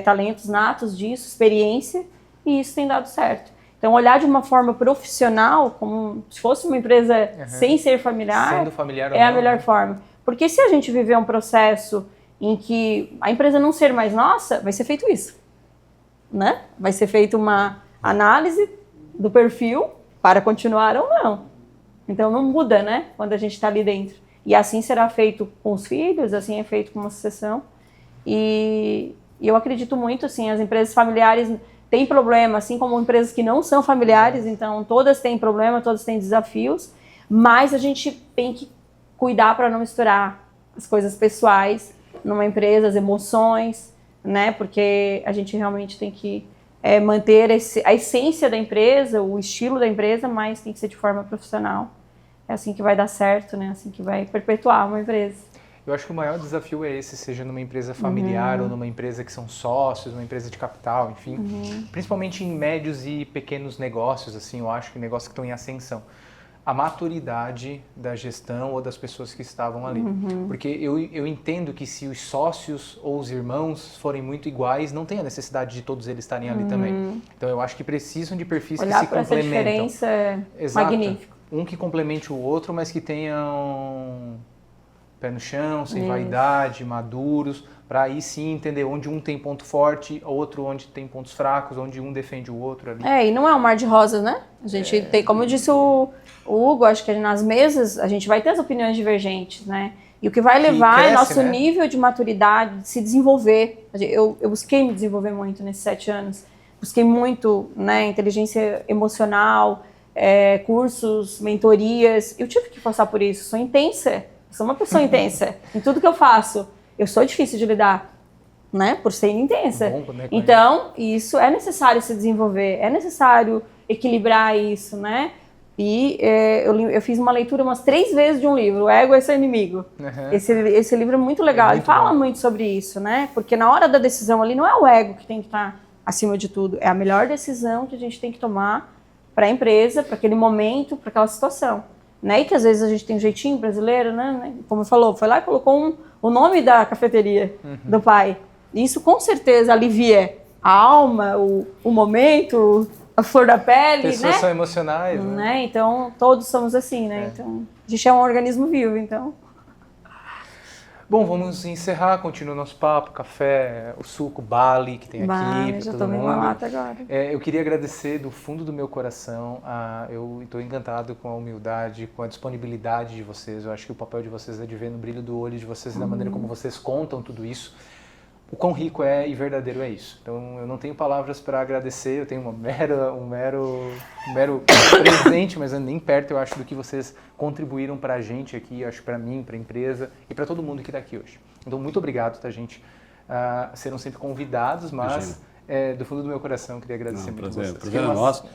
talentos natos disso, experiência, e isso tem dado certo. Então, olhar de uma forma profissional, como se fosse uma empresa sem ser familiar, sendo familiar é a melhor forma. Porque se a gente viver um processo em que a empresa não ser mais nossa, vai ser feito isso, né? Vai ser feita uma análise do perfil para continuar ou não. Então não muda, né? Quando a gente está ali dentro. E assim será feito com os filhos, assim é feito com uma sucessão. E eu acredito muito, assim, as empresas familiares têm problema, assim como empresas que não são familiares, então todas têm problema, todas têm desafios, mas a gente tem que cuidar para não misturar as coisas pessoais numa empresa, as emoções, né? Porque a gente realmente tem que manter a essência da empresa, o estilo da empresa, mas tem que ser de forma profissional. É assim que vai dar certo, né? Assim que vai perpetuar uma empresa. Eu acho que o maior desafio é esse, seja numa empresa familiar ou numa empresa que são sócios, uma empresa de capital, enfim. Principalmente em médios e pequenos negócios, assim, eu acho que negócios que estão em ascensão. A maturidade da gestão ou das pessoas que estavam ali. Porque eu entendo que se os sócios ou os irmãos forem muito iguais, não tem a necessidade de todos eles estarem ali também. Então eu acho que precisam de perfis que se complementam. Olhar para essa diferença é magnífico. Um que complemente o outro, mas que tenham pé no chão, sem vaidade, maduros, para aí sim entender onde um tem ponto forte, outro onde tem pontos fracos, onde um defende o outro ali. E não é um mar de rosas, né? A gente tem, como disse o Hugo, acho que nas mesas a gente vai ter as opiniões divergentes, né? E o que vai levar é nosso nível de maturidade, de se desenvolver. Eu busquei me desenvolver muito nesses 7 anos. Busquei muito, né, inteligência emocional, cursos, mentorias. Eu tive que passar por isso. Sou intensa. Sou uma pessoa intensa em tudo que eu faço. Eu sou difícil de lidar, né? Por ser intensa. Então, isso é necessário se desenvolver. É necessário equilibrar isso, né? E eu fiz uma leitura umas 3 vezes de um livro, O Ego é Seu Inimigo. Esse livro é muito legal. Ele fala muito sobre isso, né? Porque na hora da decisão ali, não é o ego que tem que estar acima de tudo. É a melhor decisão que a gente tem que tomar para a empresa, para aquele momento, para aquela situação. Né? E que às vezes a gente tem um jeitinho brasileiro, né? Como falou, foi lá e colocou o nome da cafeteria do pai. Isso com certeza alivia a alma, o momento, a flor da pele, pessoas né? São emocionais, né? Então, todos somos assim, né? Então, a gente é um organismo vivo, então... Bom, vamos encerrar, continua o nosso papo, café, o suco, Bali que tem aqui para todo mundo. Uma lata agora. Eu queria agradecer do fundo do meu coração, eu estou encantado com a humildade, com a disponibilidade de vocês. Eu acho que o papel de vocês é de ver no brilho do olho de vocês e da maneira como vocês contam tudo isso. O quão rico e verdadeiro é isso. Então, eu não tenho palavras para agradecer, eu tenho um mero presente, mas nem perto, eu acho, do que vocês contribuíram para a gente aqui, eu acho, para mim, para a empresa e para todo mundo que está aqui hoje. Então, muito obrigado, tá, gente? Serão sempre convidados, mas do fundo do meu coração, eu queria agradecer muito vocês. Prazer é nosso.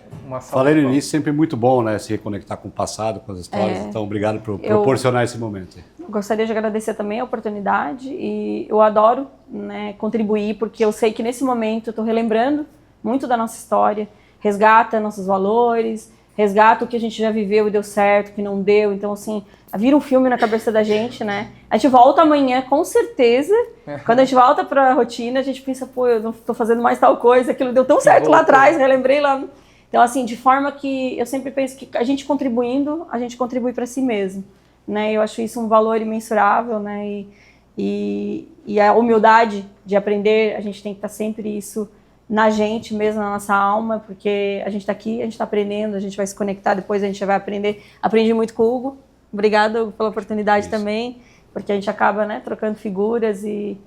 Falei no início, sempre muito bom, né, se reconectar com o passado, com as histórias. Então, obrigado por proporcionar esse momento. Gostaria de agradecer também a oportunidade e eu adoro, né, contribuir, porque eu sei que nesse momento eu estou relembrando muito da nossa história, resgata nossos valores, resgata o que a gente já viveu e deu certo, o que não deu. Então, assim, vira um filme na cabeça da gente, né? A gente volta amanhã, com certeza. Quando a gente volta para a rotina, a gente pensa, pô, eu não estou fazendo mais tal coisa, aquilo deu tão certo lá atrás, relembrei lá. Então, assim, de forma que eu sempre penso que a gente contribuindo, a gente contribui para si mesmo. Né, eu acho isso um valor imensurável, né, e a humildade de aprender, a gente tem que estar sempre isso na gente mesmo, na nossa alma, porque a gente está aqui, a gente está aprendendo, a gente vai se conectar, depois a gente vai aprender. Aprendi muito com o Hugo, obrigado pela oportunidade também, porque a gente acaba, né, trocando figuras e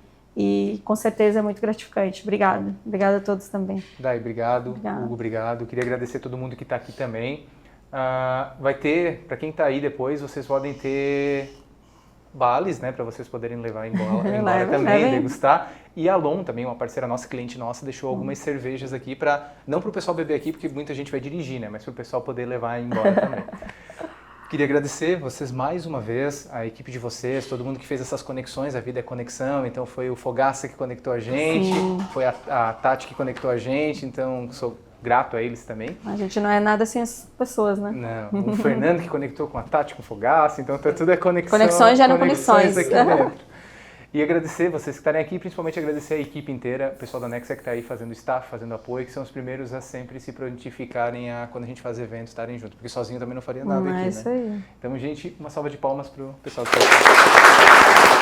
com certeza é muito gratificante. Obrigada a todos também. Day, obrigado. Hugo, obrigado. Queria agradecer a todo mundo que está aqui também. Vai ter, para quem está aí depois, vocês podem ter Bales, né, para vocês poderem levar embora também, degustar. E a Alon, também uma parceira nossa, cliente nossa, deixou algumas cervejas aqui para, não para o pessoal beber aqui, porque muita gente vai dirigir, né, mas para o pessoal poder levar embora também. Queria agradecer vocês mais uma vez, a equipe de vocês, todo mundo que fez essas conexões, a vida é conexão, então foi o Fogaça que conectou a gente, foi a Tati que conectou a gente, então sou grato a eles também. A gente não é nada sem as pessoas, né? Não, o Fernando que conectou com a Tati, com o Fogaça, então tudo é conexão. Conexões geram conexões. Aqui dentro. E agradecer vocês que estarem aqui, principalmente agradecer a equipe inteira, o pessoal da Nexa que está aí fazendo staff, fazendo apoio, que são os primeiros a sempre se prontificarem a, quando a gente faz eventos, estarem juntos, porque sozinho também não faria nada aqui, né? É isso aí. Então, gente, uma salva de palmas para o pessoal que está aqui.